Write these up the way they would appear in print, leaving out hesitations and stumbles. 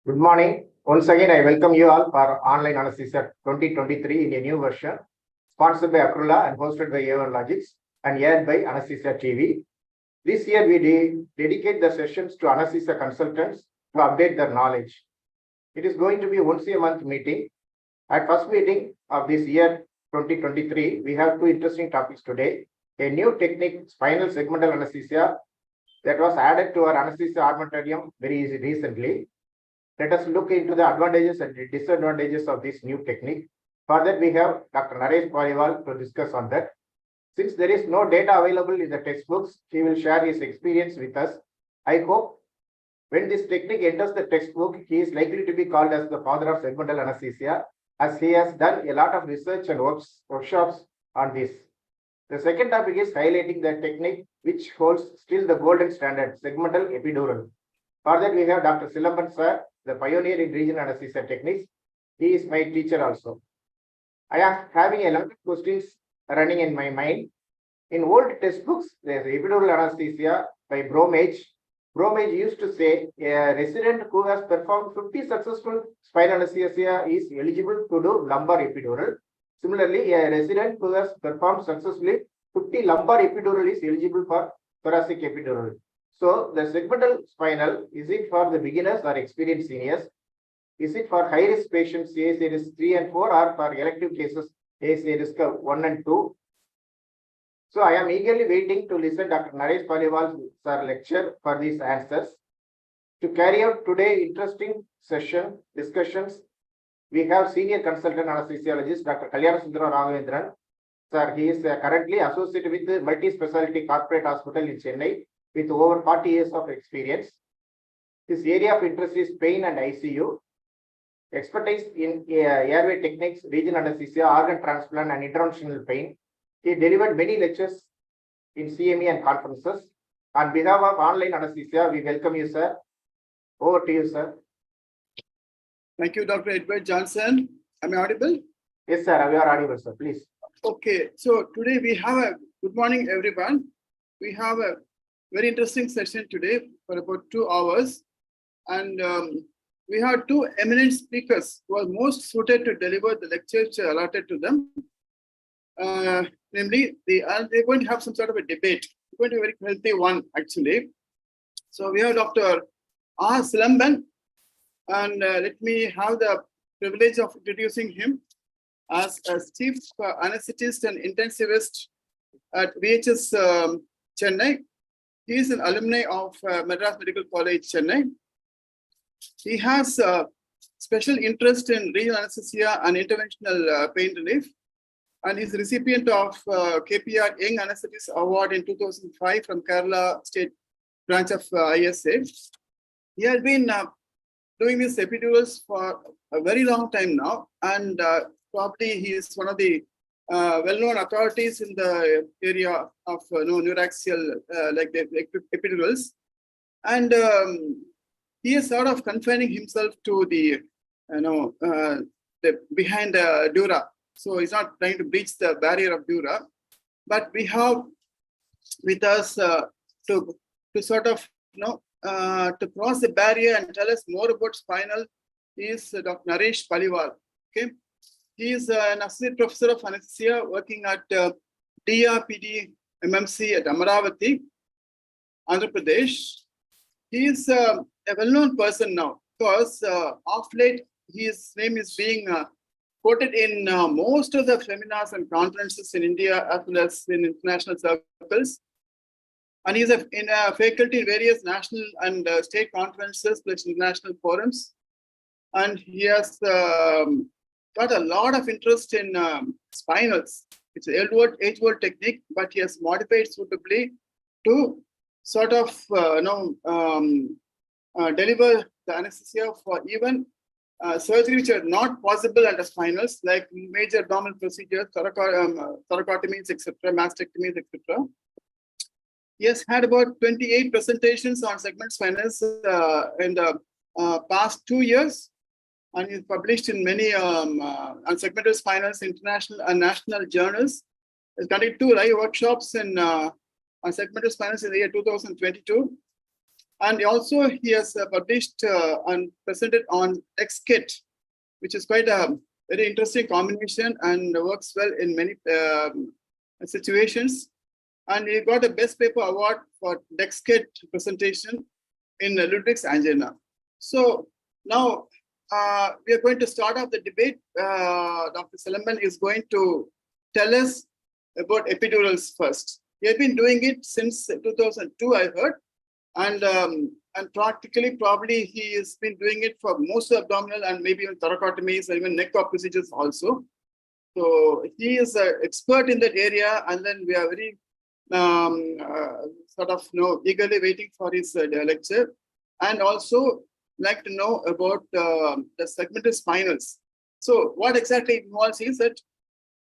Good morning. Once again, I welcome you all for Online Anaesthesia 2023 in a new version, sponsored by Akrula and hosted by Anaesthesiologist and aired by Anaesthesia TV. This year, we dedicate the sessions to anesthesia consultants to update their knowledge. It is going to be once a month meeting. At first meeting of this year 2023, we have two interesting topics today. A new technique, spinal segmental anesthesia, that was added to our anesthesia armamentarium very recently. Let us look into the advantages and disadvantages of this new technique. For that, we have Dr. NARESH PALIWAL to discuss on that. Since there is no data available in the textbooks, he will share his experience with us. I hope when this technique enters the textbook, he is likely to be called as the father of segmental anesthesia, as he has done a lot of research and workshops on this. The second topic is highlighting the technique which holds still the golden standard, segmental epidural. For that, we have Dr. SILAMBAN sir, the pioneer in regional anesthesia techniques. He is my teacher also. I am having a lot of questions running in my mind. In old textbooks, there is epidural anesthesia by Bromage. Bromage used to say a resident who has performed 50 successful spinal anesthesia is eligible to do lumbar epidural. Similarly, a resident who has performed successfully 50 lumbar epidural is eligible for thoracic epidural. So, the segmental spinal, is it for the beginners or experienced seniors? Is it for high-risk patients, ASA risk 3 and 4, or for elective cases, ASA risk 1 and 2? So, I am eagerly waiting to listen Dr. NARESH PALIWAL sir lecture for these answers. To carry out today's interesting session discussions, we have senior consultant anesthesiologist Dr. KALYANA RAGHAVENDRAN. Sir, he is currently associated with the multi-specialty corporate hospital in Chennai with over 40 years of experience. His area of interest is pain and ICU. Expertise in airway techniques, regional anesthesia, organ transplant, and interventional pain. He delivered many lectures in CME and conferences. On behalf of Online Anesthesia, we welcome you, sir. Over to you, sir. Thank you, Dr. Edward Johnson. Am I audible? Yes, sir. We are audible, sir. Please. Okay. So today we have a good morning, everyone. We have a very interesting session today for about 2 hours. And we have two eminent speakers who are most suited to deliver the lectures allotted to them. Namely, they're going to have some sort of a debate. It's going to be a very healthy one, actually. So we have Dr. R.R.SILAMBAN. And let me have the privilege of introducing him as a chief anesthetist and intensivist at VHS Chennai. He is an alumni of Madras Medical College, Chennai. He has special interest in regional anesthesia and interventional pain relief, and is recipient of KPR Young Anesthetist Award in 2005 from Kerala State Branch of ISA. He has been doing these epidurals for a very long time now, and probably he is one of the well-known authorities in the area of neuraxial like the epidurals, and he is sort of confining himself to the behind dura. So he's not trying to breach the barrier of dura, but we have with us to sort of to cross the barrier and tell us more about spinal is Dr. NARESH PALIWAL. Okay. He is an associate professor of anesthesia working at DRPDMMC at AMRAVATI, Andhra Pradesh. He is a well-known person now because of late his name is being quoted in most of the seminars and conferences in India as well as in international circles. And he is in a faculty in various national and state conferences plus international forums. And he has got a lot of interest in spinals. It's an age-old technique, but he has modified suitably to sort of deliver the anesthesia for even surgery which are not possible under spinals, like major abdominal procedures, thoracotomies, etc., mastectomies, etc. He has had about 28 presentations on segment spinals in the past 2 years. And is published in many segmental spinals international and national journals. He's conducted 2 live workshops in segmental spinals in the year 2022. And also he has published and presented on XKit, which is quite a very interesting combination and works well in many situations. And he got a Best Paper Award for DexKit presentation in Ludwig's angina. So now we are going to start off the debate. Dr. SILAMBAN is going to tell us about epidurals first. He has been doing it since 2002, I heard. And practically, probably he has been doing it for most abdominal and maybe even thoracotomies and even neck op procedures also. So he is an expert in that area, and then we are very eagerly waiting for his lecture, and also like to know about the segmental spinals. So what exactly it involves is that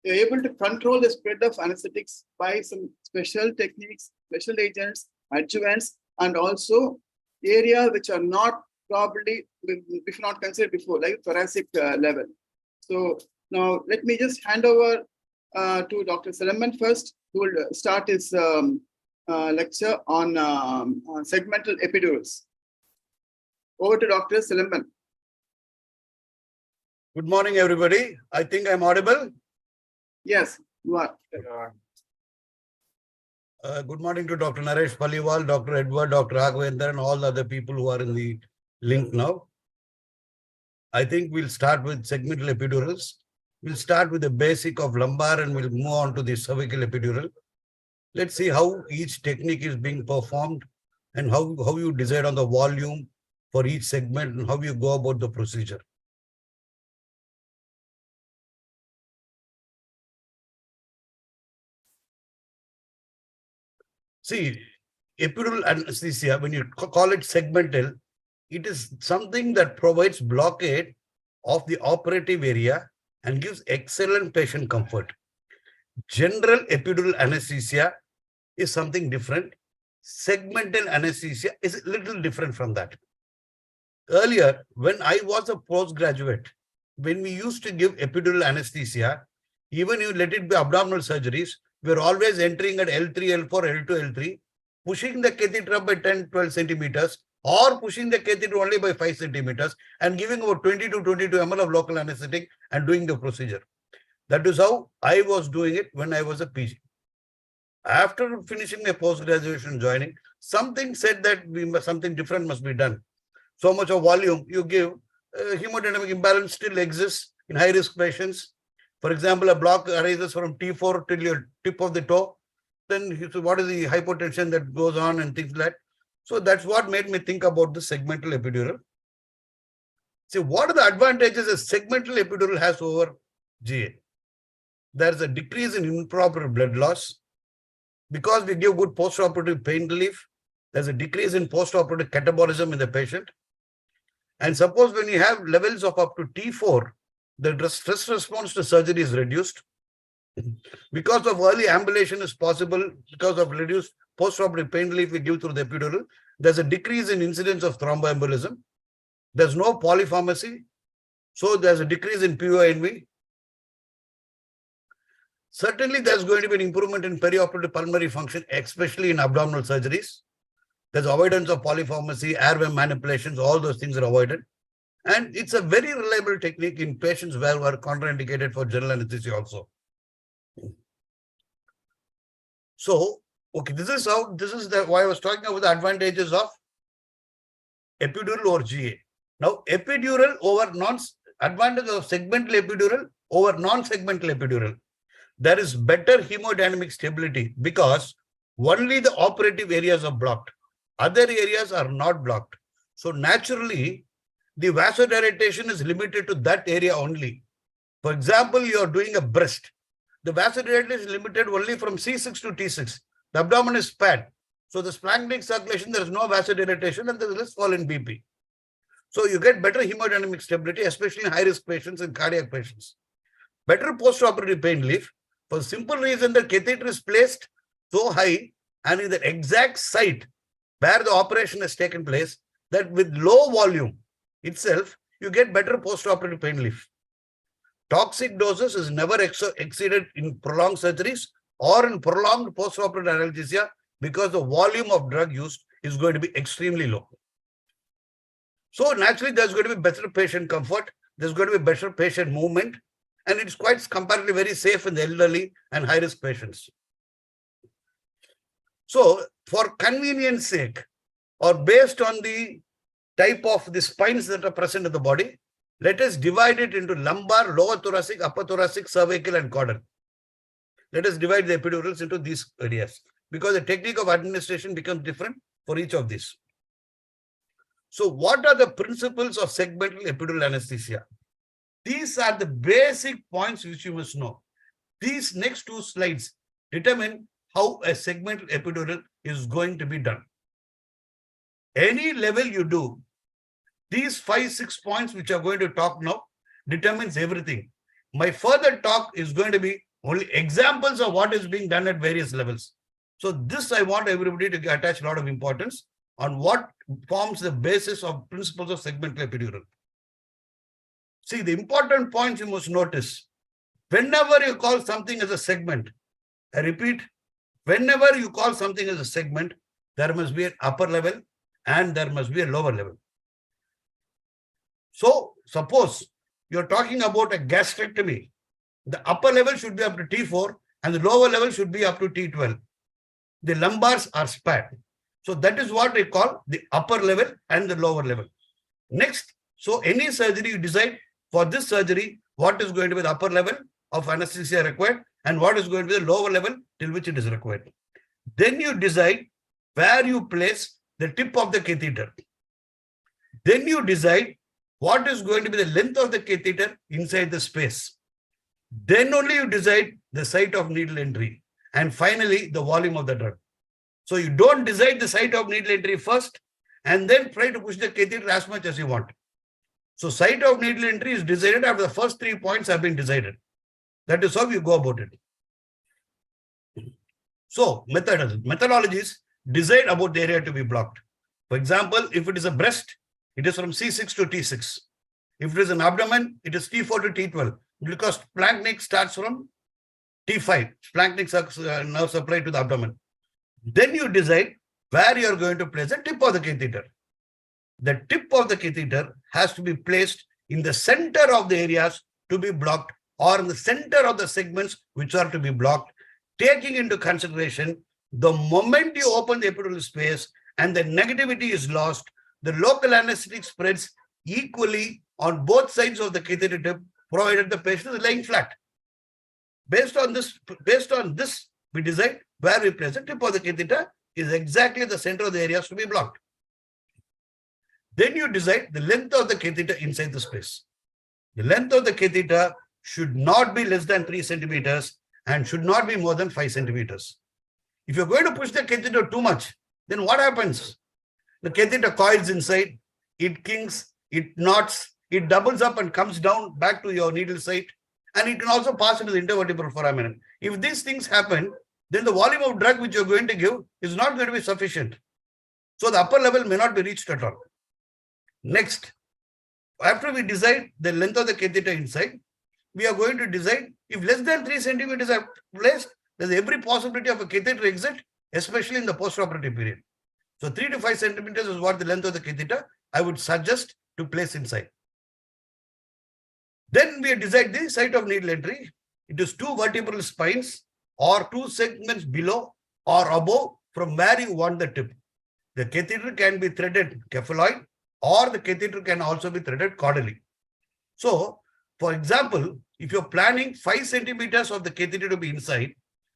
you're able to control the spread of anesthetics by some special techniques, special agents, adjuvants, and also areas which are not probably, if not considered before, like thoracic level. So now let me just hand over to Dr. SILAMBAN first, who will start his lecture on segmental epidurals. Over to Dr. SILAMBAN. Good morning, everybody. I think I'm audible. Yes, you are. Good morning to Dr. NARESH, PALIWAL, Dr. Edward, Dr. RAGHAVENDRAN, and all the other people who are in the link now. I think we'll start with segmental epidurals. We'll start with the basic of lumbar and we'll move on to the cervical epidural. Let's see how each technique is being performed and how you decide on the volume for each segment and how you go about the procedure. See, epidural anesthesia, when you call it segmental, it is something that provides blockade of the operative area and gives excellent patient comfort. General epidural anesthesia is something different. Segmental anesthesia is a little different from that. Earlier, when I was a postgraduate, when we used to give epidural anesthesia, even you let it be abdominal surgeries, we are always entering at L3, L4, L2, L3, pushing the catheter up by 10, 12 centimeters, or pushing the catheter only by 5 centimeters and giving about 20 to 22 ml of local anesthetic and doing the procedure. That is how I was doing it when I was a PG. After finishing my post-graduation joining, something said that something different must be done. So much of volume you give, hemodynamic imbalance still exists in high-risk patients. For example, a block arises from T4 till your tip of the toe. Then what is the hypotension that goes on and things like that. So that's what made me think about the segmental epidural. See, what are the advantages a segmental epidural has over GA? There's a decrease in improper blood loss. Because we give good postoperative pain relief, there's a decrease in postoperative catabolism in the patient. And suppose when you have levels of up to T4, the stress response to surgery is reduced. Because of early ambulation is possible, because of reduced postoperative pain relief we give through the epidural, there's a decrease in incidence of thromboembolism. There's no polypharmacy. So there's a decrease in PONV. Certainly, there's going to be an improvement in perioperative pulmonary function, especially in abdominal surgeries. There's avoidance of polypharmacy, airway manipulations, all those things are avoided. And it's a very reliable technique in patients who are contraindicated for general anesthesia also. So, okay, this is why I was talking about the advantages of epidural or GA. Now, epidural over advantage of segmental epidural over non-segmental epidural. There is better hemodynamic stability because only the operative areas are blocked. Other areas are not blocked. So naturally, the vasodilatation is limited to that area only. For example, you are doing a breast. The vasodilatation is limited only from C6 to T6. The abdomen is fat. So the splanchnic circulation, there is no vasodilatation and there is less fall in BP. So you get better hemodynamic stability, especially in high-risk patients and cardiac patients. Better postoperative pain relief. For the simple reason that catheter is placed so high and in the exact site where the operation has taken place, that with low volume itself, you get better postoperative pain relief. Toxic doses is never exceeded in prolonged surgeries or in prolonged postoperative analgesia because the volume of drug used is going to be extremely low. So naturally, there's going to be better patient comfort. There's going to be better patient movement. And it's quite comparatively very safe in the elderly and high-risk patients. So for convenience sake, or based on the type of the spines that are present in the body, let us divide it into lumbar, lower thoracic, upper thoracic, cervical, and caudal. Let us divide the epidurals into these areas because the technique of administration becomes different for each of these. So what are the principles of segmental epidural anesthesia? These are the basic points which you must know. These next two slides determine how a segmental epidural is going to be done. Any level you do, these 5-6 points which are going to talk now determines everything. My further talk is going to be only examples of what is being done at various levels. So this I want everybody to attach a lot of importance on what forms the basis of principles of segmental epidural. See, the important points you must notice. Whenever you call something as a segment, I repeat, whenever you call something as a segment, there must be an upper level and there must be a lower level. So suppose you're talking about a gastrectomy, the upper level should be up to T4 and the lower level should be up to T12. The lumbars are spared. So that is what we call the upper level and the lower level. Next, so any surgery you decide for this surgery, what is going to be the upper level of anesthesia required and what is going to be the lower level till which it is required. Then you decide where you place the tip of the catheter. Then you decide what is going to be the length of the catheter inside the space. Then only you decide the site of needle entry and finally the volume of the drug. So you don't decide the site of needle entry first and then try to push the catheter as much as you want. So site of needle entry is decided after the first 3 points have been decided. That is how you go about it. So methodologies decide about the area to be blocked. For example, if it is a breast, it is from C6 to T6. If it is an abdomen, it is T4 to T12 because splanchnic starts from T5. Splanchnic nerve supply to the abdomen. Then you decide where you are going to place the tip of the catheter. The tip of the catheter has to be placed in the center of the areas to be blocked or in the center of the segments which are to be blocked, taking into consideration the moment you open the epidural space and the negativity is lost, the local anesthetic spreads equally on both sides of the catheter tip, provided the patient is lying flat. Based on this, we decide where we place the tip of the catheter is exactly the center of the areas to be blocked. Then you decide the length of the catheter inside the space. The length of the catheter should not be less than 3 centimeters and should not be more than 5 centimeters. If you're going to push the catheter too much, then what happens? The catheter coils inside, it kinks, it knots, it doubles up and comes down back to your needle site, and it can also pass into the intervertebral foramen. If these things happen, then the volume of drug which you're going to give is not going to be sufficient. So the upper level may not be reached at all. Next, after we decide the length of the catheter inside, we are going to decide if less than 3 centimeters are placed, there's every possibility of a catheter exit, especially in the postoperative period. So 3 to 5 centimeters is what the length of the catheter I would suggest to place inside. Then we decide the site of needle entry. It is 2 vertebral spines or 2 segments below or above from where you want the tip. The catheter can be threaded cephaloid or the catheter can also be threaded caudally. So, for example, if you're planning 5 centimeters of the catheter to be inside,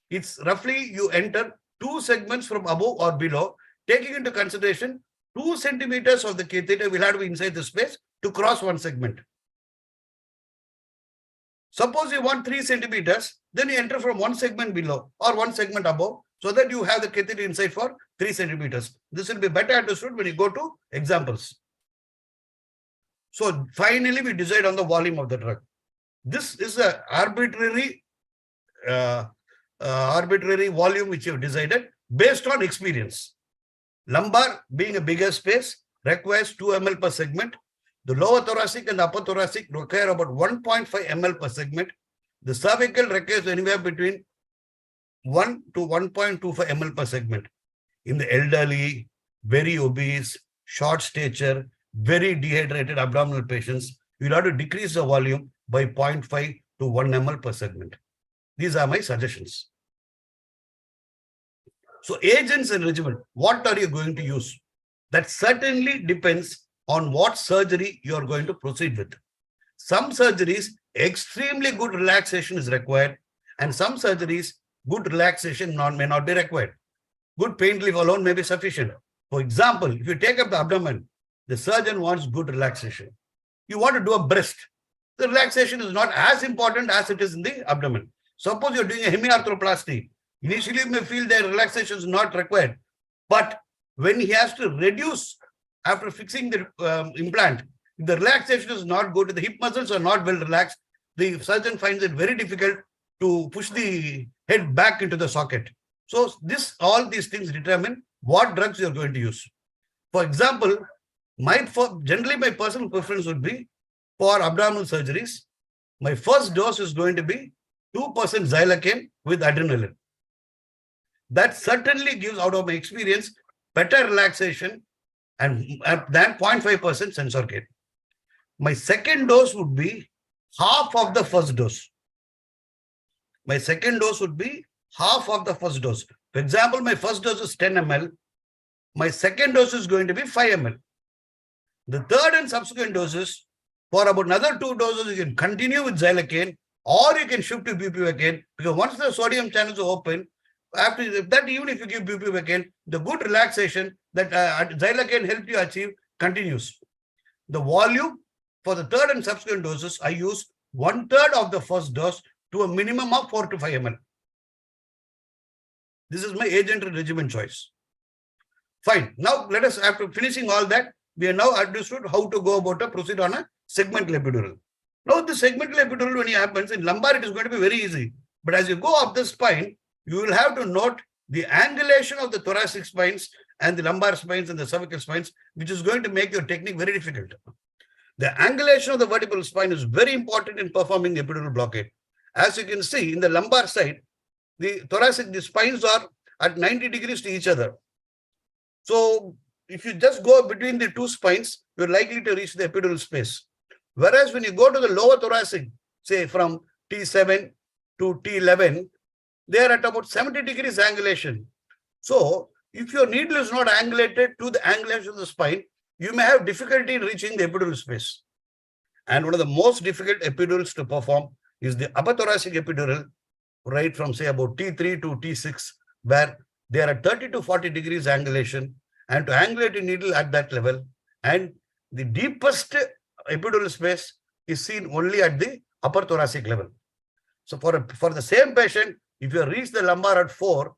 it's roughly you enter 2 segments from above or below, taking into consideration 2 centimeters of the catheter will have to be inside the space to cross 1 segment. Suppose you want 3 centimeters, then you enter from 1 segment below or 1 segment above so that you have the catheter inside for 3 centimeters. This will be better understood when you go to examples. So finally, we decide on the volume of the drug. This is an arbitrary volume which you have decided based on experience. Lumbar, being a bigger space, requires 2 ml per segment. The lower thoracic and upper thoracic require about 1.5 ml per segment. The cervical requires anywhere between 1 to 1.25 ml per segment. In the elderly, very obese, short stature, very dehydrated abdominal patients, you'll have to decrease the volume by 0.5 to 1 ml per segment. These are my suggestions. So agents and regimen, what are you going to use? That certainly depends on what surgery you are going to proceed with. Some surgeries, extremely good relaxation is required, and some surgeries, good relaxation may not be required. Good pain relief alone may be sufficient. For example, if you take up the abdomen, the surgeon wants good relaxation. You want to do a breast. The relaxation is not as important as it is in the abdomen. Suppose you're doing a hemiarthroplasty. Initially, you may feel that relaxation is not required. But when he has to reduce after fixing the implant, if the relaxation is not good, the hip muscles are not well relaxed, the surgeon finds it very difficult to push the head back into the socket. So all these things determine what drugs you're going to use. For example, generally my personal preference would be for abdominal surgeries. My first dose is going to be 2% xylocaine with adrenaline. That certainly gives, out of my experience, better relaxation and than 0.5% sensorcaine. My second dose would be half of the first dose. My second dose would be half of the first dose. For example, my first dose is 10 ml. My second dose is going to be 5 ml. The third and subsequent doses, for about another 2 doses, you can continue with xylocaine or you can shift to bupivacaine, because once the sodium channels are open, after that, even if you give bupivacaine, the good relaxation that xylocaine helps you achieve continues. The volume for the third and subsequent doses, I use 1/3 of the first dose to a minimum of 4 to 5 ml. This is my agent and regimen choice. Fine. Now, let us, after finishing all that, we have now understood how to go about a proceed on a segmental epidural. Now, the segmental epidural, when it happens in lumbar, it is going to be very easy. But as you go up the spine, you will have to note the angulation of the thoracic spines and the lumbar spines and the cervical spines, which is going to make your technique very difficult. The angulation of the vertebral spine is very important in performing the epidural blockade. As you can see in the lumbar side, the spines are at 90 degrees to each other. So if you just go between the two spines, you're likely to reach the epidural space. Whereas when you go to the lower thoracic, say from T7 to T11, they are at about 70 degrees angulation. So if your needle is not angulated to the angulation of the spine, you may have difficulty in reaching the epidural space. And one of the most difficult epidurals to perform is the upper thoracic epidural, right from say about T3 to T6, where they are at 30 to 40 degrees angulation, and to angulate a needle at that level, and the deepest epidural space is seen only at the upper thoracic level. So for the same patient, if you reach the lumbar at 4,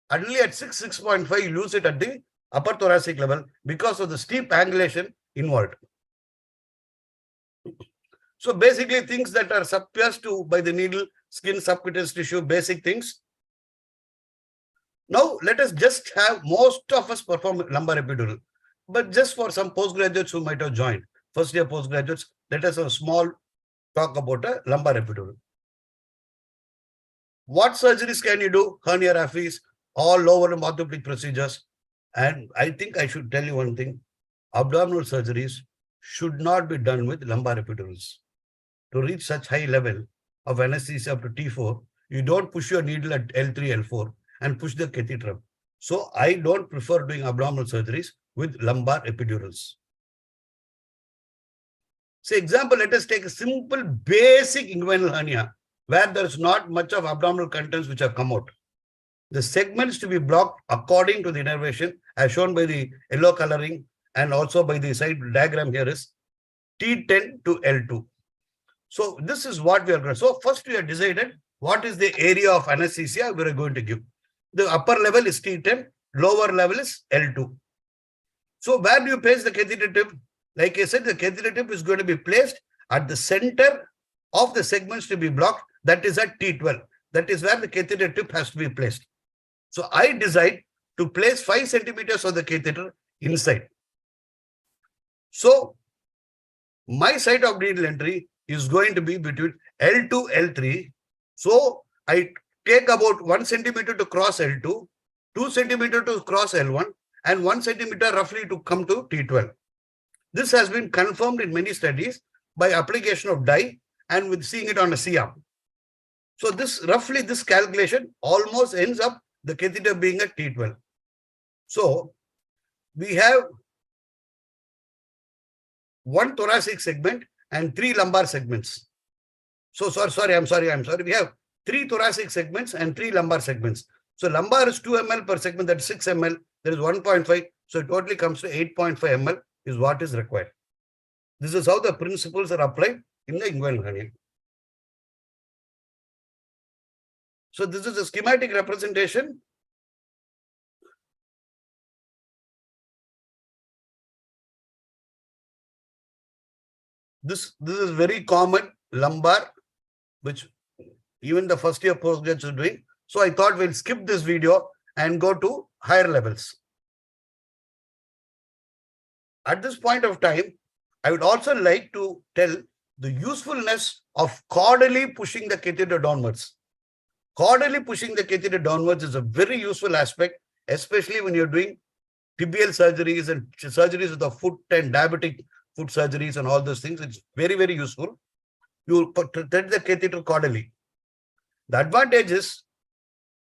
only at 6.5, you lose it at the upper thoracic level because of the steep angulation involved. So basically things that are suppressed by the needle, skin, subcutaneous tissue, basic things. Now let us just have most of us perform lumbar epidural, but just for some postgraduates who might have joined, first year postgraduates, let us have a small talk about a lumbar epidural. What surgeries can you do? Hernia raphes, all lower limb orthopedic procedures. And I think I should tell you one thing. Abdominal surgeries should not be done with lumbar epidurals. To reach such high level of anesthesia up to T4, you don't push your needle at L3, L4 and push the catheter. So I don't prefer doing abdominal surgeries with lumbar epidurals. Say example, let us take a simple basic inguinal hernia where there is not much of abdominal contents which have come out. The segments to be blocked according to the innervation as shown by the yellow coloring and also by the side diagram here is T10 to L2. So this is what we are going to. So first we have decided what is the area of anesthesia we are going to give. The upper level is T10, lower level is L2. So where do you place the catheter tip? Like I said, the catheter tip is going to be placed at the center of the segments to be blocked. That is at T12. That is where the catheter tip has to be placed. So I decide to place 5 centimeters of the catheter inside. So my site of needle entry is going to be between L2, L3. So I take about 1 centimeter to cross L2, 2 centimeters to cross L1, and 1 centimeter roughly to come to T12. This has been confirmed in many studies by application of dye and with seeing it on a C-arm. So this roughly this calculation almost ends up the catheter being at T12. So we have one thoracic segment and 3 lumbar segments. So I'm sorry. We have 3 thoracic segments and 3 lumbar segments. So lumbar is 2 ml per segment, that's 6 ml. There is 1.5. So it totally comes to 8.5 ml is what is required. This is how the principles are applied in the inguinal hernia. So this is a schematic representation. This is very common lumbar, which even the first year postgraduates are doing. So I thought we'll skip this video and go to higher levels. At this point of time, I would also like to tell the usefulness of caudally pushing the catheter downwards. Caudally pushing the catheter downwards is a very useful aspect, especially when you're doing tibial surgeries and surgeries with the foot and diabetic foot surgeries and all those things. It's very, very useful. You thread the catheter caudally. The advantage is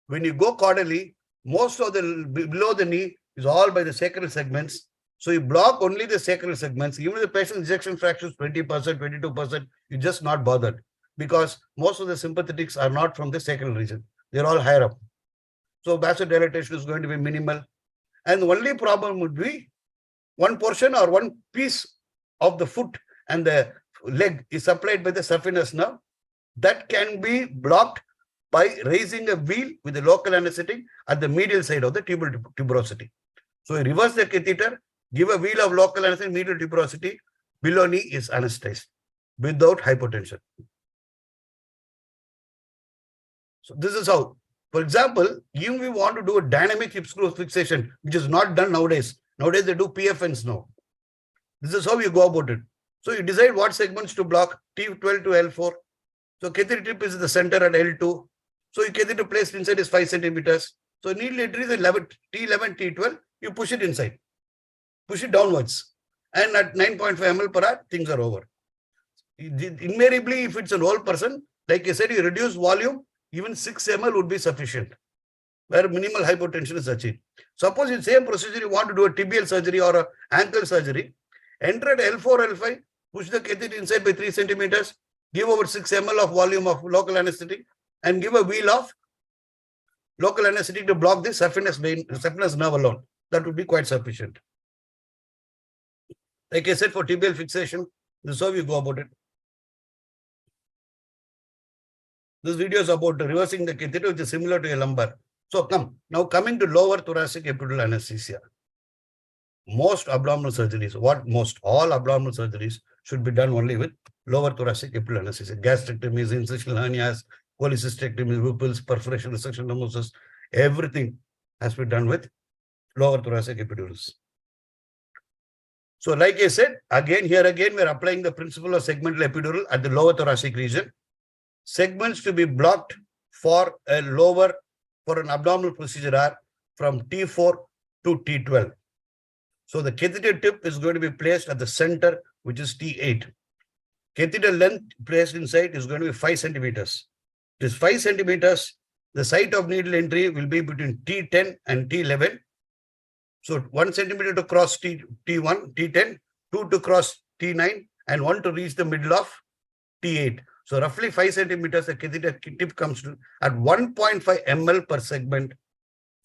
when you go caudally, most of the below the knee is all by the sacral segments. So you block only the sacral segments. Even if the patient's ejection fraction is 20%, 22%, you're just not bothered because most of the sympathetics are not from the sacral region. They're all higher up. So vasodilatation is going to be minimal. And the only problem would be one portion or one piece of the foot and the leg is supplied by the saphenous nerve. That can be blocked by raising a wheel with the local anesthetic at the medial side of the tubal tuberosity. So you reverse the catheter, give a wheel of local anesthetic, medial tuberosity, below knee is anesthetized without hypotension. So this is how. For example, even we want to do a dynamic hip screw fixation, which is not done nowadays. Nowadays they do PFNs now. This is how you go about it. So you decide what segments to block, T12 to L4. So catheter tip is the center at L2. So your catheter placed inside is 5 centimeters. So needle entry is 11, T11, T12. You push it inside. Push it downwards. And at 9.5 ml per hour, things are over. Invariably, if it's an old person, like I said, you reduce volume, even 6 ml would be sufficient, where minimal hypotension is achieved. Suppose in the same procedure, you want to do a tibial surgery or an ankle surgery, enter at L4, L5, push the catheter inside by 3 centimeters, give over 6 ml of volume of local anesthetic, and give a wheel of local anesthetic to block the saphenous nerve alone. That would be quite sufficient. Like I said, for tibial fixation, this is how you go about it. This video is about reversing the catheter, which is similar to a lumbar. So now coming to lower thoracic epidural anesthesia. Most abdominal surgeries, all abdominal surgeries should be done only with lower thoracic epidural anesthesia. Gastrectomies, incisional hernias, cholecystectomies, whipples, perforation, resection, hemosis, everything has to be done with lower thoracic epidurals. So like I said, here again, we're applying the principle of segmental epidural at the lower thoracic region. Segments to be blocked for an abdominal procedure are from T4 to T12. So the catheter tip is going to be placed at the center, which is T8. Catheter length placed inside is going to be 5 centimeters. This 5 centimeters, the site of needle entry will be between T10 and T11. So 1 centimeter to cross T1, T10, 2 to cross T9, and 1 to reach the middle of T8. So roughly 5 centimeters, the catheter tip comes to at 1.5 ml per segment.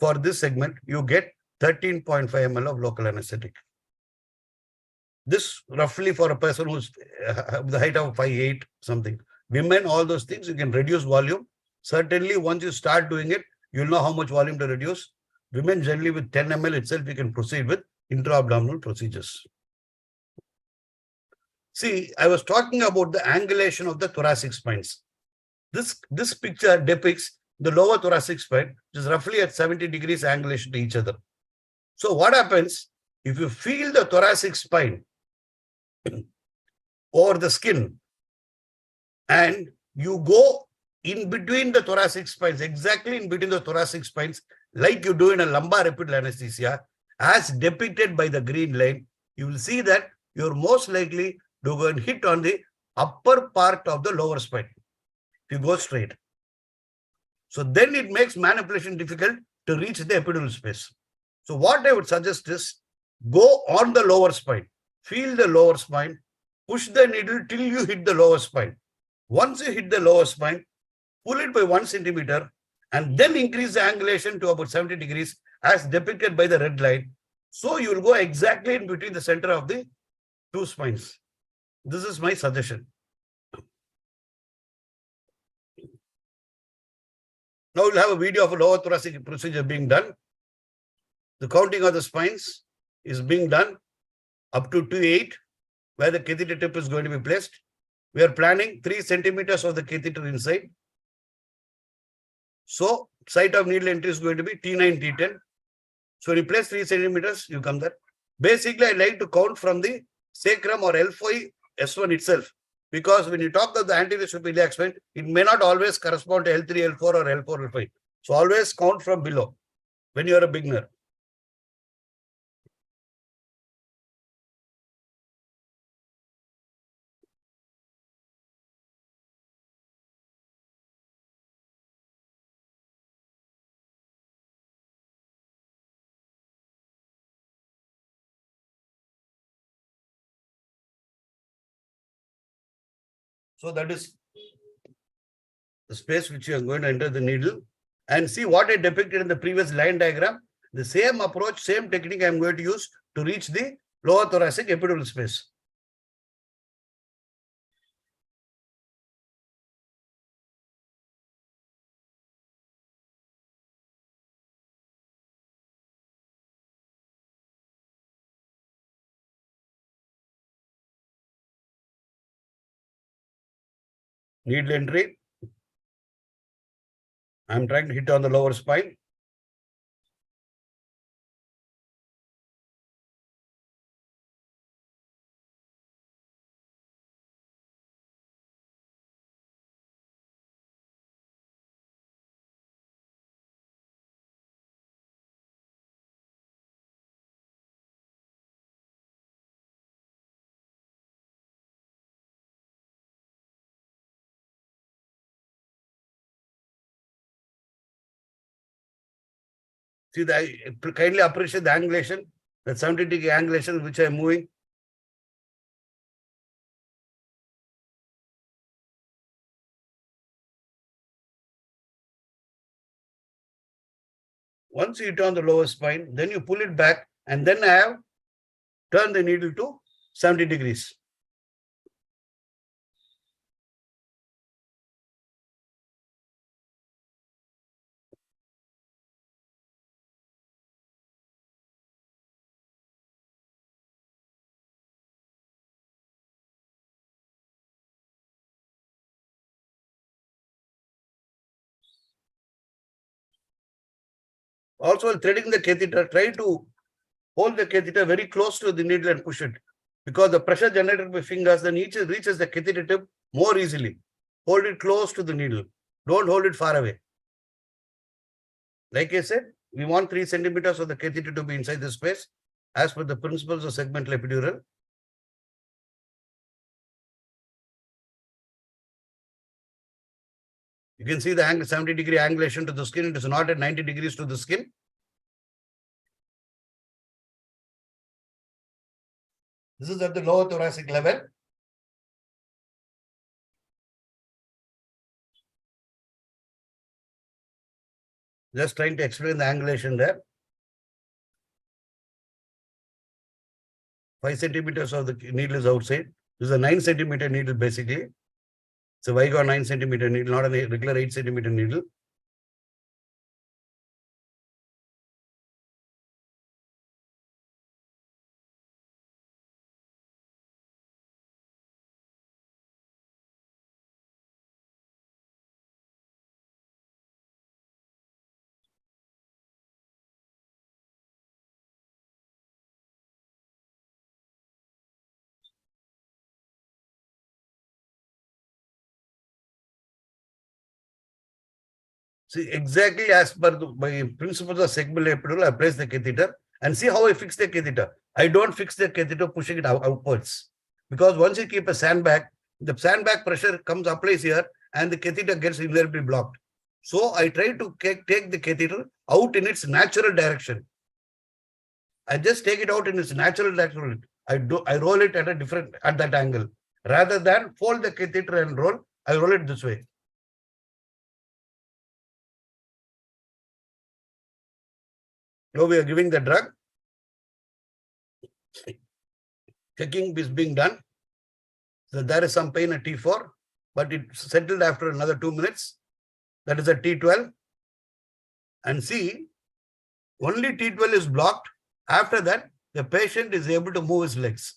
For this segment, you get 13.5 ml of local anesthetic. This roughly for a person who's the height of 5'8", something. Women, all those things, you can reduce volume. Certainly, once you start doing it, you'll know how much volume to reduce. Women generally with 10 ml itself, you can proceed with intra-abdominal procedures. See, I was talking about the angulation of the thoracic spines. This picture depicts the lower thoracic spine, which is roughly at 70 degrees angulation to each other. So what happens if you feel the thoracic spine over the skin and you go in between the thoracic spines, exactly in between the thoracic spines, like you do in a lumbar epidural anesthesia, as depicted by the green line, you will see that you're most likely to go and hit on the upper part of the lower spine if you go straight. So then it makes manipulation difficult to reach the epidural space. So what I would suggest is go on the lower spine, feel the lower spine, push the needle till you hit the lower spine. Once you hit the lower spine, pull it by 1 centimeter and then increase the angulation to about 70 degrees as depicted by the red line. So you will go exactly in between the center of the two spines. This is my suggestion. Now we'll have a video of a lower thoracic procedure being done. The counting of the spines is being done up to 8, where the catheter tip is going to be placed. We are planning 3 centimeters of the catheter inside. So site of needle entry is going to be T9, T10. So you place 3 centimeters, you come there. Basically, I like to count from the sacrum or L5 S1 itself, because when you talk of the anterior superior iliac spine, it may not always correspond to L3, L4 or L4, L5. So always count from below when you are a beginner. So that is the space which you are going to enter the needle, and see what I depicted in the previous line diagram. The same approach, same technique I am going to use to reach the lower thoracic epidural space. Needle entry. I am trying to hit on the lower spine. See, kindly appreciate the angulation, the 70-degree angulation which I am moving. Once you hit on the lower spine, then you pull it back, and then I have turned the needle to 70 degrees. Also, threading the catheter, try to hold the catheter very close to the needle and push it, because the pressure generated by fingers then reaches the catheter tip more easily. Hold it close to the needle. Don't hold it far away. Like I said, we want 3 centimeters of the catheter to be inside the space as per the principles of segmental epidural. You can see the 70-degree angulation to the skin. It is not at 90 degrees to the skin. This is at the lower thoracic level. Just trying to explain the angulation there. 5 centimeters of the needle is outside. This is a 9 centimeter needle basically. It's a Vigo 9 centimeter needle, not a regular 8 centimeter needle. See, exactly as per the by principles of segmental epidural, I place the catheter And see how I fix the catheter. I don't fix the catheter pushing it outwards. Because once you keep a sandbag, the sandbag pressure applies here and the catheter gets invariably blocked. So I try to take the catheter out in its natural direction. I just take it out in its natural direction. I roll it at that angle. Rather than fold the catheter and roll, I roll it this way. Now we are giving the drug. Checking is being done. So there is some pain at T4, but it settled after another 2 minutes. That is at T12. And see, only T12 is blocked. After that, the patient is able to move his legs.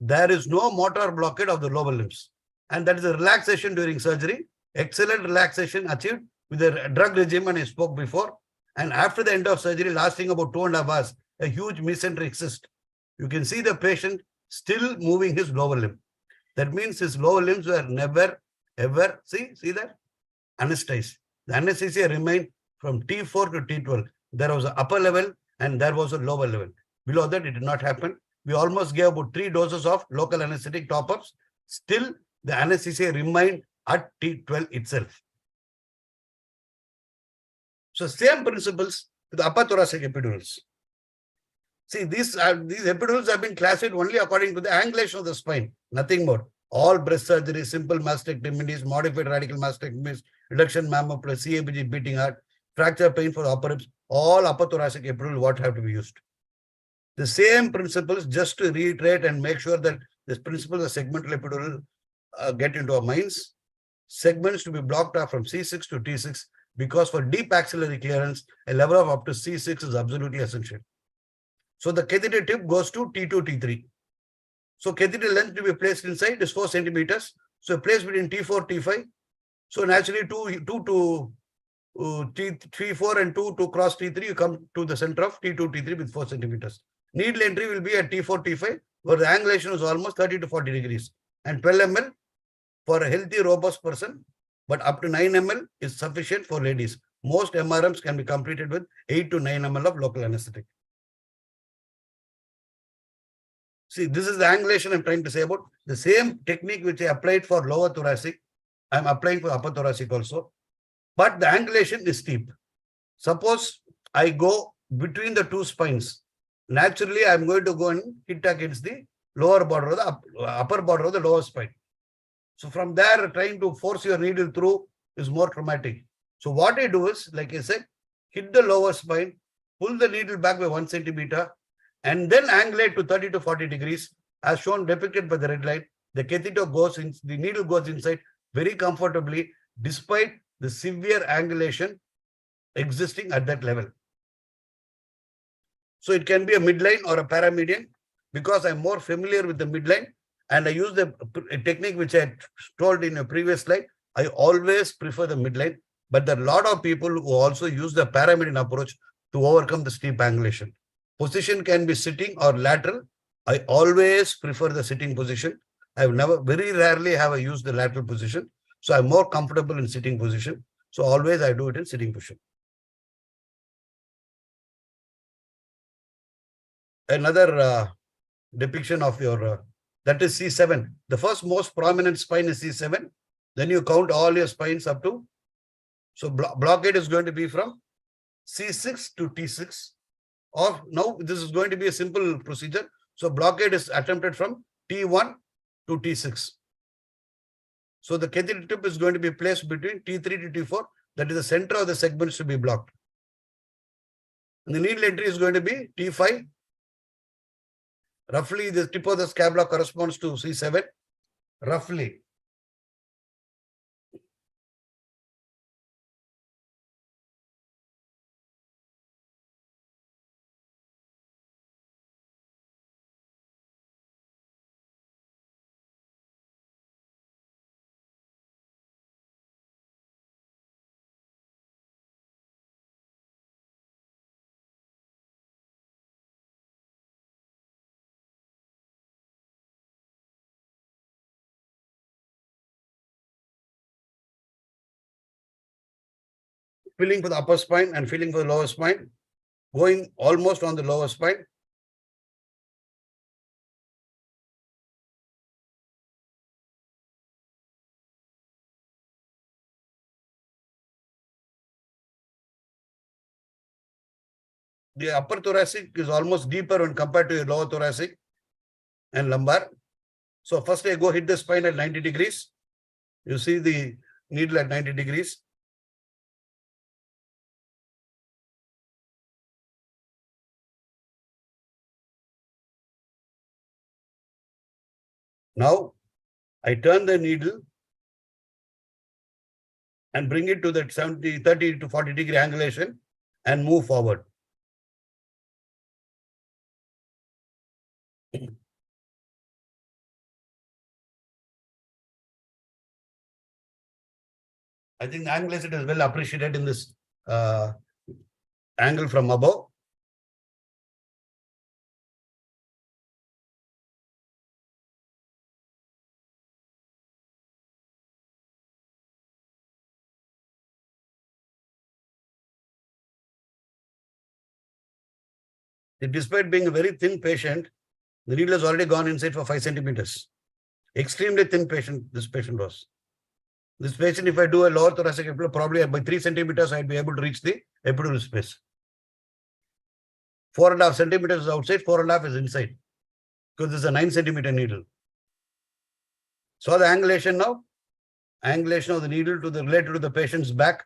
There is no motor blockade of the lower limbs. And that is a relaxation during surgery. Excellent relaxation achieved with the drug regimen I spoke before. And after the end of surgery, lasting about 2.5 hours, a huge mesenteric cyst. You can see the patient still moving his lower limb. That means his lower limbs were never, ever, see that? Anesthetized. The anesthesia remained from T4 to T12. There was an upper level and there was a lower level. Below that, it did not happen. We almost gave about 3 doses of local anesthetic top-ups. Still, the anesthesia remained at T12 itself. So, same principles with the upper thoracic epidurals. See, these epidurals have been classified only according to the angulation of the spine, nothing more. All breast surgery, simple mastectomies, modified radical mastectomies, reduction mammoplasty, CABG, beating heart, fracture pain for the upper ribs, all upper thoracic epidural what have to be used. The same principles, just to reiterate and make sure that this principle of segmental epidural get into our minds. Segments to be blocked off from C6 to T6 because for deep axillary clearance, a level of up to C6 is absolutely essential. So the catheter tip goes to T2, T3. So catheter length to be placed inside is 4 centimeters. So placed between T4, T5. So naturally 2 to T4 and 2 to cross T3, you come to the center of T2, T3 with 4 centimeters. Needle entry will be at T4, T5, where the angulation is almost 30 to 40 degrees. And 12 ml for a healthy, robust person, but up to 9 ml is sufficient for ladies. Most MRMs can be completed with 8 to 9 ml of local anesthetic. See, this is the angulation I'm trying to say about. The same technique which I applied for lower thoracic, I'm applying for upper thoracic also. But the angulation is steep. Suppose I go between the two spines. Naturally, I'm going to go and hit against the lower border or the upper border of the lower spine. So from there, trying to force your needle through is more traumatic. So what I do is, like I said, hit the lower spine, pull the needle back by 1 centimeter, and then angulate to 30 to 40 degrees, as shown depicted by the red line. The catheter goes in, the needle goes inside very comfortably, despite the severe angulation existing at that level. So it can be a midline or a paramedian, because I'm more familiar with the midline and I use the technique which I told in a previous slide. I always prefer the midline, but there are a lot of people who also use the paramedian approach to overcome the steep angulation. Position can be sitting or lateral. I always prefer the sitting position. Very rarely have I used the lateral position. So I'm more comfortable in sitting position. So always I do it in sitting position. Another depiction of your, that is C7. The first most prominent spine is C7. Then you count all your spines up to. So blockade is going to be from C6 to T6. Or now this is going to be a simple procedure. So blockade is attempted from T1 to T6. So the catheter tip is going to be placed between T3 to T4. That is the center of the segments to be blocked. And the needle entry is going to be T5. Roughly, the tip of the scapula corresponds to C7. Roughly. Filling for the upper spine and filling for the lower spine. going almost on the lower spine. The upper thoracic is almost deeper when compared to your lower thoracic and lumbar. So first I go hit the spine at 90 degrees. You see the needle at 90 degrees. Now I turn the needle and bring it to that 30 to 40 degree angulation and move forward. I think the angulation is well appreciated in this angle from above. Despite being a very thin patient, the needle has already gone inside for 5 centimeters. Extremely thin patient, this patient was. This patient, if I do a lower thoracic epidural, probably by 3 centimeters, I'd be able to reach the epidural space. 4.5 centimeters is outside, 4.5 is inside. Because this is a 9 centimeter needle. So the angulation now, angulation of the needle to the related to the patient's back.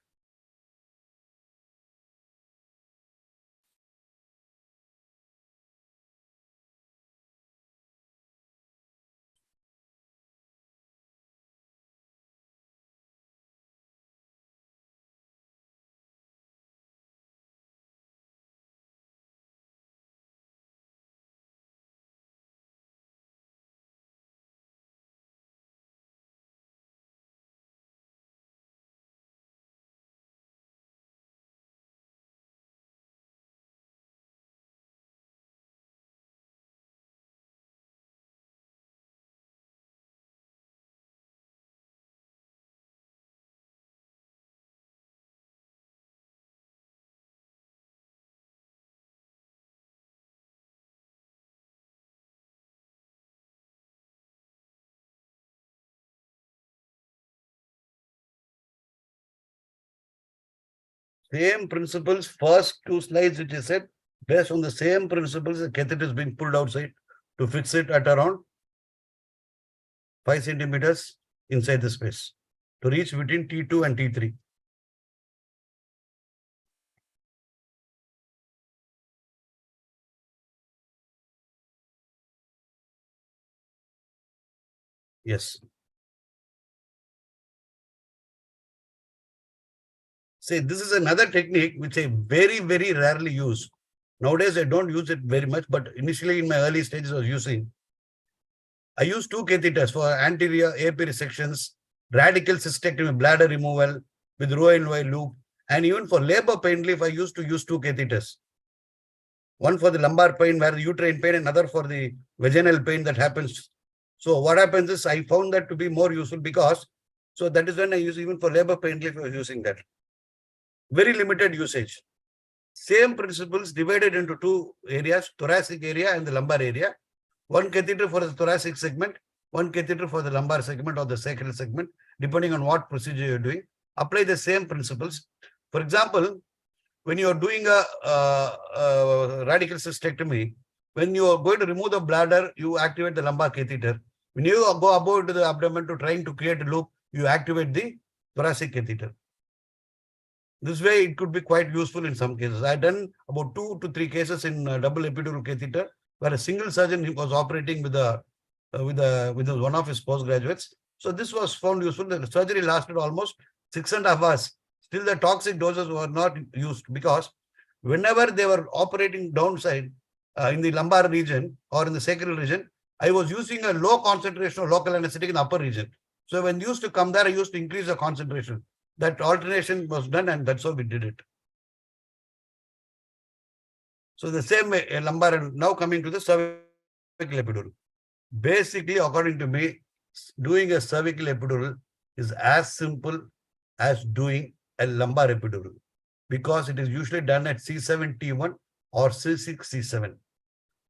Same principles, first 2 slides which I said, based on the same principles, the catheter is being pulled outside to fix it at around 5 centimeters inside the space to reach between T2 and T3. Yes. See, this is another technique which I very, very rarely use. Nowadays, I don't use it very much, but initially in my early stages, I was using. I use 2 catheters for anterior AP resections, radical cystectomy, bladder removal with Roux and Y loop, and even for labor pain relief, I used to use 2 catheters. One for the lumbar pain, where the uterine pain, and another for the vaginal pain that happens. So what happens is I found that to be more useful because, so that is when I use even for labor pain relief, I was using that. Very limited usage. Same principles divided into 2 areas, thoracic area and the lumbar area. 1 catheter for the thoracic segment, 1 catheter for the lumbar segment or the sacral segment, depending on what procedure you're doing. Apply the same principles. For example, when you are doing a radical cystectomy, when you are going to remove the bladder, you activate the lumbar catheter. When you go above into the abdomen to trying to create a loop, you activate the thoracic catheter. This way, it could be quite useful in some cases. I've done about 2 to 3 cases in double epidural catheter, where a single surgeon was operating with one of his postgraduates. So this was found useful. The surgery lasted almost 6.5 hours. Still, the toxic doses were not used because whenever they were operating downside in the lumbar region or in the sacral region, I was using a low concentration of local anesthetic in the upper region. So when used to come there, I used to increase the concentration. That alternation was done, and that's how we did it. So the same way, lumbar, and now coming to the cervical epidural. Basically, according to me, doing a cervical epidural is as simple as doing a lumbar epidural because it is usually done at C7T1 or C6, C7.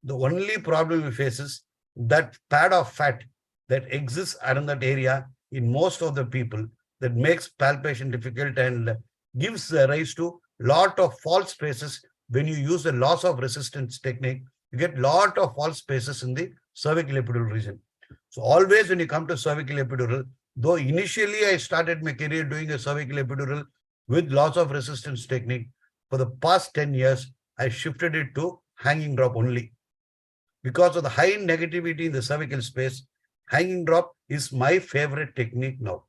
The only problem we face is that pad of fat that exists around that area in most of the people that makes palpation difficult and gives rise to lot of false spaces. When you use the loss of resistance technique, you get lot of false spaces in the cervical epidural region. So always when you come to cervical epidural, though initially I started my career doing a cervical epidural with loss of resistance technique, for the past 10 years, I shifted it to hanging drop only. Because of the high negativity in the cervical space, hanging drop is my favorite technique now.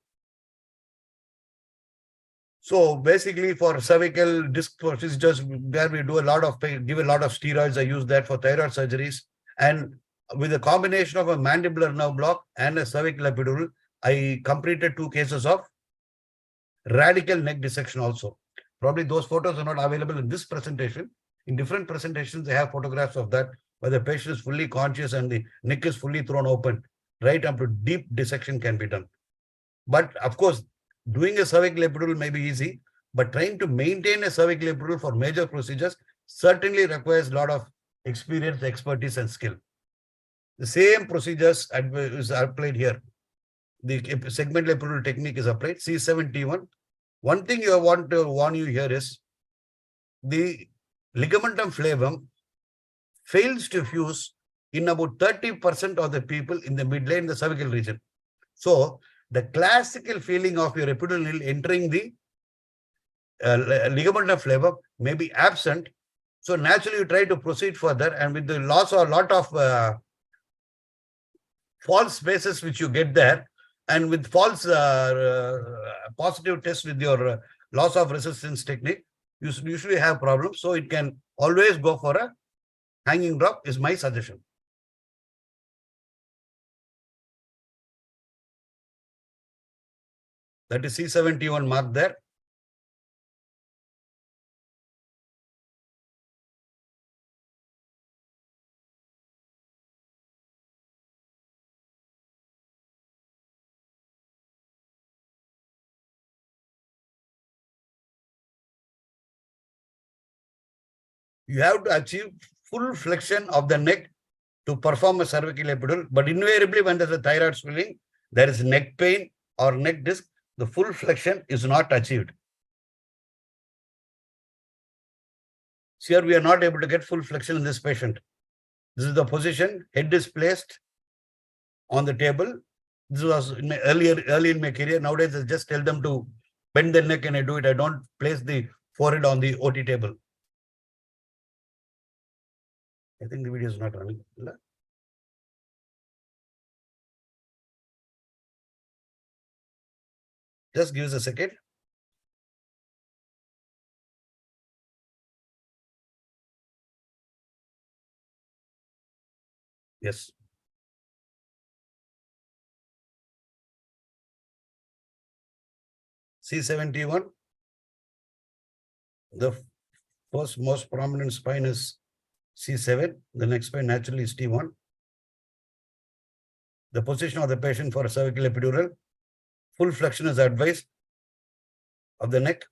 So basically for cervical disc procedures where we do a lot of pain, give a lot of steroids, I use that for thyroid surgeries. And with a combination of a mandibular nerve block and a cervical epidural, I completed 2 cases of radical neck dissection also. Probably those photos are not available in this presentation. In different presentations, they have photographs of that, where the patient is fully conscious and the neck is fully thrown open, right up to deep dissection can be done. But of course, doing a cervical epidural may be easy, but trying to maintain a cervical epidural for major procedures certainly requires a lot of experience, expertise, and skill. The same procedures is applied here. The segmental epidural technique is applied, C7T1. One thing I want to warn you here is the ligamentum flavum fails to fuse in about 30% of the people in the midline, the cervical region. So the classical feeling of your epidural needle entering the ligamentum flavum may be absent. So naturally you try to proceed further, and with the loss of a lot of false spaces which you get there, and with false positive tests with your loss of resistance technique, you usually have problems. So it can always go for a hanging drop is my suggestion. That is C71 mark there. You have to achieve full flexion of the neck to perform a cervical epidural, but invariably when there's a thyroid swelling, there is neck pain or neck disc, the full flexion is not achieved. So here we are not able to get full flexion in this patient. This is the position, head is placed on the table. This was in my early in my career. Nowadays, I just tell them to bend the neck and I do it. I don't place the forehead on the OT table. I think the video is not running. Just give us a second. Yes. C71. The first most prominent spine is C7. The next spine naturally is T1. The position of the patient for a cervical epidural. Full flexion is advised of the neck.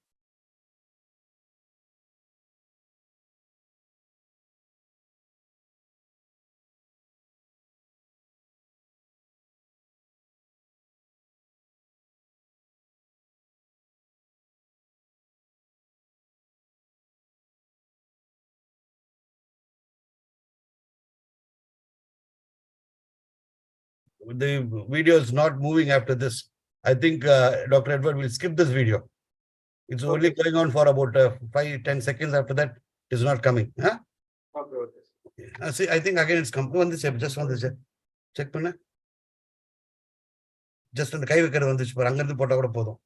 The video is not moving after this. I think Dr. Edward will skip this video. It's only going on for about 5-10 seconds. After that, it is not coming. Huh? Okay. See, I think again it's come. Just on this. Check panna. Just on the kai vikar on this. But angan the pota podo.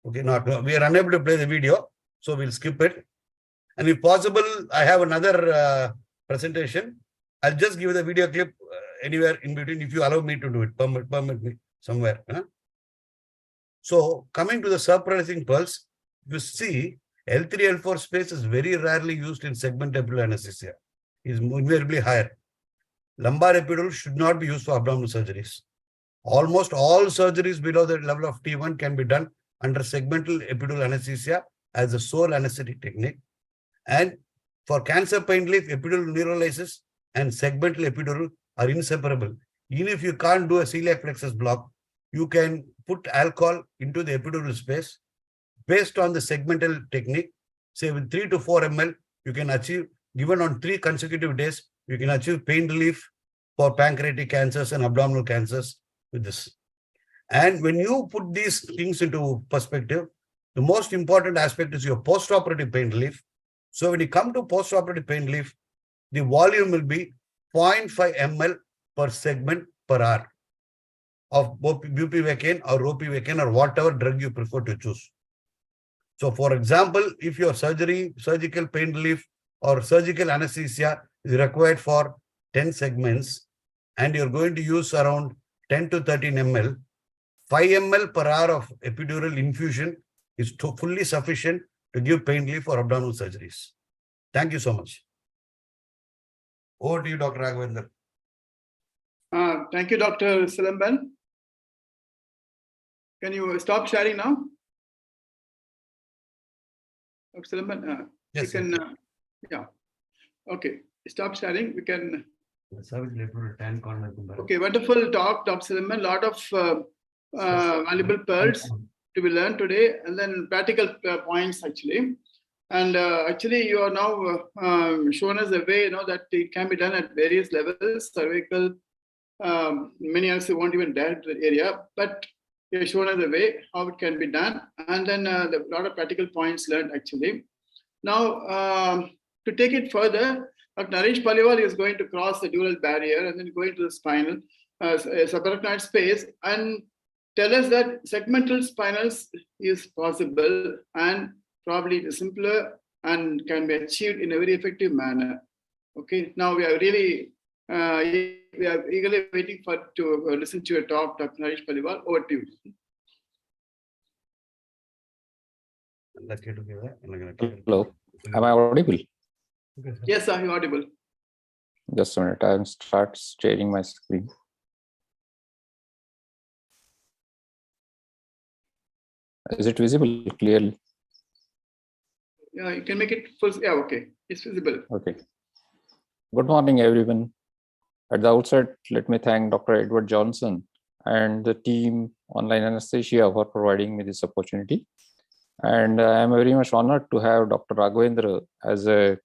Okay, not we are unable to play the video, so we'll skip it. And if possible, I have another presentation. I'll just give the video clip anywhere in between if you allow me to do it, permit me somewhere. Huh? So coming to the surprising pulse, you see L3, L4 space is very rarely used in segmental epidural anesthesia. It is invariably higher. Lumbar epidural should not be used for abdominal surgeries. Almost all surgeries below the level of T1 can be done under segmental epidural anesthesia as a sole anesthetic technique. And for cancer pain relief, epidural neurolysis and segmental epidural are inseparable. Even if you can't do a celiac plexus block, you can put alcohol into the epidural space based on the segmental technique. Say with 3 to 4 ml, you can achieve, given on 3 consecutive days, you can achieve pain relief for pancreatic cancers and abdominal cancers with this. And when you put these things into perspective, the most important aspect is your post-operative pain relief. So when you come to post-operative pain relief, the volume will be 0.5 ml per segment per hour of bupivacaine or ropivacaine or whatever drug you prefer to choose. So for example, if your surgical pain relief or surgical anesthesia is required for 10 segments and you're going to use around 10 to 13 ml, 5 ml per hour of epidural infusion is fully sufficient to give pain relief for abdominal surgeries. Thank you so much. Over to you, Dr. Raghavendran. Thank you, Dr. Silamban. Can you stop sharing now? Dr. Silamban, Yes, you can, yeah. Okay, stop sharing. We can. Okay, wonderful talk, Dr. Silamban. A lot of valuable pearls to be learned today, and then practical points actually. And actually, you are now shown us a way, that it can be done at various levels, cervical. Many of us won't even dare to the area, but you've shown us a way how it can be done, and then a lot of practical points learned actually. Now, to take it further, Dr. Naresh PALIWAL is going to cross the dural barrier and then go into the spinal subarachnoid space and tell us that segmental spinals is possible and probably it is simpler and can be achieved in a very effective manner. Okay, now we are really we are eagerly waiting to listen to your talk, Dr. Naresh PALIWAL. Over to you. Hello, am I audible? Yes, sir, you're audible. Just a minute, I'll start sharing my screen. Is it visible clearly? Yeah, you can make it full. Yeah, okay, it's visible. Okay. Good morning, everyone. At the outset, let me thank Dr. Edward Johnson and the team Online Anesthesia for providing me this opportunity. And I am very much honored to have Dr. Raghavendran as a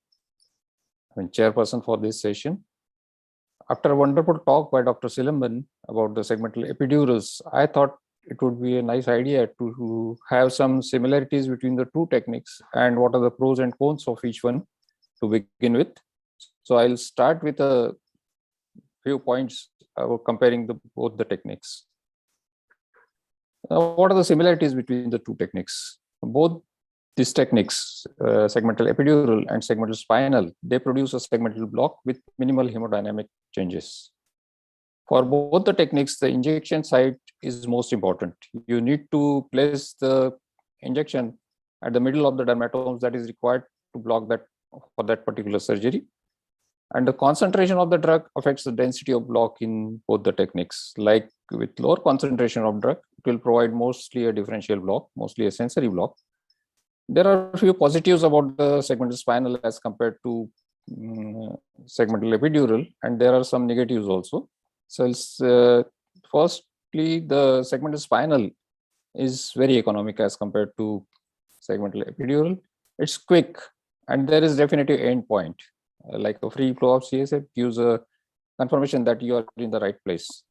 chairperson for this session. After a wonderful talk by Dr. Silamban about the segmental epidurals, I thought it would be a nice idea to have some similarities between the two techniques and what are the pros and cons of each one to begin with. So I'll start with a few points about comparing both the techniques. What are the similarities between the two techniques? Both these techniques, segmental epidural and segmental spinal, they produce a segmental block with minimal hemodynamic changes. For both the techniques, the injection site is most important. You need to place the injection at the middle of the dermatomes that is required to block that for that particular surgery. And the concentration of the drug affects the density of block in both the techniques. Like with lower concentration of drug, it will provide mostly a differential block, mostly a sensory block. There are a few positives about the segmental spinal as compared to segmental epidural, and there are some negatives also. So firstly, the segmental spinal is very economic as compared to segmental epidural. It's quick, and there is definitely an end point. Like a free flow of CSF gives a confirmation that you are in the right place.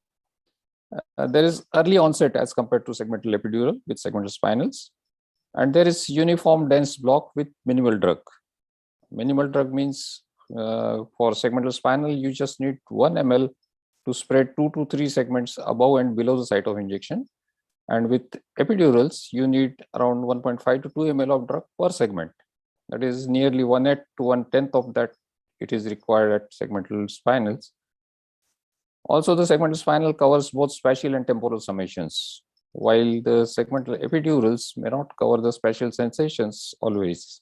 There is early onset as compared to segmental epidural with segmental spinals. And there is uniform dense block with minimal drug. Minimal drug means for segmental spinal, you just need 1 ml to spread 2 to 3 segments above and below the site of injection. And with epidurals, you need around 1.5 to 2 ml of drug per segment. That is nearly 1/8 to 1/10 of that it is required at segmental spinals. Also, the segmental spinal covers both spatial and temporal summations, while the segmental epidurals may not cover the spatial sensations always.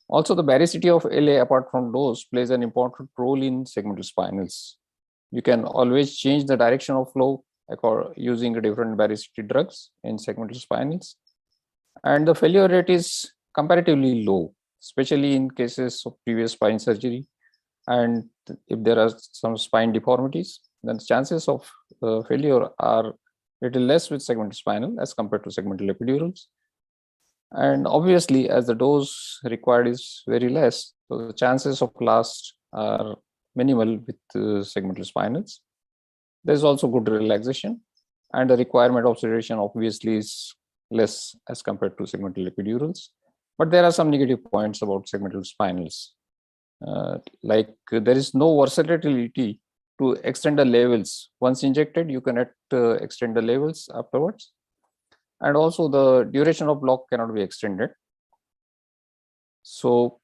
Also, the baricity of LA apart from dose plays an important role in segmental spinals. You can always change the direction of flow using different baricity drugs in segmental spinals. And the failure rate is comparatively low, especially in cases of previous spine surgery. And if there are some spine deformities, then the chances of failure are little less with segmental spinal as compared to segmental epidurals. And obviously, as the dose required is very less, so the chances of last are minimal with segmental spinals. There's also good relaxation, and the requirement of sedation obviously is less as compared to segmental epidurals. But there are some negative points about segmental spinals. Like there is no versatility to extend the levels. Once injected, you cannot extend the levels afterwards. And also the duration of block cannot be extended. So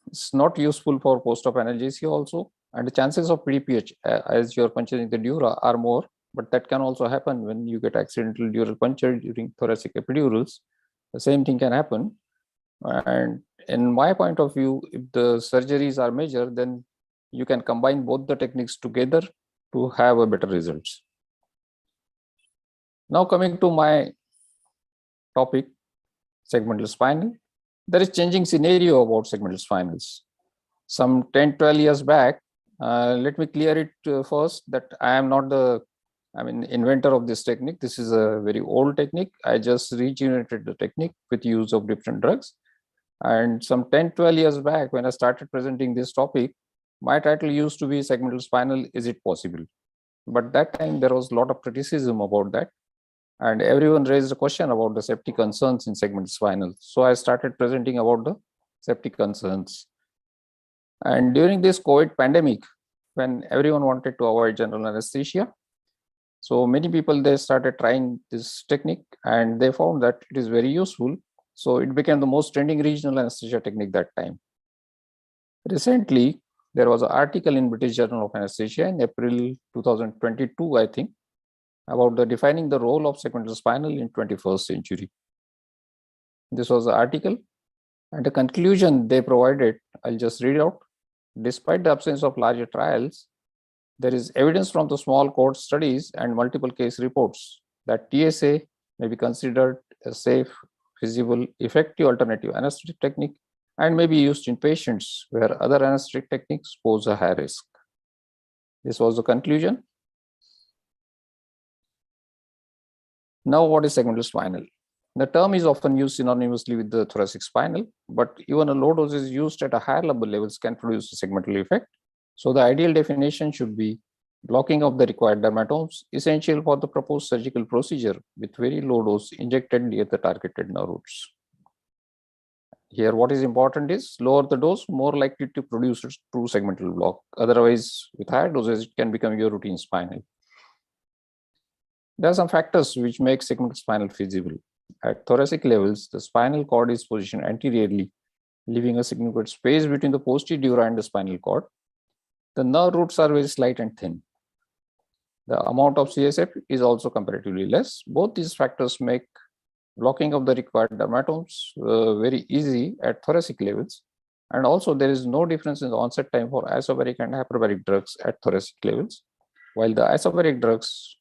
it's not useful for post-op analgesia also. And the chances of PDPH as you're puncturing the dura are more, but that can also happen when you get accidental dural puncture during thoracic epidurals. The same thing can happen. And in my point of view, if the surgeries are major, then you can combine both the techniques together to have a better results. Now coming to my topic, segmental spinal. There is changing scenario about segmental spinals. Some 10-12 years back, let me clear it first that I am not the inventor of this technique. This is a very old technique. I just regenerated the technique with use of different drugs. And some 10-12 years back, when I started presenting this topic, my title used to be segmental spinal, is it possible? But that time there was a lot of criticism about that. And everyone raised a question about the safety concerns in segmental spinal. So I started presenting about the safety concerns. And during this COVID pandemic, when everyone wanted to avoid general anesthesia, so many people, they started trying this technique and they found that it is very useful. So it became the most trending regional anesthesia technique that time. Recently, there was an article in British Journal of Anesthesia in April 2022, I think, about the defining the role of segmental spinal in 21st century. This was the article, and the conclusion they provided, I'll just read out. Despite the absence of larger trials, there is evidence from the small cohort studies and multiple case reports that TSA may be considered a safe, feasible, effective alternative anesthetic technique and may be used in patients where other anesthetic techniques pose a high risk. This was the conclusion. Now, what is segmental spinal? The term is often used synonymously with the thoracic spinal, but even a low dose is used at a higher lumbar levels can produce a segmental effect. So the ideal definition should be blocking of the required dermatomes, essential for the proposed surgical procedure with very low dose injected near the targeted nerve roots. Here, what is important is lower the dose, more likely to produce a true segmental block. Otherwise, with higher doses, it can become your routine spinal. There are some factors which make segmental spinal feasible. At thoracic levels, the spinal cord is positioned anteriorly, leaving a significant space between the posterior dura and the spinal cord. The nerve roots are very slight and thin. The amount of CSF is also comparatively less. Both these factors make blocking of the required dermatomes very easy at thoracic levels. And also there is no difference in the onset time for isobaric and hyperbaric drugs at thoracic levels. While the isobaric drugs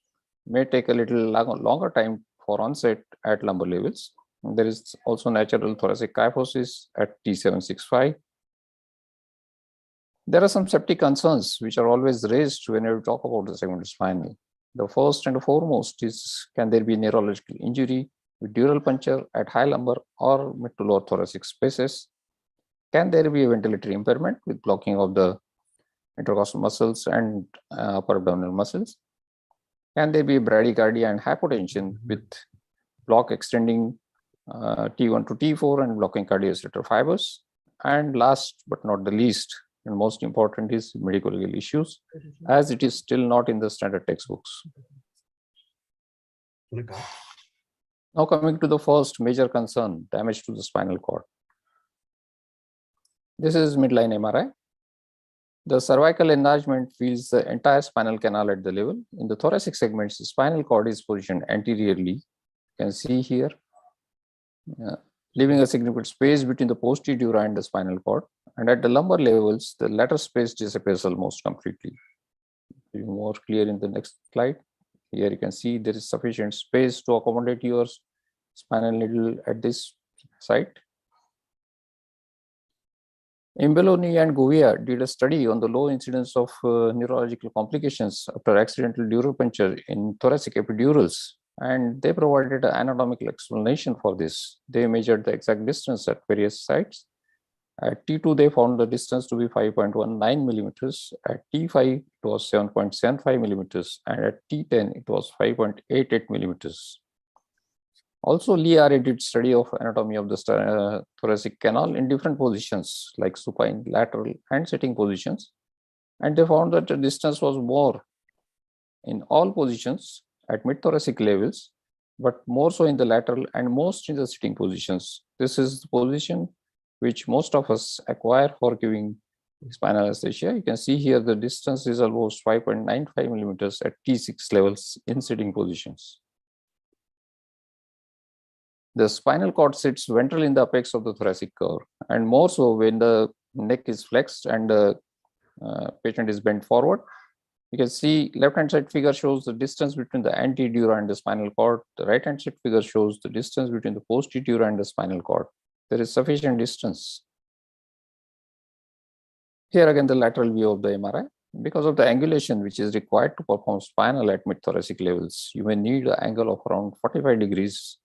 may take a little longer time for onset at lumbar levels. There is also natural thoracic kyphosis at T765. There are some safety concerns which are always raised when we talk about the segmental spinal. The first and foremost is, can there be neurological injury with dural puncture at high lumbar or mid to lower thoracic spaces? Can there be a ventilatory impairment with blocking of the intercostal muscles and upper abdominal muscles? Can there be bradycardia and hypotension with block extending T1 to T4 and blocking cardiocellular fibers? And last but not the least, and most important is medical legal issues, as it is still not in the standard textbooks. Now coming to the first major concern, damage to the spinal cord. This is midline MRI. The cervical enlargement fills the entire spinal canal at the level. In the thoracic segments, the spinal cord is positioned anteriorly. You can see here, leaving a significant space between the posterior dura and the spinal cord. And at the lumbar levels, the lateral space disappears almost completely. Be more clear in the next slide. Here you can see there is sufficient space to accommodate your spinal needle at this site. Imbeloni and Govia did a study on the low incidence of neurological complications after accidental dural puncture in thoracic epidurals, and they provided an anatomical explanation for this. They measured the exact distance at various sites. At T2, they found the distance to be 5.19 millimeters. At T5, it was 7.75 millimeters, and at T10, it was 5.88 millimeters. Also, Lee did study of anatomy of the thoracic canal in different positions like supine, lateral, and sitting positions. And they found that the distance was more in all positions at mid-thoracic levels, but more so in the lateral and most in the sitting positions. This is the position which most of us acquire for giving spinal anesthesia. You can see here the distance is almost 5.95 millimeters at T6 levels in sitting positions. The spinal cord sits ventral in the apex of the thoracic curve, and more so when the neck is flexed and the patient is bent forward. You can see left-hand side figure shows the distance between the anterior dura and the spinal cord. The right-hand side figure shows the distance between the posterior dura and the spinal cord. There is sufficient distance. Here again the lateral view of the MRI. Because of the angulation which is required to perform spinal at mid-thoracic levels, you may need an angle of around 45 degrees.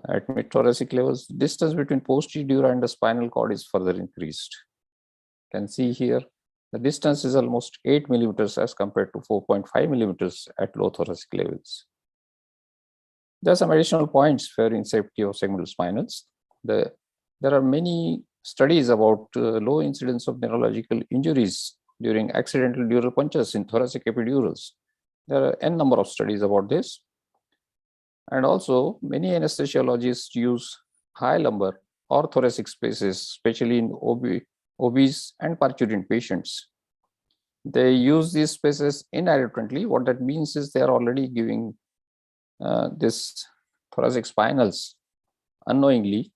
At mid-thoracic levels, distance between posterior dura and the spinal cord is further increased. You can see here, the distance is almost 8 millimeters as compared to 4.5 millimeters at low thoracic levels. There are some additional points for in safety of segmental spinals. There are many studies about low incidence of neurological injuries during accidental dural punctures in thoracic epidurals. There are n number of studies about this. And also, many anesthesiologists use high lumbar or thoracic spaces, especially in obese and parturient patients. They use these spaces inadvertently. What that means is they are already giving this thoracic spinals unknowingly.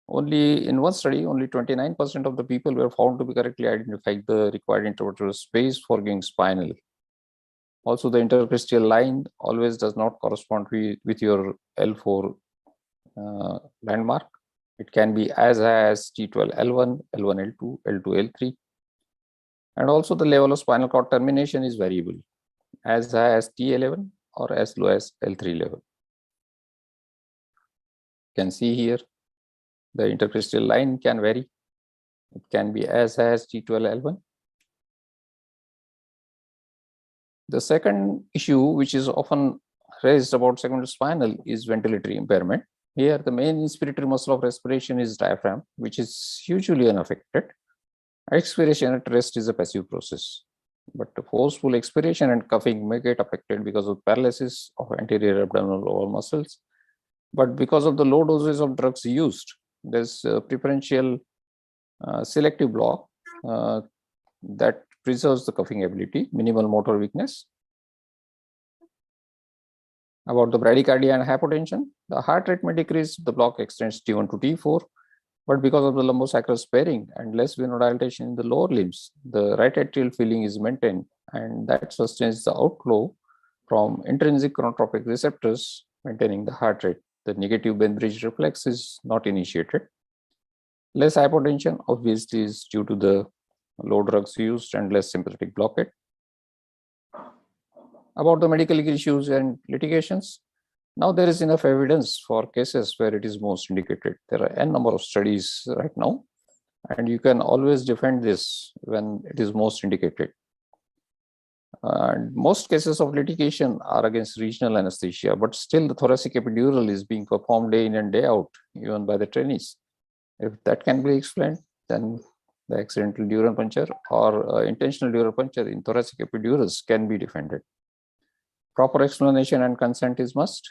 Only in one study, only 29% of the people were found to be correctly identifying the required intervertebral space for giving spinal. Also, the intercrestial line always does not correspond with your L4 landmark. It can be as high as T12L1, L1L2, L2L3. And also the level of spinal cord termination is variable, as high as T11 or as low as L3 level. You can see here, the intercrestial line can vary. It can be as high as T12L1. The second issue, which is often raised about segmental spinal, is ventilatory impairment. Here, the main inspiratory muscle of respiration is diaphragm, which is usually unaffected. Expiration at rest is a passive process, but the forceful expiration and coughing may get affected because of paralysis of anterior abdominal wall muscles. But because of the low doses of drugs used, there's a preferential selective block that preserves the coughing ability, minimal motor weakness. About the bradycardia and hypotension, the heart rate may decrease, the block extends T1 to T4, but because of the lumbosacral sparing and less venodilatation in the lower limbs, the right atrial filling is maintained, and that sustains the outflow from intrinsic chronotropic receptors, maintaining the heart rate. The negative Bembridge reflex is not initiated. Less hypotension obviously is due to the low drugs used and less sympathetic blockade. About the medical issues and litigations, now there is enough evidence for cases where it is most indicated. There are n number of studies right now, and you can always defend this when it is most indicated. Most cases of litigation are against regional anesthesia, but still the thoracic epidural is being performed day in and day out, even by the trainees. If that can be explained, then the accidental dural puncture or intentional dural puncture in thoracic epidurals can be defended. Proper explanation and consent is must,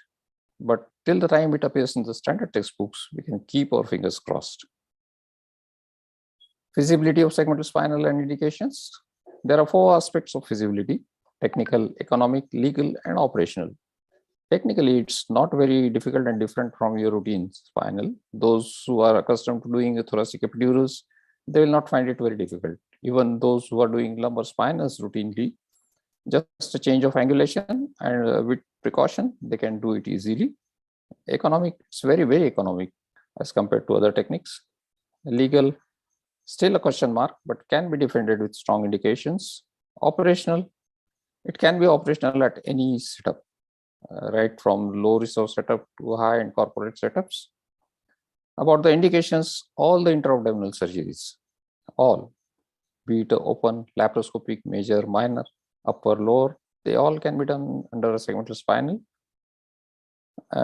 but till the time it appears in the standard textbooks, we can keep our fingers crossed. Feasibility of segmental spinal and indications. There are 4 aspects of feasibility: technical, economic, legal, and operational. Technically, it's not very difficult and different from your routine spinal. Those who are accustomed to doing a thoracic epidurals, they will not find it very difficult. Even those who are doing lumbar spinals routinely, just a change of angulation and with precaution, they can do it easily. Economic, it's very, very economic as compared to other techniques. Legal, still a question mark, but can be defended with strong indications. Operational, it can be operational at any setup, right from low resource setup to high and corporate setups. About the indications, all the intra-abdominal surgeries, all, be it open, laparoscopic, major, minor, upper, lower, they all can be done under a segmental spinal.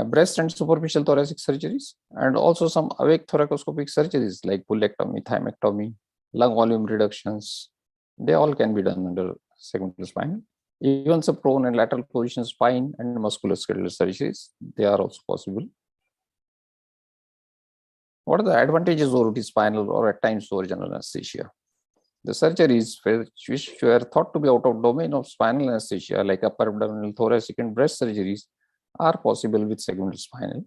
Breast and superficial thoracic surgeries, and also some awake thoracoscopic surgeries like bullectomy, thymectomy, lung volume reductions, they all can be done under segmental spinal. Even some prone and lateral position spine and musculoskeletal surgeries, they are also possible. What are the advantages of routine spinal or at times over general anesthesia? The surgeries which were thought to be out of domain of spinal anesthesia, like upper abdominal, thoracic, and breast surgeries, are possible with segmental spinal.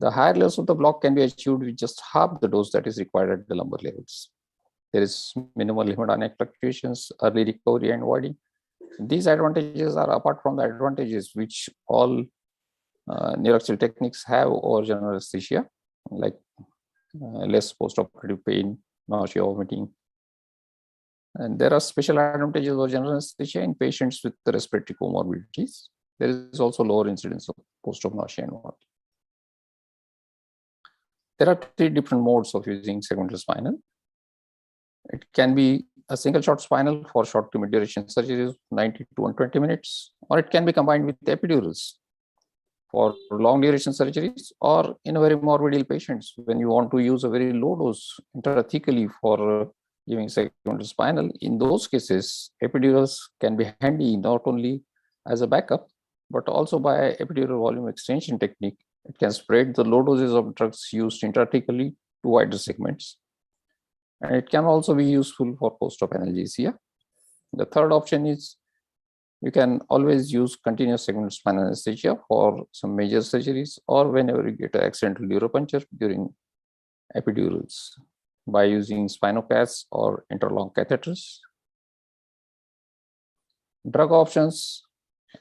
The higher levels of the block can be achieved with just half the dose that is required at the lumbar levels. There is minimal hemodynamic fluctuations, early recovery, and voiding. These advantages are apart from the advantages which all neuroaxial techniques have over general anesthesia, like less postoperative pain, nausea, vomiting. And there are special advantages of general anesthesia in patients with the respiratory comorbidities. There is also lower incidence of post-op nausea and vomiting. There are 3 different modes of using segmental spinal. It can be a single shot spinal for short to mid duration surgeries, 90 to 120 minutes, or it can be combined with epidurals for long duration surgeries, or in a very morbid ill patients when you want to use a very low dose intrathecally for giving segmental spinal. In those cases, epidurals can be handy not only as a backup, but also by epidural volume extension technique. It can spread the low doses of drugs used intrathecally to wider segments. And it can also be useful for post-op analgesia. The third option is you can always use continuous segmental spinal anesthesia for some major surgeries or whenever you get an accidental neuropuncture during epidurals by using spinocaths or interlong catheters. Drug options,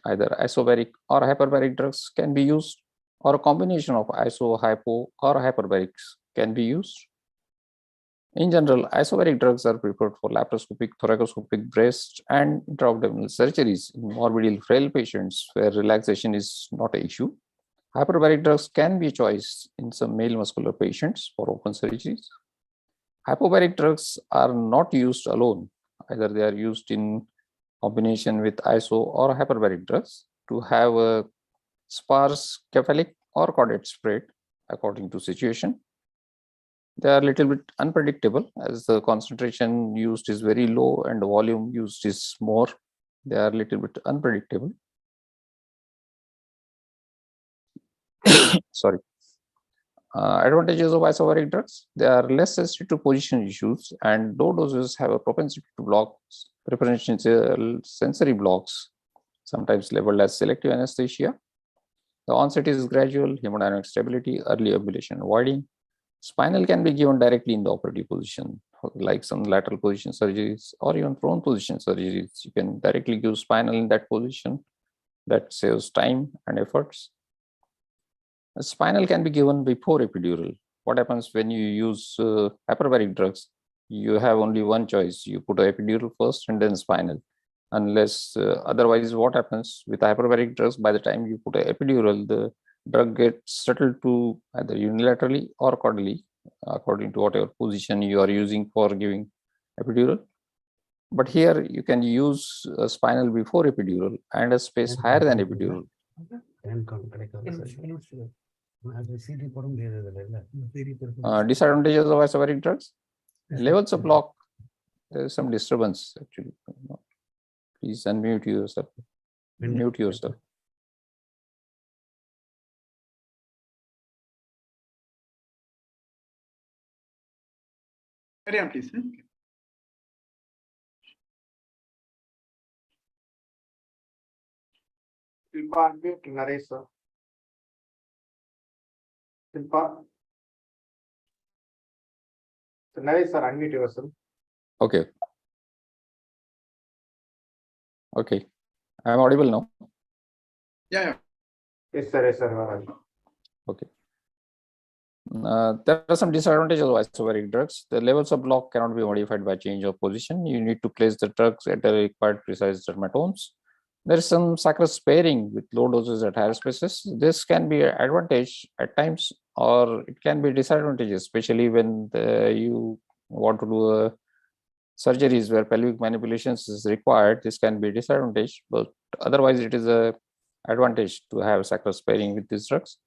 either isobaric or hyperbaric drugs can be used, or a combination of iso, hypo, or hyperbarics can be used. In general, isobaric drugs are preferred for laparoscopic, thoracoscopic, breast, and intra-abdominal surgeries in morbidly frail patients where relaxation is not an issue. Hyperbaric drugs can be a choice in some male muscular patients for open surgeries. Hypobaric drugs are not used alone. Either they are used in combination with iso or hyperbaric drugs to have a sparse cephalic or caudate spread according to situation. They are a little bit unpredictable as the concentration used is very low and the volume used is more. They are a little bit unpredictable. Sorry. Advantages of isobaric drugs: they are less sensitive to position issues, and low doses have a propensity to block preferential sensory blocks, sometimes labeled as selective anesthesia. The onset is gradual, hemodynamic stability, early ambulation and voiding. Spinal can be given directly in the operative position, like some lateral position surgeries or even prone position surgeries. You can directly give spinal in that position. That saves time and efforts. A spinal can be given before epidural. What happens when you use hyperbaric drugs? You have only one choice. You put an epidural first and then spinal. Unless otherwise, what happens with hyperbaric drugs? By the time you put an epidural, the drug gets settled to either unilaterally or caudally, according to whatever position you are using for giving epidural. But here you can use a spinal before epidural and a space higher than epidural. Disadvantages of isobaric drugs: levels of block. There is some disturbance actually. Please unmute yourself. Mute yourself. Carry on, please. Shilpa, unmute Naresh, sir. Shilpa. So Naresh, sir, unmute yourself. Okay. Okay. I'm audible now. Yeah. Yes, sir. Yes, sir. you are audible. Okay. There are some disadvantages of isovaric drugs. The levels of block cannot be modified by change of position. You need to place the drugs at the required precise dermatomes. There is some sacral sparing with low doses at higher spaces. This can be an advantage at times, or it can be disadvantageous, especially when you want to do surgeries where pelvic manipulations is required. This can be a disadvantage, but otherwise it is a advantage to have sacral sparing with these drugs.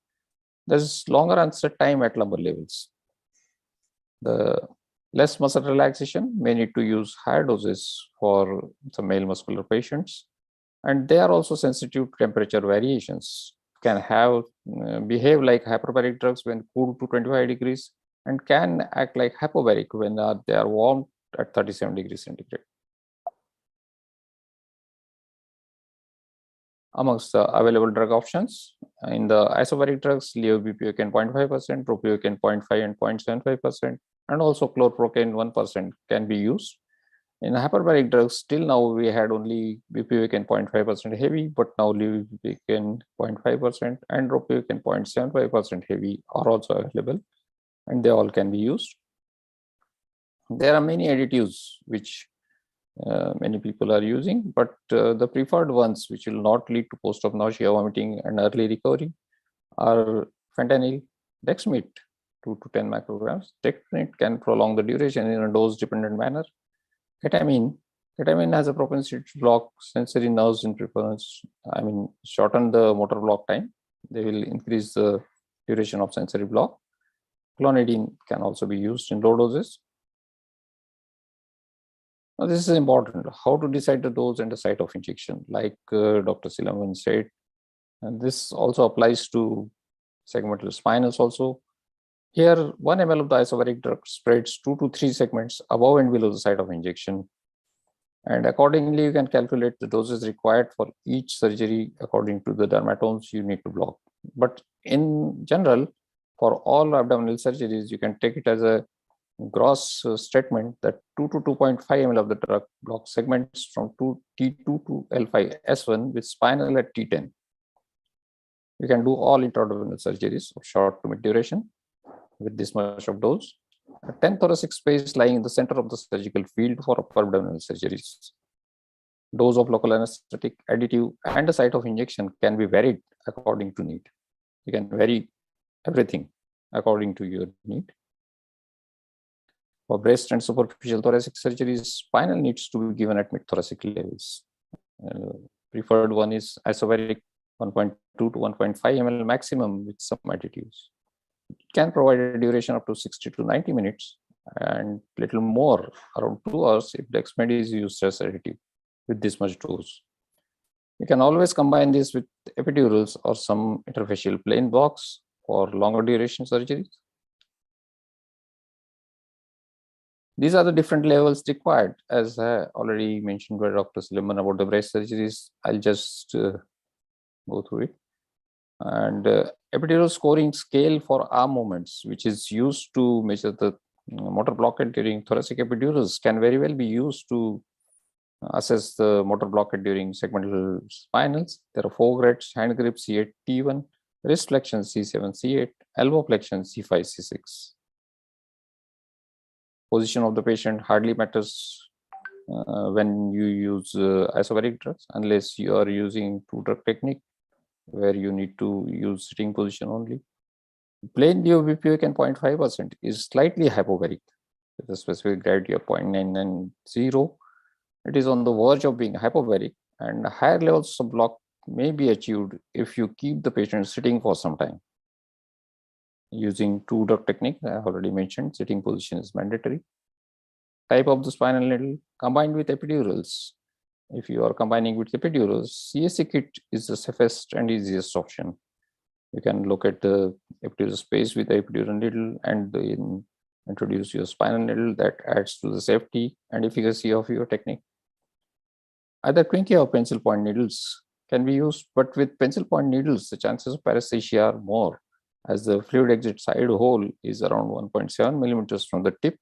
There's longer onset time at lumbar levels. The less muscle relaxation may need to use higher doses for some male muscular patients, and they are also sensitive to temperature variations. Can have behave like hyperbaric drugs when cooled to 25 degrees, and can act like hypobaric when they are warmed at 37 degrees centigrade. Amongst the available drug options, in the isobaric drugs, levobupropion 0.5%, propiocan 0.5 and 0.75%, and also chlorprocaine 1% can be used. In hyperbaric drugs, till now we had only bupropion 0.5% heavy, but now levobupropion 0.5% and propiocan 0.75% heavy are also available, and they all can be used. There are many additives which many people are using, but the preferred ones which will not lead to post-op nausea, vomiting, and early recovery are fentanyl, dexamethasone 2 to 10 micrograms. Dexamethasone can prolong the duration in a dose-dependent manner. Ketamine has a propensity to block sensory nerves in preference. Shorten the motor block time. They will increase the duration of sensory block. Clonidine can also be used in low doses. Now, this is important, how to decide the dose and the site of injection, like Dr. Silaman said. And this also applies to segmental spinals also. Here, 1 ml of the isobaric drug spreads 2 to 3 segments above and below the site of injection. And accordingly, you can calculate the doses required for each surgery according to the dermatomes you need to block. But in general, for all abdominal surgeries, you can take it as a gross statement that 2 to 2.5 ml of the drug blocks segments from T2 to L5S1 with spinal at T10. You can do all intra-abdominal surgeries of short to mid duration with this much of dose. A 10 thoracic space lying in the center of the surgical field for upper abdominal surgeries. Dose of local anesthetic, additive, and the site of injection can be varied according to need. You can vary everything according to your need. For breast and superficial thoracic surgeries, spinal needs to be given at mid-thoracic levels. Preferred one is isobaric 1.2 to 1.5 ml maximum with some additives. It can provide a duration up to 60 to 90 minutes and little more, around 2 hours, if dexamethasone is used as additive with this much dose. You can always combine this with epidurals or some interfacial plain blocks for longer duration surgeries. These are the different levels required, as already mentioned by Dr. Suleiman about the breast surgeries. I'll just go through it. And epidural scoring scale for arm movements, which is used to measure the motor blockade during thoracic epidurals, can very well be used to assess the motor blockade during segmental spinals. There are 4 grades: hand grip C8, T1, wrist flexion C7, C8, elbow flexion C5, C6. Position of the patient hardly matters when you use isobaric drugs, unless you are using 2-drug technique where you need to use sitting position only. Plain levobupropion 0.5% is slightly hypobaric with a specific gravity of 0.990. It is on the verge of being hypobaric, and higher levels of block may be achieved if you keep the patient sitting for some time. Using 2-drug technique, I already mentioned, sitting position is mandatory. Type of the spinal needle combined with epidurals. If you are combining with epidurals, CSC kit is the safest and easiest option. You can look at the epidural space with the epidural needle and in introduce your spinal needle. That adds to the safety and efficacy of your technique. Either Quincke or pencil point needles can be used, but with pencil point needles, the chances of paresthesia are more, as the fluid exit side hole is around 1.7 millimeters from the tip.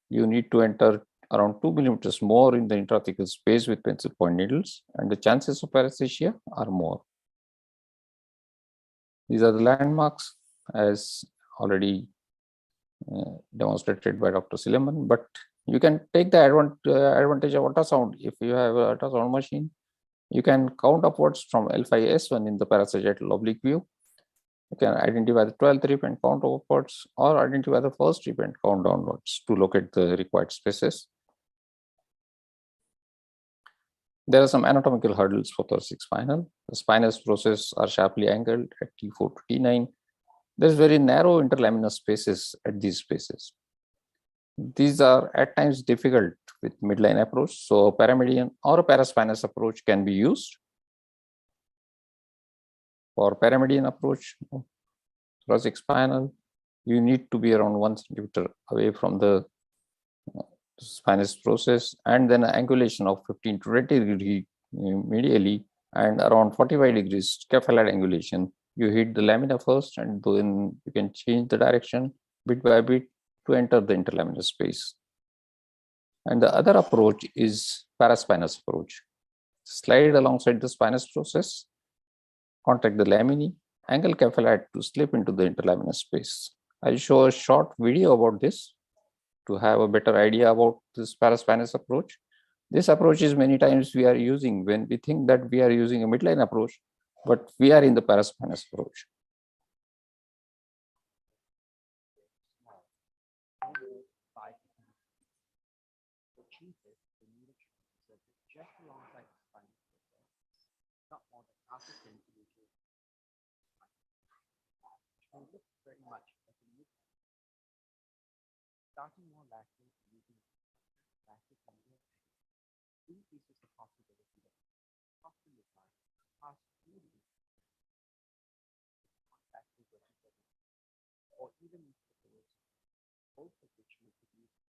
You need to enter around 2 millimeters more in the intrathecal space with pencil point needles, and the chances of paresthesia are more. These are the landmarks as already demonstrated by Dr. SILAMBAN, but you can take the advantage of ultrasound. If you have an ultrasound machine, you can count upwards from L5S1 in the parasagittal oblique view. You can identify the 12th rib and count upwards, or identify the first rib and count downwards to locate the required spaces. There are some anatomical hurdles for thoracic spinal. The spinous process are sharply angled at T4 to T9. There's very narrow interlaminar spaces at these spaces. These are at times difficult with midline approach, so a paramedian or a paraspinous approach can be used. For paramedian approach, thoracic spinal, you need to be around 1 centimeter away from the spinous process, and then an angulation of 15 to 20 degrees medially and around 45 degrees scaphoid angulation. You hit the lamina first, and then you can change the direction bit by bit to enter the interlaminar space. And the other approach is paraspinous approach. Slide alongside the spinous process, contact the laminae, angle scaphoid to slip into the interlaminar space. I'll show a short video about this to have a better idea about this paraspinous approach. This approach is many times we are using when we think that we are using a midline approach, but we are in the paraspinous approach. Starting more lateral, using lateral increases the possibility that often the time possibility lateral vertical or even both of which may produce.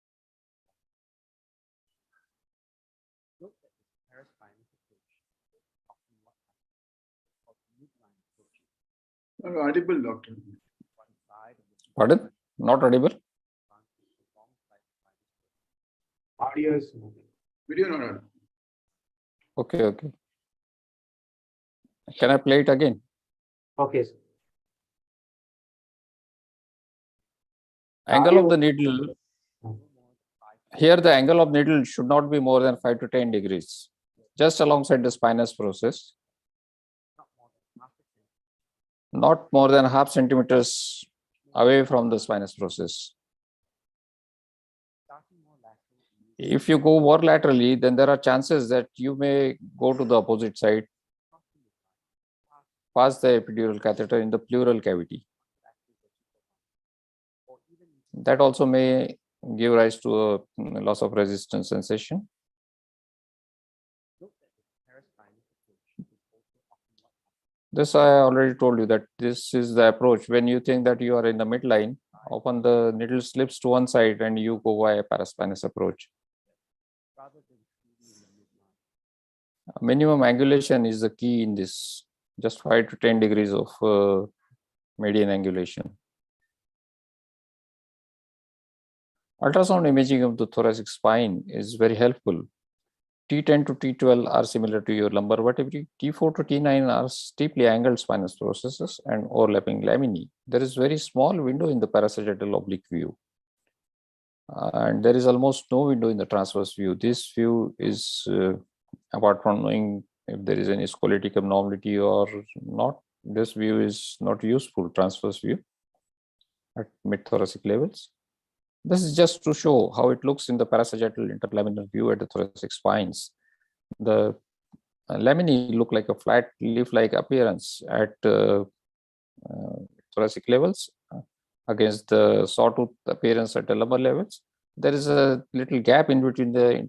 Note that the paraspinous approach often what called midline approach. Not audible, doctor. One side of the Pardon? Not audible? Audio is Video not audible. Okay. Can I play it again? okay. Sir. Angle of the needle. Here the angle of needle should not be more than 5 to 10 degrees, just alongside the spinous process. Not more than half centimeters away from the spinous process. If you go more laterally, then there are chances that you may go to the opposite side, pass the epidural catheter in the pleural cavity. That also may give rise to a loss of resistance sensation. This I already told you that this is the approach. When you think that you are in the midline, often the needle slips to one side and you go via paraspinous approach. Minimum angulation is the key in this, just 5 to 10 degrees of median angulation. Ultrasound imaging of the thoracic spine is very helpful. T10 to T12 are similar to your lumbar vertebrae. T4 to T9 are steeply angled spinous processes and overlapping laminae. There is very small window in the parasagittal oblique view. And there is almost no window in the transverse view. This view is, apart from knowing if there is any scoletic abnormality or not, this view is not useful, transverse view at mid-thoracic levels. This is just to show how it looks in the parasagittal interlaminar view at the thoracic spines. The laminae look like a flat leaf-like appearance at thoracic levels against the sawtooth appearance at the lumbar levels. There is a little gap in between the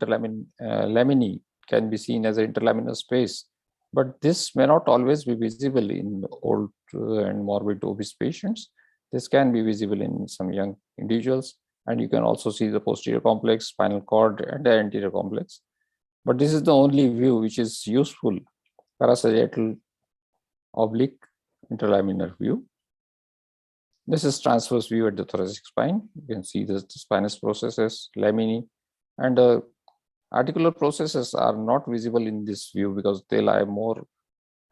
laminae, can be seen as an interlaminar space, but this may not always be visible in old and morbid obese patients. This can be visible in some young individuals, And you can also see the posterior complex, spinal cord, and the anterior complex. But this is the only view which is useful, parasagittal oblique interlaminar view. This is transverse view at the thoracic spine. You can see the spinous processes, laminae, and the articular processes are not visible in this view because they lie more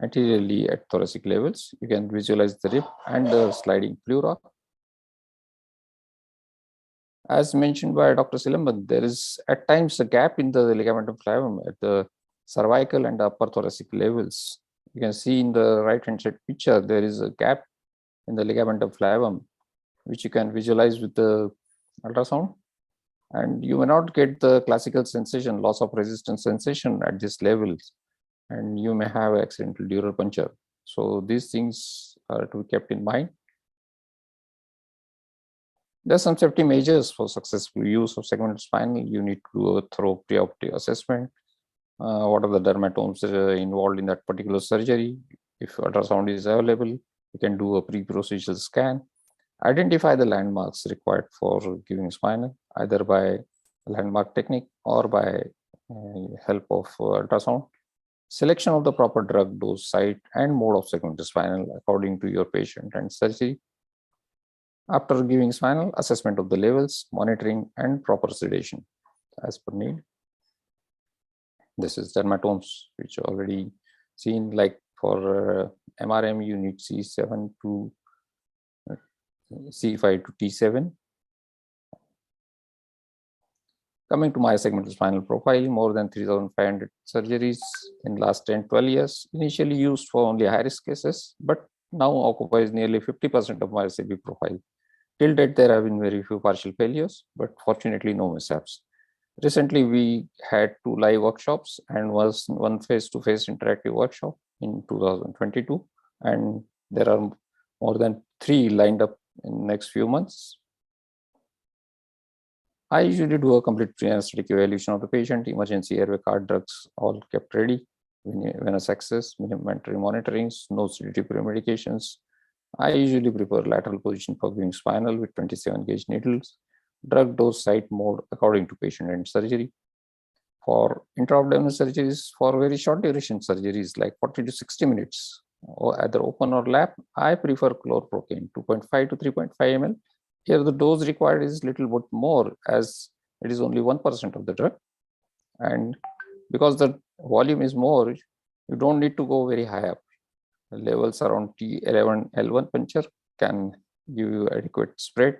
anteriorly at thoracic levels. You can visualize the rib and the sliding pleura. As mentioned by Dr. Silamban, there is at times a gap in the ligamentum flavum at the cervical and upper thoracic levels. You can see in the right-hand side picture, there is a gap in the ligamentum flavum, which you can visualize with the ultrasound. And you may not get the classical sensation, loss of resistance sensation at this level, and you may have accidental dural puncture. So these things are to be kept in mind. There are some safety measures for successful use of segmental spinal. You need to do a thorough preoperative assessment. What are the dermatomes involved in that particular surgery? If ultrasound is available, you can do a pre-procedural scan. Identify the landmarks required for giving spinal, either by landmark technique or by help of ultrasound. Selection of the proper drug, dose, site, and mode of segmental spinal according to your patient and surgery. After giving spinal, assessment of the levels, monitoring, and proper sedation as per need. This is dermatomes, which are already seen, like for MRM, you need C7 to C5 to T7. Coming to my segmental spinal profile, more than 3,500 surgeries in last 10-12 years, initially used for only high-risk cases, but now occupies nearly 50% of my SAB profile. Till date, there have been very few partial failures, but fortunately no mishaps. Recently, we had 2 live workshops and one face-to-face interactive workshop in 2022, and there are more than 3 lined up in the next few months. I usually do a complete pre-anesthetic evaluation of the patient, emergency airway card drugs all kept ready, venous access, mandatory monitorings, no sedative premedications. I usually prefer lateral position for giving spinal with 27 gauge needles, drug dose site mode according to patient and surgery. For intra-abdominal surgeries, for very short duration surgeries like 40 to 60 minutes, or either open or lap, I prefer chlorprocaine 2.5 to 3.5 ml. Here the dose required is little bit more as it is only 1% of the drug. And because the volume is more, you don't need to go very high up. The levels around T11, L1 puncture can give you adequate spread.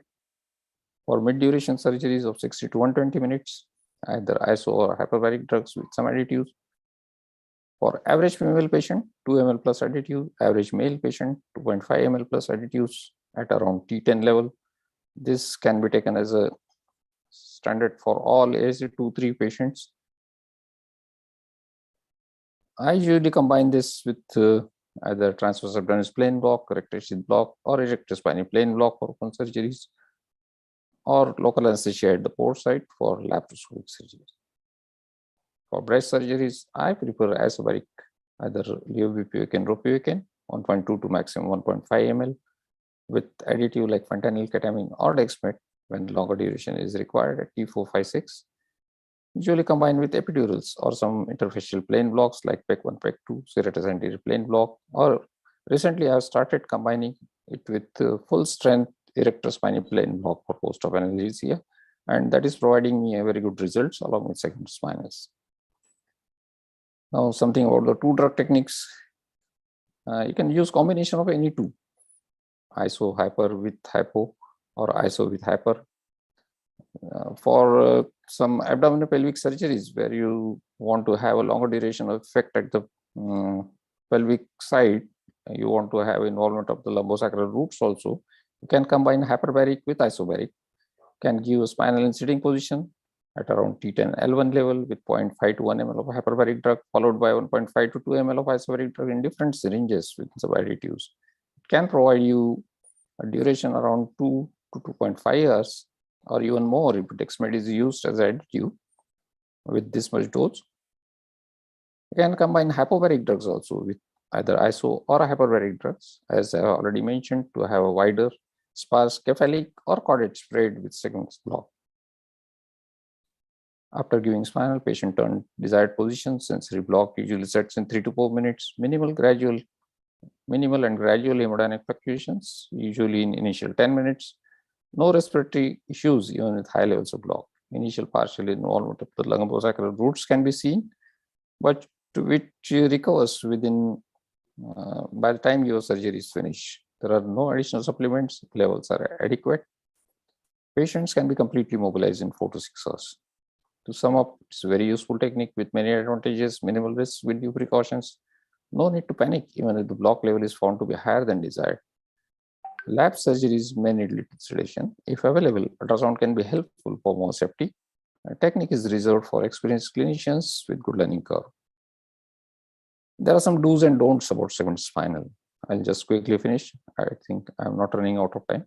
For mid-duration surgeries of 60 to 120 minutes, either ISO or hyperbaric drugs with some additives. For average female patient, 2 ml plus additive, average male patient, 2.5 ml plus additives at around T10 level. This can be taken as a standard for all ASA2-3 patients. I usually combine this with either transverse abdominis plane block, rectus sheath block, or erector spinae plane block for open surgeries, or local anesthesia at the port site for laparoscopic surgeries. For breast surgeries, I prefer isobaric, either levobupivacaine, ropivacaine, 1.2 to maximum 1.5 ml, with additive like fentanyl, ketamine, or dexmet when longer duration is required at T4, 5, 6. Usually combined with epidurals or some interfacial plane blocks like PEC1, PEC2, serratus anterior plane block, or recently I have started combining it with full strength erector spinae plane block for post-op anesthesia, and that is providing me a very good results along with segmental spinals. Now something about the 2 drug techniques. You can use combination of any 2, ISO hyper with hypo or ISO with hyper. For some abdominal pelvic surgeries where you want to have a longer duration of effect at the pelvic side, you want to have involvement of the lumbosacral roots also, you can combine hyperbaric with isobaric, can give a spinal in sitting position at around T10 L1 level with 0.5 to 1 ml of hyperbaric drug, followed by 1.5 to 2 ml of isobaric drug in different syringes with some additives. It can provide you a duration around 2 to 2.5 hours or even more if dexmet is used as additive with this much dose. You can combine hypobaric drugs also with either ISO or hyperbaric drugs, as I already mentioned, to have a wider sparse cephalic or caudate spread with segments blocked. After giving spinal, patient turn desired position. Sensory block usually sets in 3 to 4 minutes. Minimal and gradual hemodynamic fluctuations, usually in initial 10 minutes. No respiratory issues even with high levels of block. Initial partial involvement of the lumbosacral roots can be seen, but which recovers within by the time your surgery is finished. There are no additional supplements. Levels are adequate. Patients can be completely mobilized in 4 to 6 hours. To sum up, it's a very useful technique with many advantages, minimal risks with due precautions. No need to panic even if the block level is found to be higher than desired. Lap surgeries may need little sedation. If available, ultrasound can be helpful for more safety. The technique is reserved for experienced clinicians with good learning curve. There are some do's and don'ts about segmental spinal. I'll just quickly finish. I think I'm not running out of time.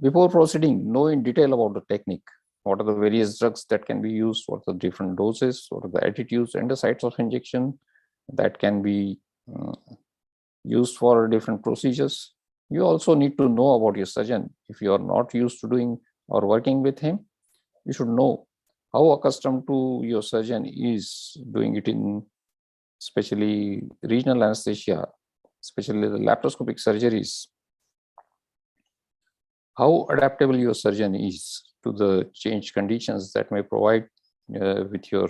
Before proceeding, know in detail about the technique. What are the various drugs that can be used? What are the different doses? What are the attitudes and the sites of injection that can be used for different procedures? You also need to know about your surgeon. If you are not used to doing or working with him, you should know how accustomed to your surgeon is doing it in especially regional anesthesia, especially the laparoscopic surgeries. How adaptable your surgeon is to the changed conditions that may provide with your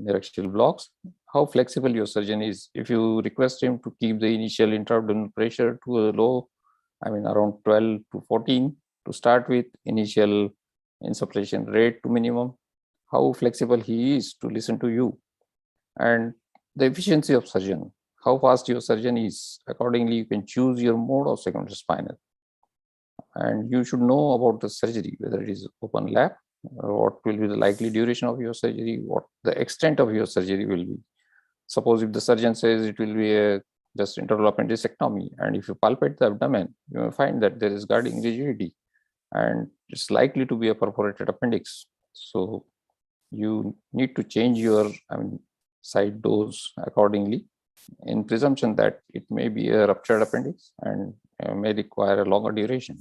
neuraxial blocks. How flexible your surgeon is. If you request him to keep the initial intra-abdominal pressure to a low, around 12 to 14 to start with, initial insufflation rate to minimum, how flexible he is to listen to you, and the efficiency of surgeon, how fast your surgeon is. Accordingly, you can choose your mode of segmental spinal. And you should know about the surgery, whether it is open lap, what will be the likely duration of your surgery, what the extent of your surgery will be. Suppose if the surgeon says it will be a just internal appendicectomy, and if you palpate the abdomen, you will find that there is guarding rigidity, and it's likely to be a perforated appendix. So you need to change your side dose accordingly, in presumption that it may be a ruptured appendix and may require a longer duration.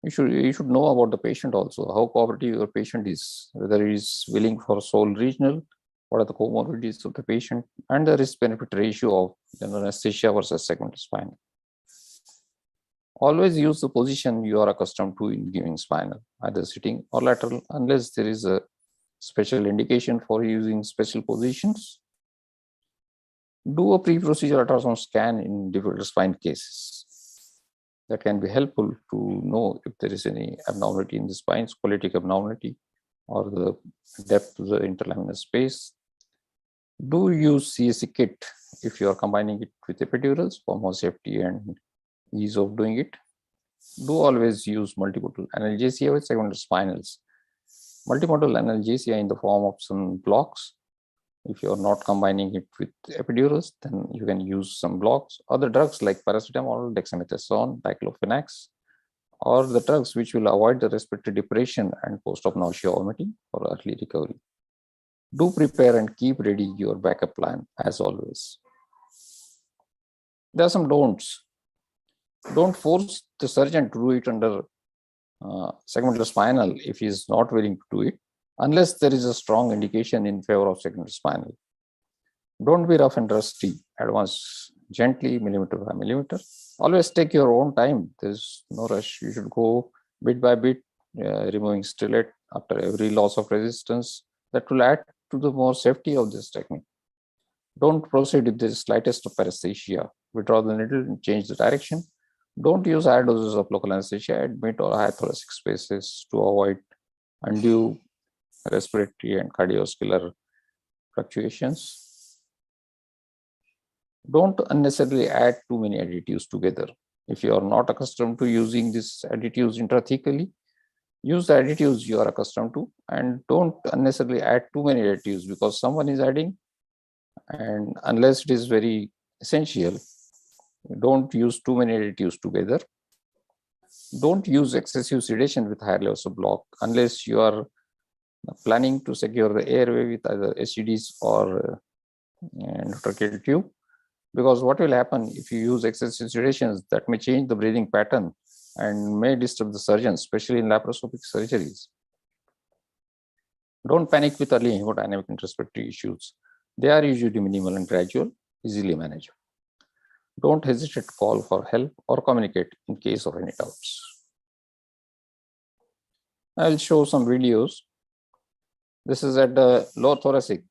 You should know about the patient also, how cooperative your patient is, whether he is willing for sole regional, what are the comorbidities of the patient, and the risk-benefit ratio of general anesthesia versus segmental spinal. Always use the position you are accustomed to in giving spinal, either sitting or lateral, unless there is a special indication for using special positions. Do a pre-procedure ultrasound scan in difficult spine cases. That can be helpful to know if there is any abnormality in the spine, squaletic abnormality, or the depth of the interlaminar space. Do use CSC kit if you are combining it with epidurals for more safety and ease of doing it. Do always use multimodal analgesia with segmental spinals. Multimodal analgesia in the form of some blocks. If you are not combining it with epidurals, then you can use some blocks. Other drugs like paracetamol, dexamethasone, diclofenac, or the drugs which will avoid the respiratory depression and post-op nausea vomiting for early recovery. Do prepare and keep ready your backup plan as always. There are some don'ts. Don't force the surgeon to do it under segmental spinal if he is not willing to do it, unless there is a strong indication in favor of segmental spinal. Don't be rough and rusty. Advance gently, millimeter by millimeter. Always take your own time. There's no rush. You should go bit by bit, removing stellate after every loss of resistance. That will add to the more safety of this technique. Don't proceed if there is slightest of paresthesia. Withdraw the needle and change the direction. Don't use high doses of local anesthesia at mid or high thoracic spaces to avoid undue respiratory and cardiovascular fluctuations. Don't unnecessarily add too many additives together. If you are not accustomed to using these additives intrathecally, use the additives you are accustomed to, and don't unnecessarily add too many additives because someone is adding, and unless it is very essential, don't use too many additives together. Don't use excessive sedation with higher levels of block unless you are planning to secure the airway with either SCDs or endotracheal tube. Because what will happen if you use excessive sedations, that may change the breathing pattern and may disturb the surgeon, especially in laparoscopic surgeries. Don't panic with early hemodynamic and respiratory issues. They are usually minimal and gradual, easily managed. Don't hesitate to call for help or communicate in case of any doubts. I'll show some videos. This is at the lower thoracic.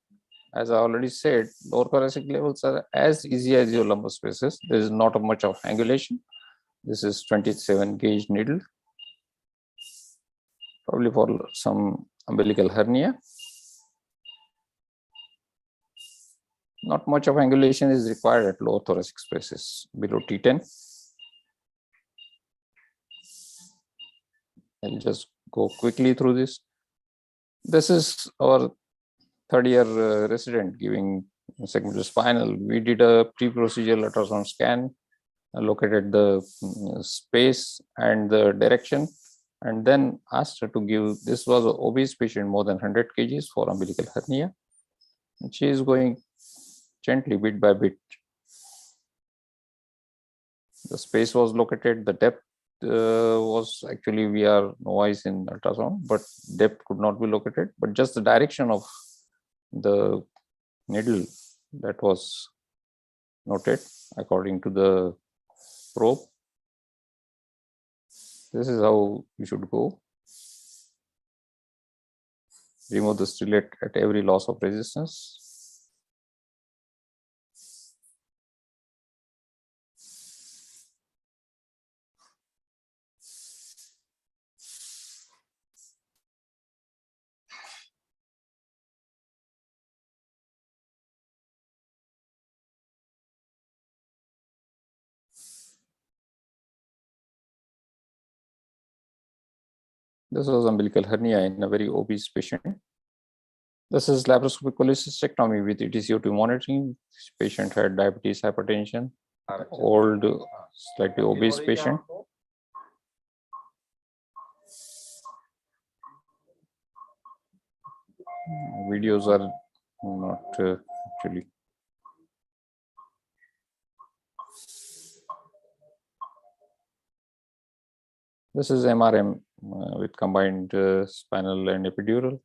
As I already said, lower thoracic levels are as easy as your lumbar spaces. There is not much of angulation. This is 27 gauge needle, probably for some umbilical hernia. Not much of angulation is required at lower thoracic spaces below T10. I'll just go quickly through this. This is our third-year resident giving segmental spinal. We did a pre-procedural ultrasound scan, located the space and the direction, and then asked her to give. This was an obese patient, more than 100 kgs for umbilical hernia. And she is going gently, bit by bit. The space was located, the depth was actually, we are novice in ultrasound, but depth could not be located, but just the direction of the needle that was noted according to the probe. This is how you should go. Remove the stellate at every loss of resistance. This was umbilical hernia in a very obese patient. This is laparoscopic cholecystectomy with ETCO2 monitoring. This patient had diabetes, hypertension, old, slightly obese patient. Videos are not actually. This is MRM with combined spinal and epidural,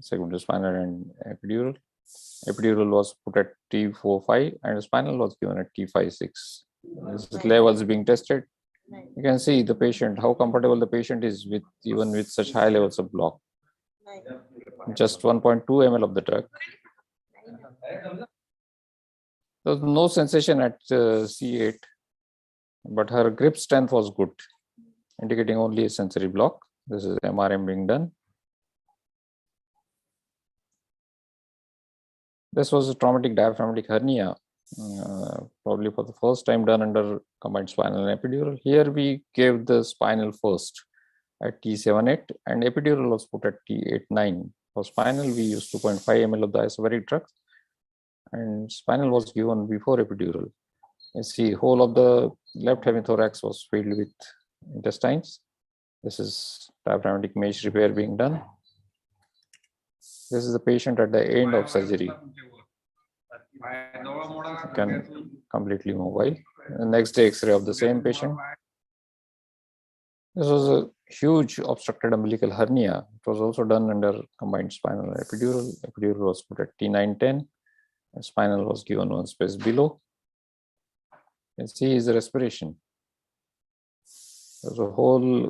segmental spinal and epidural. Epidural was put at T4-5 and spinal was given at T5-6. This levels being tested. You can see the patient, how comfortable the patient is with even with such high levels of block. Just 1.2 ml of the drug. There was no sensation at C8, but her grip strength was good, indicating only a sensory block. This is MRM being done. This was a traumatic diaphragmatic hernia, probably for the first time done under combined spinal and epidural. Here we gave the spinal first at T7-8 and epidural was put at T8-9. For spinal, we used 2.5 ml of the isobaric drug and spinal was given before epidural. You see, whole of the left hemithorax was filled with intestines. This is diaphragmatic mesh repair being done. This is the patient at the end of surgery. Can completely mobile. The next day X-ray of the same patient. This was a huge obstructed umbilical hernia. It was also done under combined spinal and epidural. Epidural was put at T9-10 and spinal was given one space below. You can see is the respiration. There's a whole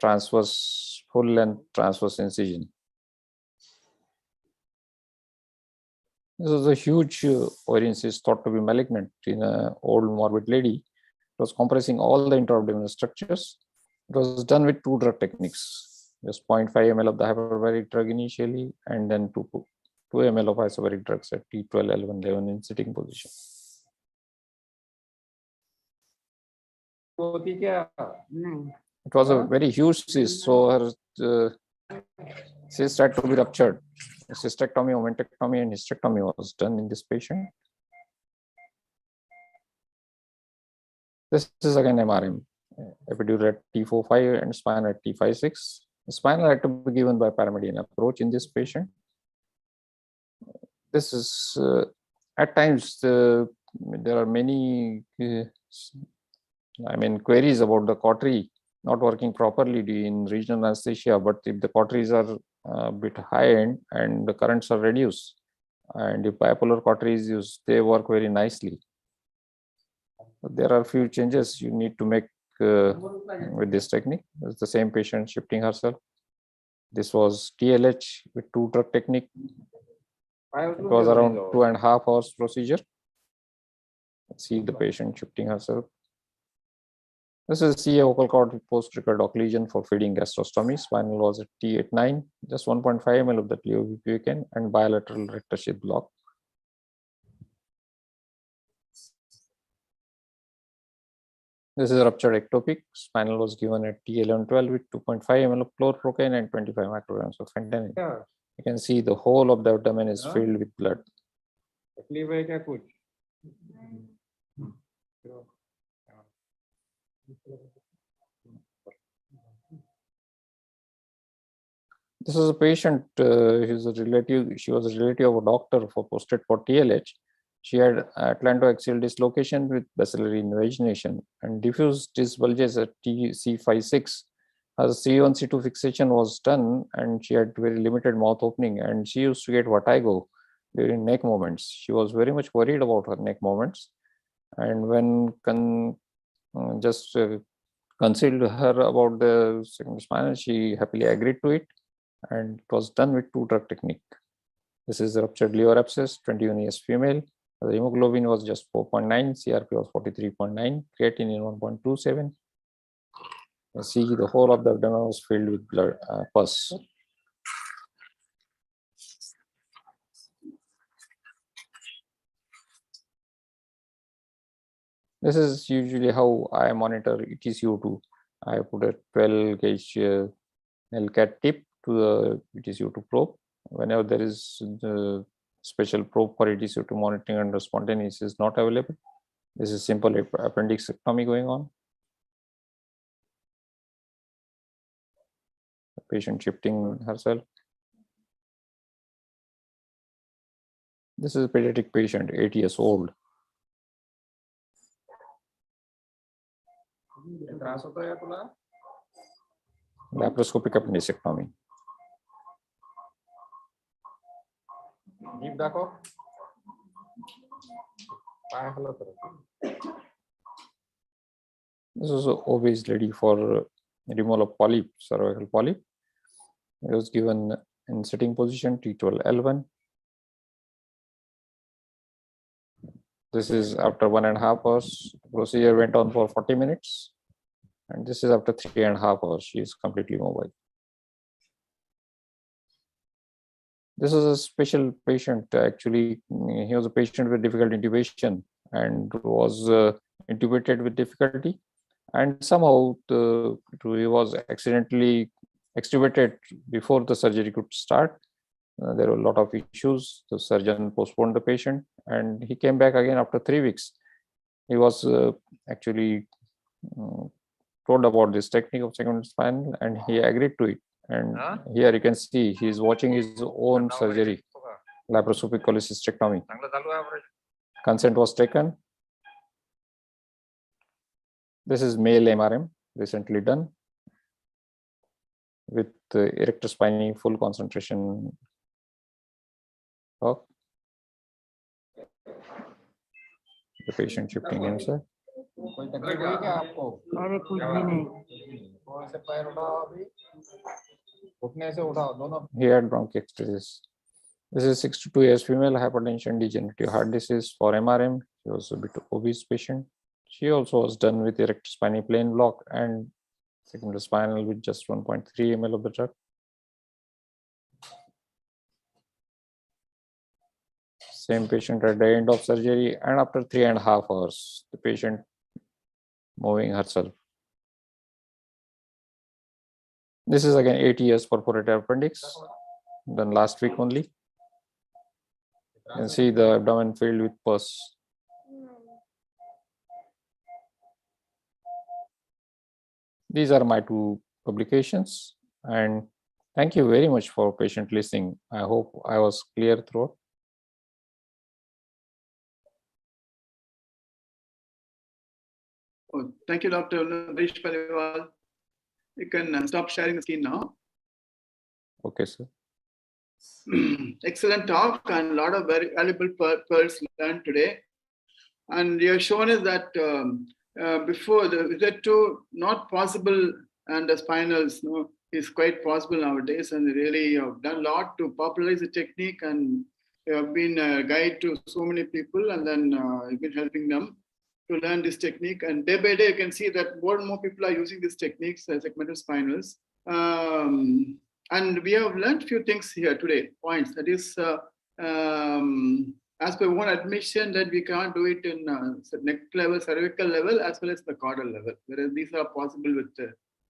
transverse, full length transverse incision. This was a huge variance thought to be malignant in an old morbid lady. It was compressing all the intra-abdominal structures. It was done with two drug techniques, just 0.5 ml of the hyperbaric drug initially, and then 2 ml of isobaric drugs at T12, 11, 11 in sitting position. It was a very huge cyst, so her cyst had to be ruptured. Cystectomy, omentectomy, and hysterectomy was done in this patient. This is again MRM, epidural at T4-5 and spinal at T5-6. The spinal had to be given by paramedian approach in this patient. This is at times the there are many, queries about the cautery not working properly in regional anesthesia. But if the cauteries are a bit high end and the currents are reduced, and if bipolar cautery is used, they work very nicely. But there are few changes you need to make with this technique. It's the same patient shifting herself. This was TLH with 2-drug technique. It was around 2.5 hours procedure. See the patient shifting herself. This is CA vocal cord with post-recurrent occlusion for feeding gastrostomy. Spinal was at T89, just 1.5 ml of the cleovipivacin and bilateral rectus sheath block. This is ruptured ectopic. Spinal was given at T1112 with 2.5 ml of chlorprocaine and 25 micrograms of fentanyl. You can see the whole of the abdomen is filled with blood. This is a patient, she's a relative, she was a relative of a doctor for posted for TLH. She had atlantoaxial dislocation with bacillary invagination and diffuse disc bulges at TC56. Her C1, C2 fixation was done and she had very limited mouth opening, and she used to get vertigo during neck movements. She was very much worried about her neck movements. And when concealed her about the spinal, she happily agreed to it, and it was done with 2-drug technique. This is the ruptured liver abscess, 21 years female. The hemoglobin was just 4.9, CRP was 43.9, creatinine 1.27. You see the whole of the abdomen was filled with blood, pus. This is usually how I monitor ETCO2. I put a 12 gauge LCAT tip to the ETCO2 probe. Whenever there is the special probe for ETCO2 monitoring under spontaneous is not available, this is simple appendixectomy going on. The patient shifting herself. This is a pediatric patient, 8 years old. Laparoscopic appendicectomy. This is an obese lady for removal of polyp, cervical polyp. It was given in sitting position, T12L1. This is after 1.5 hours. Procedure went on for 40 minutes. And this is after 3.5 hours. She is completely mobile. This is a special patient. Actually, he was a patient with difficult intubation and was intubated with difficulty. And somehow he was accidentally extubated before the surgery could start. There were a lot of issues. The surgeon postponed the patient and he came back again after 3 weeks. He was actually told about this technique of segmental spinal and he agreed to it. And here you can see he is watching his own surgery, laparoscopic cholecystectomy. Consent was taken. This is male MRM, recently done with erector spinae full concentration talk. The patient shifting himself. He had bronchiectasis. This is 62 years female, hypertension, degenerative heart disease for MRM. She was a bit obese patient. She also was done with erector spinae plane block and segmental spinal with just 1.3 ml of the drug. Same patient at the end of surgery and after 3.5 hours, the patient moving herself. This is again 8 years perforated appendix, done last week only. You can see the abdomen filled with pus. These are my 2 publications, and thank you very much for patient listening. I hope I was clear throughout. Oh, thank you, Dr. PALIWAL. You can stop sharing the screen now. Okay, sir. Excellent talk and a lot of very valuable pearls learned today. And you have shown us that before the Z2 not possible and the spinals is quite possible nowadays, and really have done a lot to popularize the technique, and you have been a guide to so many people, and then you've been helping them to learn this technique. And day by day, you can see that more and more people are using these techniques, segmental spinals. And we have learned few things here today, points. That is, as per one admission, that we can't do it in neck level, cervical level, as well as the caudal level, whereas these are possible with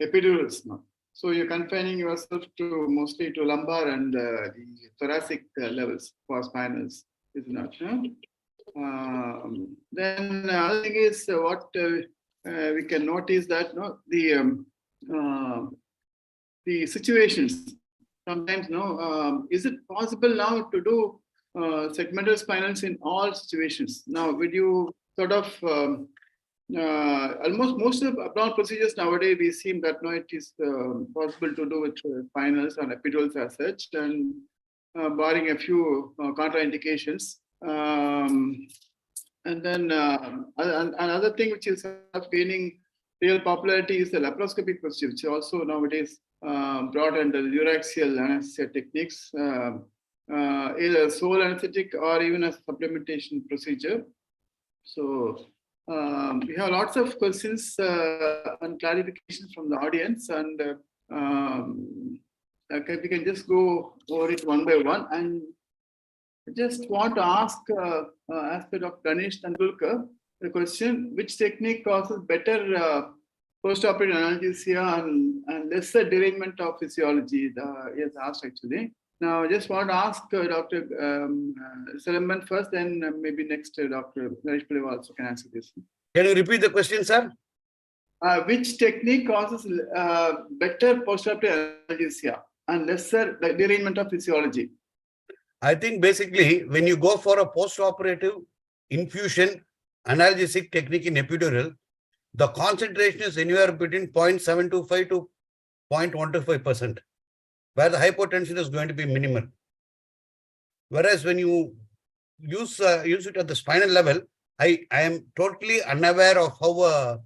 epidurals now. So you're confining yourself to mostly to lumbar and the thoracic levels for spinals, is not. Then other thing is what we can notice that the situations sometimes is it possible now to do segmental spinals in all situations? Now, would you sort of almost most of the abdominal procedures nowadays, we seem that it is possible to do with spinals and epidurals as such, and barring a few contraindications. And then another thing which is gaining real popularity is the laparoscopic procedure, which also nowadays brought under the uraxial anesthesia techniques, either sole anesthetic or even a supplementation procedure. So we have lots of questions and clarifications from the audience, and we can just go over it one by one. And I just want to ask, as per Dr. Ganesh Tandulkar, the question: which technique causes better post-operative analgesia and lesser derangement of physiology? He has asked actually. Now, I just want to ask Dr. SILAMBAN first, then maybe next Dr. Naresh PALIWAL also can answer this. Can you repeat the question, sir? Which technique causes better post-operative analgesia and lesser derangement of physiology? I think basically when you go for a post-operative infusion analgesic technique in epidural, the concentration is anywhere between 0.725 to 0.125%, where the hypotension is going to be minimal. Whereas when you use it at the spinal level, I am totally unaware of how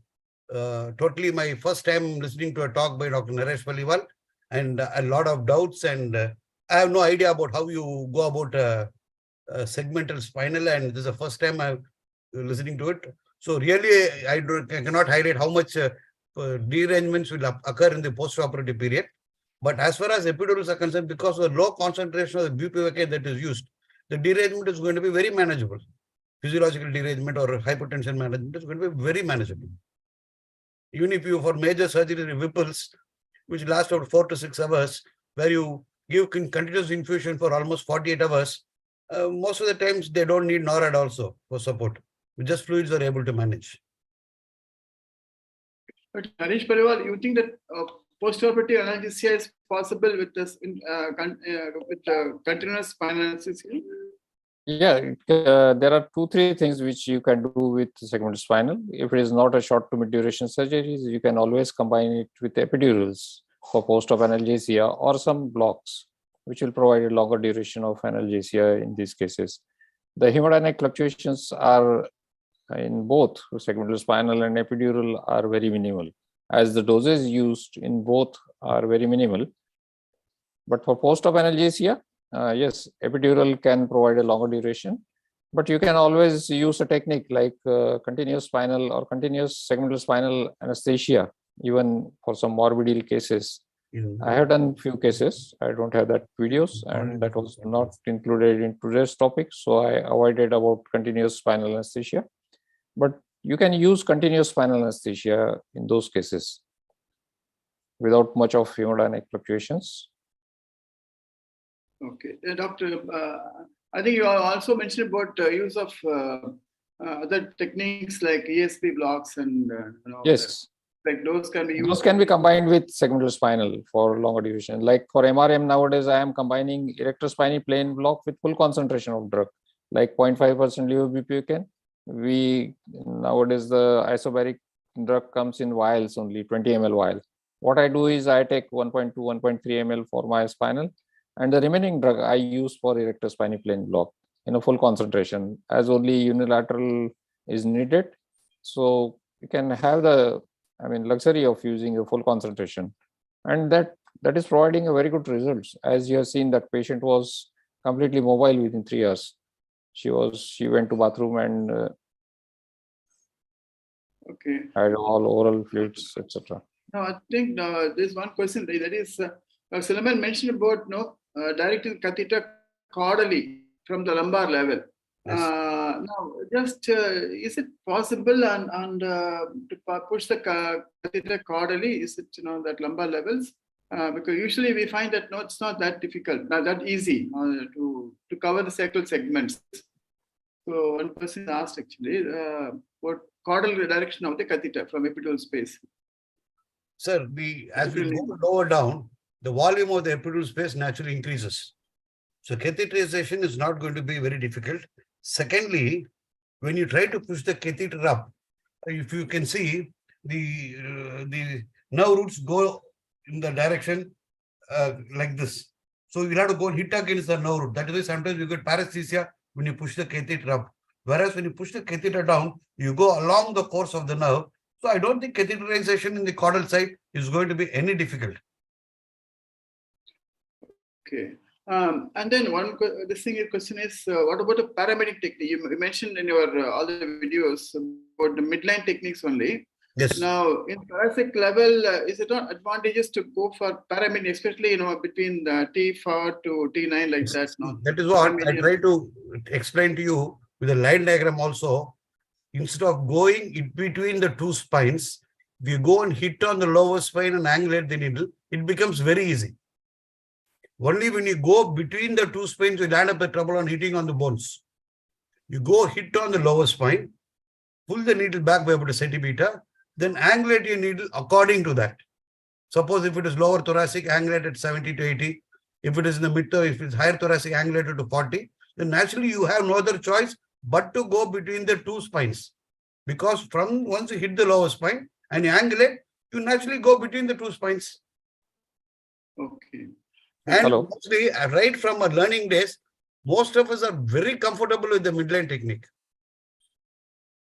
totally my first time listening to a talk by Dr. Naresh PALIWAL, and a lot of doubts, and I have no idea about how you go about segmental spinal, and this is the first time I'm listening to it. So really, I cannot highlight how much derangements will occur in the post-operative period. But as far as epidurals are concerned, because of the low concentration of the bupivacaine that is used, the derangement is going to be very manageable. Physiological derangement or hypertension management is going to be very manageable. Even if you, for major surgery, Whipples, which last about 4 to 6 hours, where you give continuous infusion for almost 48 hours, most of the times they don't need NORAD also for support. Just fluids are able to manage. But Naresh PALIWAL, you think that post-operative analgesia is possible with this continuous spinal anesthesia? Yeah, there are 2-3 things which you can do with segmental spinal. If it is not a short to mid duration surgeries, you can always combine it with epidurals for post-op analgesia or some blocks, which will provide a longer duration of analgesia in these cases. The hemodynamic fluctuations are in both segmental spinal and epidural are very minimal, as the doses used in both are very minimal. But for post-op analgesia, yes, epidural can provide a longer duration, but you can always use a technique like continuous spinal or continuous segmental spinal anesthesia, even for some morbid cases. I have done few cases. I don't have that videos, and that was not included in today's topic, so I avoided about continuous spinal anesthesia. But you can use continuous spinal anesthesia in those cases without much of hemodynamic fluctuations. Okay, Doctor, I think you also mentioned about use of other techniques like ESP blocks and yes, like those can be used. Those can be combined with segmental spinal for longer duration. Like for MRM nowadays, I am combining erector spiny plane block with full concentration of drug, like 0.5% levobupivacaine. We nowadays the isobaric drug comes in vials only, 20 ml vial. What I do is I take 1.2, 1.3 ml for my spinal, and the remaining drug I use for erector spinae plane block in a full concentration, as only unilateral is needed. So you can have the, luxury of using a full concentration, and that is providing a very good results. As you have seen, that patient was completely mobile within 3 hours. She went to bathroom and Okay. had all oral fluids, etc. Now, I think there's one question that is, Silamban mentioned about directing catheter caudally from the lumbar level. Yes. Now, just is it possible and to push the catheter caudally? Is it that lumbar levels? Because usually we find that it's not that difficult, not that easy to cover the sacral segments. So one person asked actually what caudal direction of the catheter from epidural space. Sir, as we go lower down, the volume of the epidural space naturally increases. So catheterization is not going to be very difficult. Secondly, when you try to push the catheter up, if you can see the nerve roots go in the direction like this. So you'll have to go and hit against the nerve root. That is why sometimes you get paresthesia when you push the catheter up. Whereas when you push the catheter down, you go along the course of the nerve. So I don't think catheterization in the caudal side is going to be any difficult. Okay. And then question is, what about the paramedic technique? You mentioned in your all the videos about the midline techniques only. Yes. Now, in thoracic level, is it not advantageous to go for paramedic, especially between the T4 to T9 like that? No? That is what I try to explain to you with a line diagram also. Instead of going in between the two spines, if you go and hit on the lower spine and angulate the needle, it becomes very easy. Only when you go between the two spines, you land up the trouble on hitting on the bones. You go hit on the lower spine, pull the needle back by about a centimeter, then angulate your needle according to that. Suppose if it is lower thoracic, angulate at 70 to 80. If it is in the mid, if it's higher thoracic, angulate it to 40. Then naturally you have no other choice but to go between the two spines. Because once you hit the lower spine and you angulate, you naturally go between the two spines. Okay. And mostly, right from our learning days, most of us are very comfortable with the midline technique.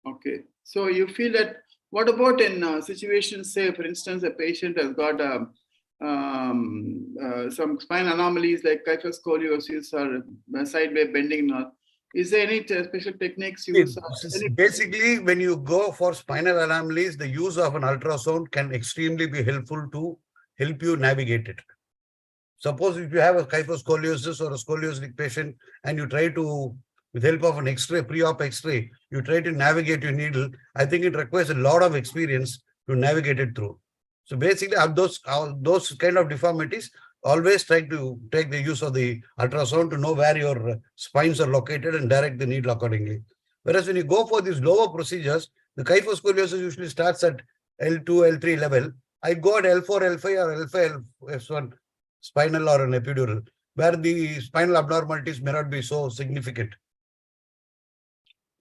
Okay. So you feel that, what about in situations, say, for instance, a patient has got some spine anomalies like kyphoscoliosis or sideway bending? Is there any special techniques you use? Basically, when you go for spinal anomalies, the use of an ultrasound can extremely be helpful to help you navigate it. Suppose if you have a kyphoscoliosis or a scoliosis patient and you try to, with help of an X-ray, pre-op X-ray, you try to navigate your needle, I think it requires a lot of experience to navigate it through. So basically, those kind of deformities, always try to take the use of the ultrasound to know where your spines are located and direct the needle accordingly. Whereas when you go for these lower procedures, the kyphoscoliosis usually starts at L2, L3 level. I go at L4, L5 or L5, L1 spinal or an epidural, where the spinal abnormalities may not be so significant.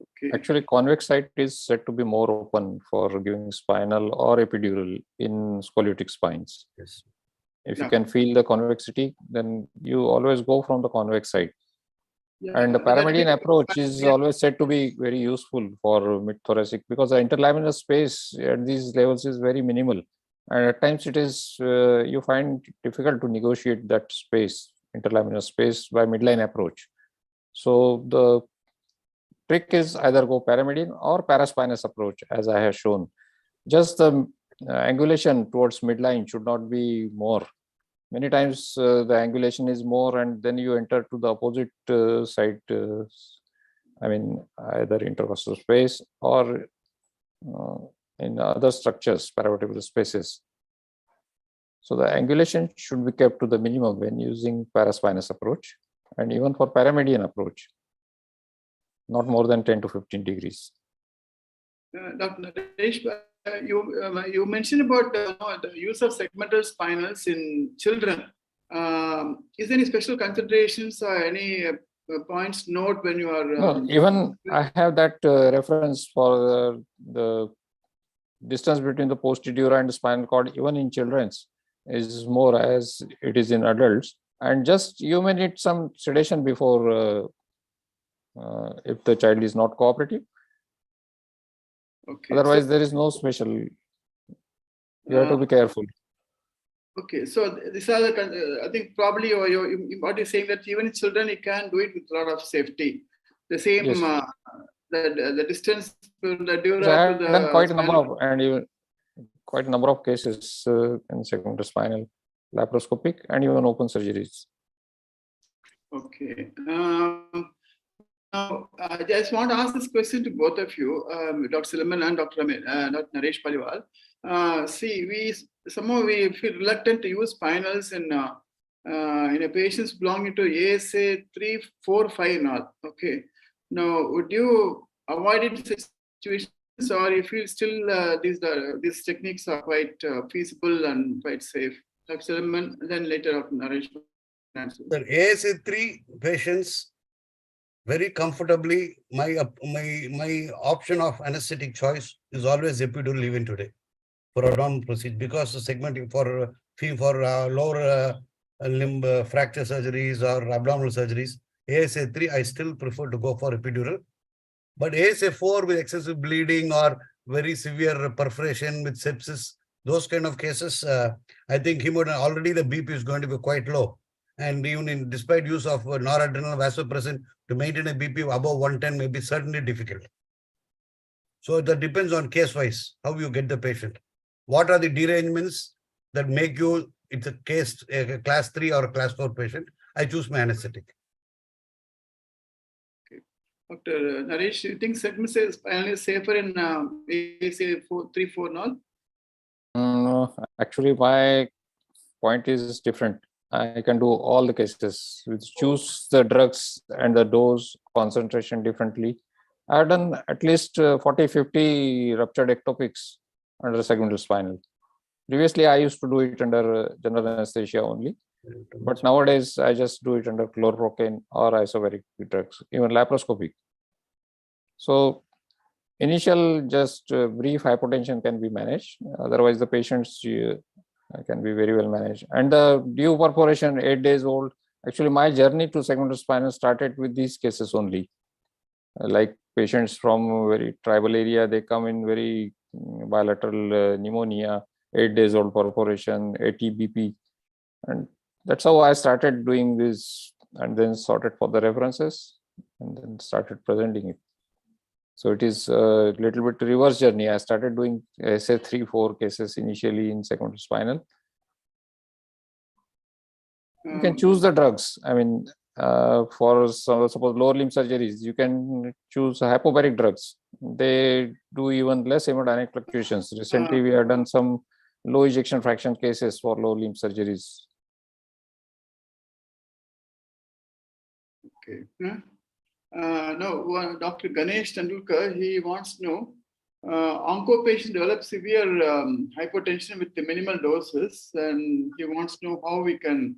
Okay. Actually, convex site is said to be more open for giving spinal or epidural in scoliotic spines. Yes. If you can feel the convexity, then you always go from the convex side. Yeah, and the paramedian approach is always said to be very useful for mid-thoracic because the interlaminar space at these levels is very minimal. And at times it is, you find difficult to negotiate that space, interlaminar space by midline approach. So the trick is either go paramedian or paraspinous approach, as I have shown. Just the angulation towards midline should not be more. Many times the angulation is more and then you enter to the opposite side, I mean, either intercostal space or in other structures, paravertebral spaces. So the angulation should be kept to the minimum when using paraspinous approach and even for paramedian approach, not more than 10 to 15 degrees. Dr. Naresh, you mentioned about the use of segmental spinals in children. Is there any special considerations or any points note when you are? No, even I have that reference for the distance between the posterior and spinal cord, even in children, is more as it is in adults. And just you may need some sedation before if the child is not cooperative. Okay. Otherwise, there is no special. You have to be careful. Okay, so these are the, I think probably what you're saying that even in children, you can do it with a lot of safety. The same, Yes. The distance to the dura So I have to done the quite a number spinal- of, and even quite a number of cases in segmental spinal, laparoscopic, and even open surgeries. Okay. Now, I just want to ask this question to both of you, Dr. SILAMBAN and Dr. Naresh PALIWAL. See, somehow we feel reluctant to use spinals in a patients belonging to ASA 3, 4, 5 and all. Okay. Now, would you avoid it in such situations, or you feel still these techniques are quite feasible and quite safe? Dr. SILAMBAN, then later Dr. Naresh. The ASA3 patients very comfortably, my option of anesthetic choice is always epidural even today for a non procedure, because the segmenting for lower limb fracture surgeries or abdominal surgeries, ASA3 I still prefer to go for epidural. But ASA4 with excessive bleeding or very severe perforation with sepsis, those kind of cases, I think already the BP is going to be quite low. And even despite use of noradrenal vasopressin, to maintain a BP above 110 may be certainly difficult. So that depends on case wise, how you get the patient. What are the derangements that make you, it's a class 3 or a class 4 patient, I choose my anesthetic. Okay. Dr. Naresh, you think segment is safer in ASA 3, 4 now? No, actually, my point is different. I can do all the cases, choose the drugs and the dose concentration differently. I've done at least 40, 50 ruptured ectopics under segmental spinal. Previously, I used to do it under general anesthesia only. But nowadays, I just do it under chloroprocaine or isobaric drugs, even laparoscopic. So initial just brief hypotension can be managed. Otherwise, the patients can be very well managed. And the due perforation, 8 days old. Actually, my journey to segmental spinal started with these cases only. Like patients from very tribal area, they come in very bilateral pneumonia, 8 days old perforation, 80 BP. And that's how I started doing this, and then sorted for the references and then started presenting it. So it is a little bit reverse journey. I started doing, say, 3, 4 cases initially in segmental spinal. You can choose the drugs. I mean, for suppose lower limb surgeries, you can choose hypobaric drugs. They do even less hemodynamic fluctuations. Recently, we have done some low ejection fraction cases for low limb surgeries. Okay. Now, Dr. Ganesh Tendulkar, he wants to know, onco patient develops severe hypotension with the minimal doses, and he wants to know how we can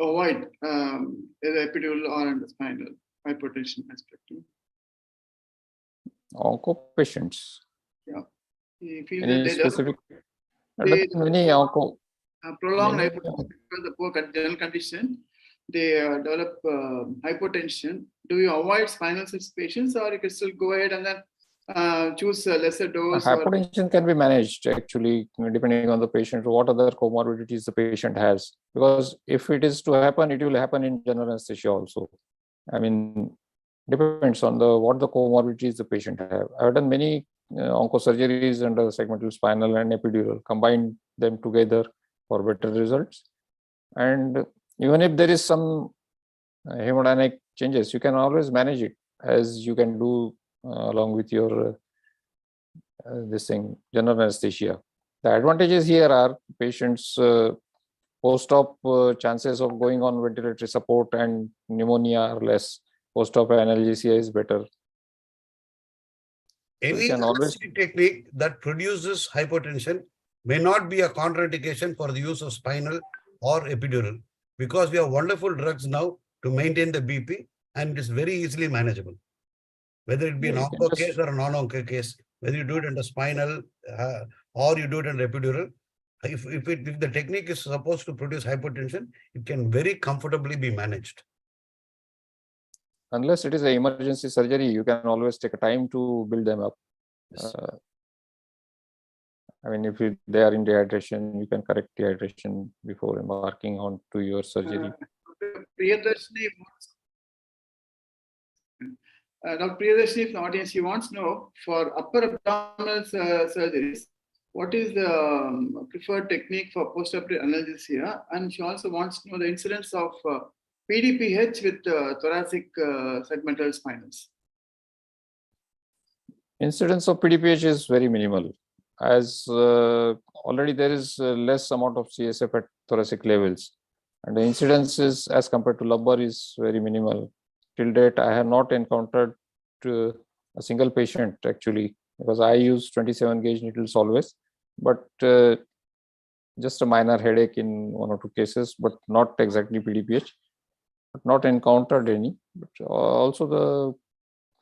avoid the epidural or under spinal hypertension aspect. Onco patients. Yeah. He feels Any that they specific? they- Many onco. prolonged Many- hypotension because of the poor general condition. They develop hypotension. Do you avoid spinal cyst patients, or you can still go ahead and then choose a lesser dose? Hypotension can be managed actually, depending on the patient, what other comorbidities the patient has. Because if it is to happen, it will happen in general anesthesia also. I mean, depends on what the comorbidities the patient have. I've done many oncosurgeries under segmental spinal and epidural, combined them together for better results. And even if there is some hemodynamic changes, you can always manage it, as you can do along with your this thing, general anesthesia. The advantages here are patients post-op chances of going on ventilatory support and pneumonia are less. Post-op analgesia is better. Any anesthetic technique that produces hypotension may not be a contraindication for the use of spinal or epidural, because we have wonderful drugs now to maintain the BP, and it is very easily manageable. Whether it be an onco case or a non-onco case, whether you do it under spinal or you do it under epidural. If the technique is supposed to produce hypotension, it can very comfortably be managed. Unless it is an emergency surgery, you can always take a time to build them up. Yes. I mean, if they are in dehydration, you can correct dehydration before embarking on to your surgery. Dr. Priyadarshini, from the audience, she wants to know for upper abdominal surgeries, what is the preferred technique for postoperative analgesia? And she also wants to know the incidence of PDPH with thoracic segmental spinals. Incidence of PDPH is very minimal, as already there is less amount of CSF at thoracic levels, and the incidence is, as compared to lumbar, is very minimal. Till date, I have not encountered a single patient actually, because I use 27 gauge needles always, but just a minor headache in 1 or 2 cases, but not exactly PDPH, but not encountered any. But also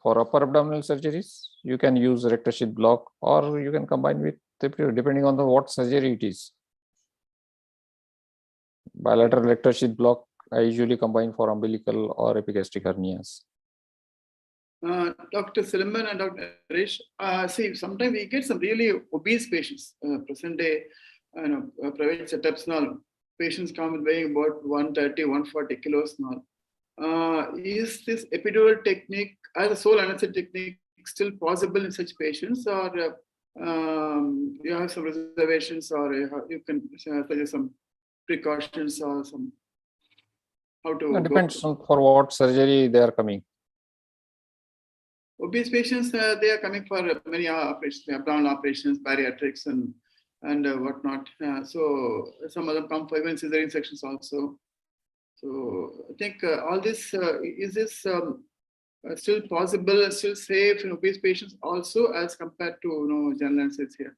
for upper abdominal surgeries, you can use rectal sheath block, or you can combine with epidural, depending on what surgery it is. Bilateral rectal sheath block, I usually combine for umbilical or epigastric hernias. Dr. Silamban and Dr. Naresh, see, sometimes we get some really obese patients. Present day, private setups now, patients come with weighing about 130, 140 kilos now. Is this epidural technique as a sole anesthetic technique still possible in such patients, or you have some reservations, or you can suggest some precautions or some how to? It depends on for what surgery they are coming. Obese patients, they are coming for many operations, abdominal operations, bariatrics, and whatnot. So some of them come for even cesarean sections also. So I think all this is this still possible, still safe in obese patients also as compared to general anesthesia?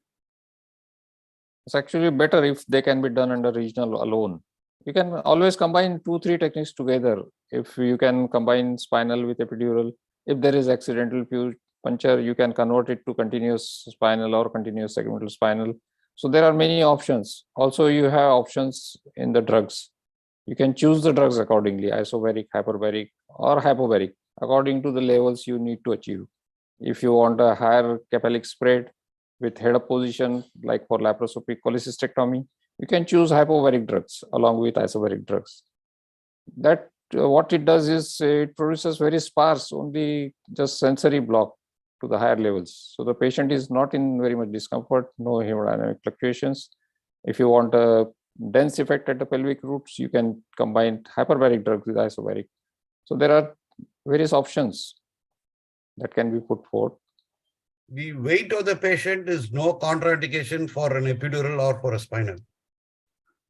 It's actually better if they can be done under regional alone. You can always combine 2-3 techniques together. If you can combine spinal with epidural, if there is accidental puncture, you can convert it to continuous spinal or continuous segmental spinal. So there are many options. Also, you have options in the drugs. You can choose the drugs accordingly, isobaric, hyperbaric, or hypobaric, according to the levels you need to achieve. If you want a higher cephalic spread with head-up position, like for laparoscopic cholecystectomy, you can choose hypobaric drugs along with isobaric drugs. That what it does is it produces very sparse, only just sensory block to the higher levels. So the patient is not in very much discomfort, no hemodynamic fluctuations. If you want a dense effect at the pelvic roots, you can combine hyperbaric drugs with isobaric. So there are various options that can be put forth. The weight of the patient is no contraindication for an epidural or for a spinal.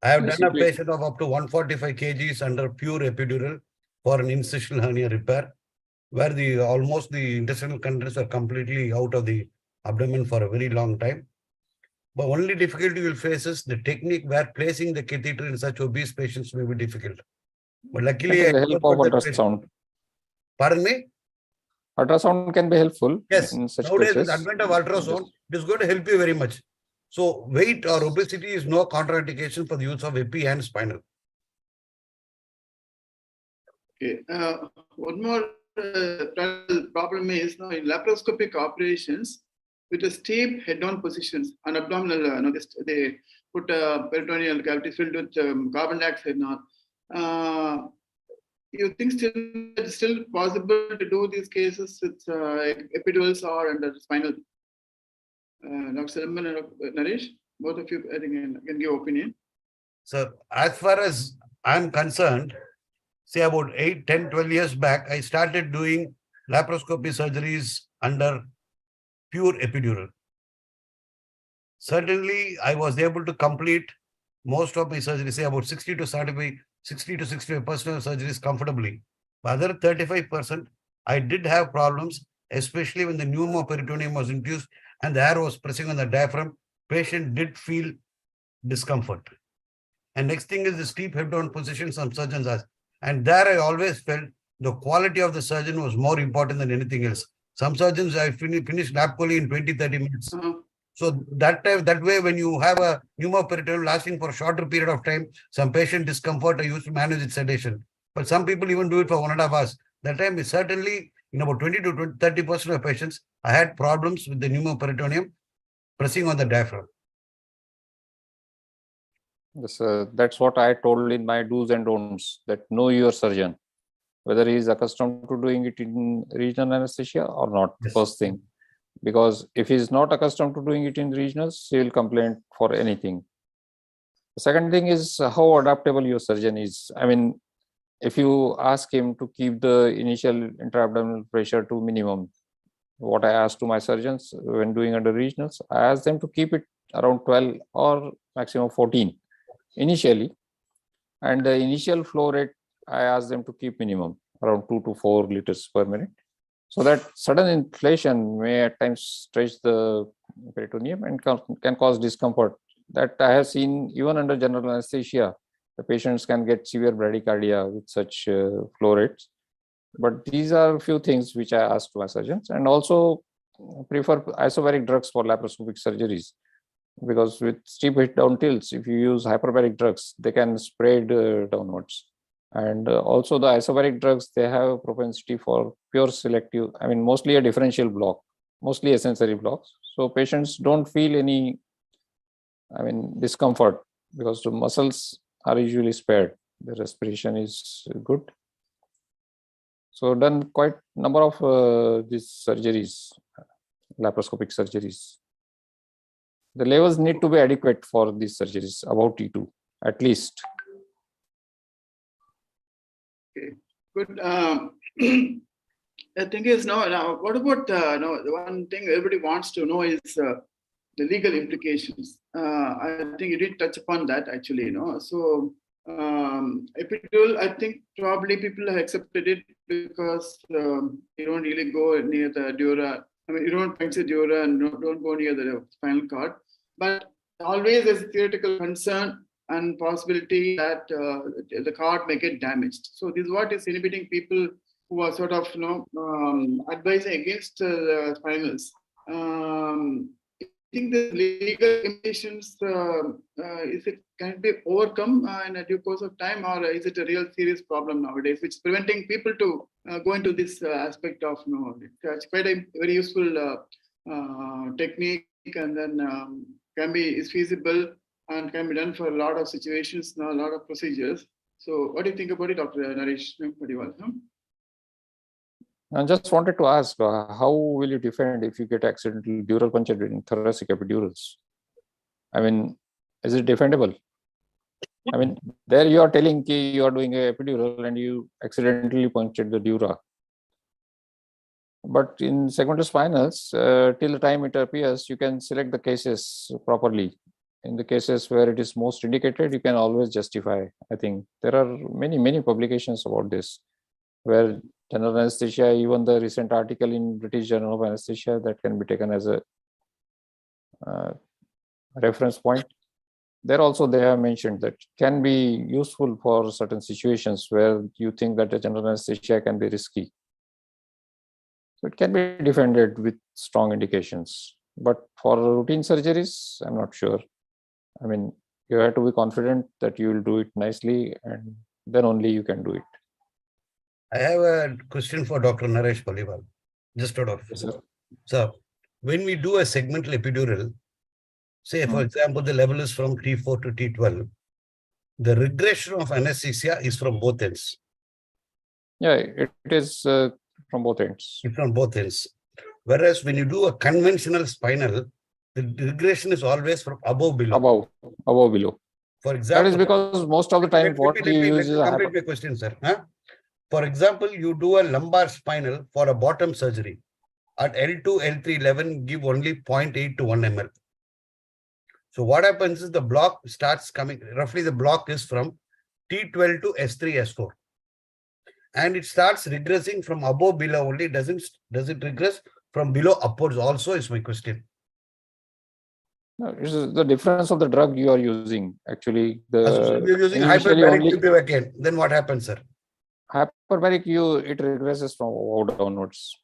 I have done a patient of up to 145 kgs under pure epidural for an incisional hernia repair, where almost the intestinal contents are completely out of the abdomen for a very long time. But only difficulty you will face is the technique where placing the catheter in such obese patients may be difficult. But luckily, the help of ultrasound. Pardon me? Ultrasound can be helpful. Yes. In such Nowadays, cases. with the advent of ultrasound, it is going to help you very much. So weight or obesity is no contraindication for the use of epi and spinal. Okay. One more problem is now in laparoscopic operations with a steep head-on positions on abdominal. They put peritoneal cavity filled with carbon dioxide now. You think it's still possible to do these cases with epidurals or under spinal? Dr. Silamban and Naresh, both of you, I think, can give opinion. So as far as I'm concerned, say about 8, 10, 12 years back, I started doing laparoscopy surgeries under pure epidural. Certainly, I was able to complete most of my surgeries, say about 60 to 65% of surgeries comfortably. But other 35%, I did have problems, especially when the pneumoperitoneum was induced and the air was pressing on the diaphragm. Patient did feel discomfort. And next thing is the steep head-down position some surgeons ask. And there I always felt the quality of the surgeon was more important than anything else. Some surgeons have finished lap chole in 20-30 minutes. Uh-huh. So that way, when you have a pneumoperitoneum lasting for a shorter period of time, some patient discomfort are used to manage with sedation. But some people even do it for 1.5 hours. That time is certainly in about 20 to 30% of patients, I had problems with the pneumoperitoneum pressing on the diaphragm. Yes, that's what I told in my do's and don'ts, that know your surgeon, whether he is accustomed to doing it in regional anesthesia or not, Yes. first thing. Because if he is not accustomed to doing it in regionals, he will complain for anything. The second thing is how adaptable your surgeon is. I mean, if you ask him to keep the initial intra-abdominal pressure to minimum, what I asked to my surgeons when doing under regionals, I asked them to keep it around 12 or maximum 14 initially. And the initial flow rate, I asked them to keep minimum around 2 to 4 liters per minute. So that sudden inflation may at times stretch the peritoneum and can cause discomfort. That I have seen even under general anesthesia, the patients can get severe bradycardia with such flow rates. But these are a few things which I asked to my surgeons, and also prefer isobaric drugs for laparoscopic surgeries, because with steep hit down tilts, if you use hyperbaric drugs, they can spread downwards. And also the isobaric drugs, they have a propensity for pure selective, I mean, mostly a differential block, mostly a sensory blocks. So patients don't feel any, I mean, discomfort, because the muscles are usually spared. The respiration is good. So done quite number of these surgeries, laparoscopic surgeries. The levels need to be adequate for these surgeries, about T2 at least. Okay, good. The thing is now what about the one thing everybody wants to know is the legal implications. I think you did touch upon that actually, So epidural, I think probably people have accepted it because you don't really go near the dura. I mean, you don't puncture dura and don't go near the spinal cord. But always there's a theoretical concern and possibility that the cord may get damaged. So this is what is inhibiting people who are sort of advising against the spinals. I think the legal implications can it be overcome in a due course of time, or is it a real serious problem nowadays, which is preventing people to go into this aspect of it's quite a very useful technique, and then is feasible and can be done for a lot of situations, a lot of procedures. So what do you think about it, Dr. Naresh? I just wanted to ask, how will you defend if you get accidental dural puncture in thoracic epidurals? I mean, is it defendable? I mean, there you are telling you are doing a epidural and you accidentally punctured the dura. But in segmental spinals, till the time it appears, you can select the cases properly. In the cases where it is most indicated, you can always justify. I think there are many publications about this, where general anesthesia, even the recent article in British Journal of Anesthesia, that can be taken as a reference point. There also they have mentioned that can be useful for certain situations where you think that a general anesthesia can be risky. So it can be defended with strong indications. But for routine surgeries, I'm not sure. I mean, you have to be confident that you will do it nicely, and then only you can do it. I have a question for Dr. Naresh PALIWAL. Just out of. Yes, sir. So, when we do a segmental epidural, say, for example, the level is from T4 to T12, the regression of anesthesia is from both ends. Yeah, it is from both ends. It's from both ends. Whereas when you do a conventional spinal, the regression is always from above below. Above below. For example, that is because most of the time what you use is complete my question, sir. For example, you do a lumbar spinal for a bottom surgery. At L2, L3, 11, give only 0.8 to 1 ml. So what happens is the block starts coming, roughly the block is from T12 to S3, S4. And it starts regressing from above below only. Does it regress from below upwards also is my question. No, it is the difference of the drug you are using. Actually, you're using hyperbaric bupivacaine. Then what happens, sir? Hyperbaric, it regresses from above downwards.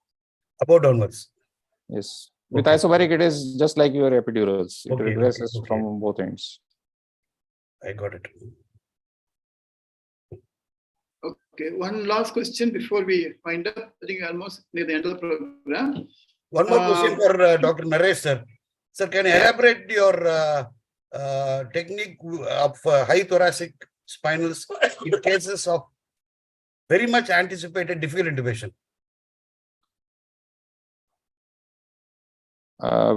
About downwards. Yes. With Okay. isobaric, it is just like your epidurals. It Okay, regresses okay. from both ends. I got it. Okay, one last question before we wind up. I think we're almost near the end of the program. One more question for Dr. Naresh, sir. Sir, can you elaborate your technique of high thoracic spinals in cases of very much anticipated difficult intubation?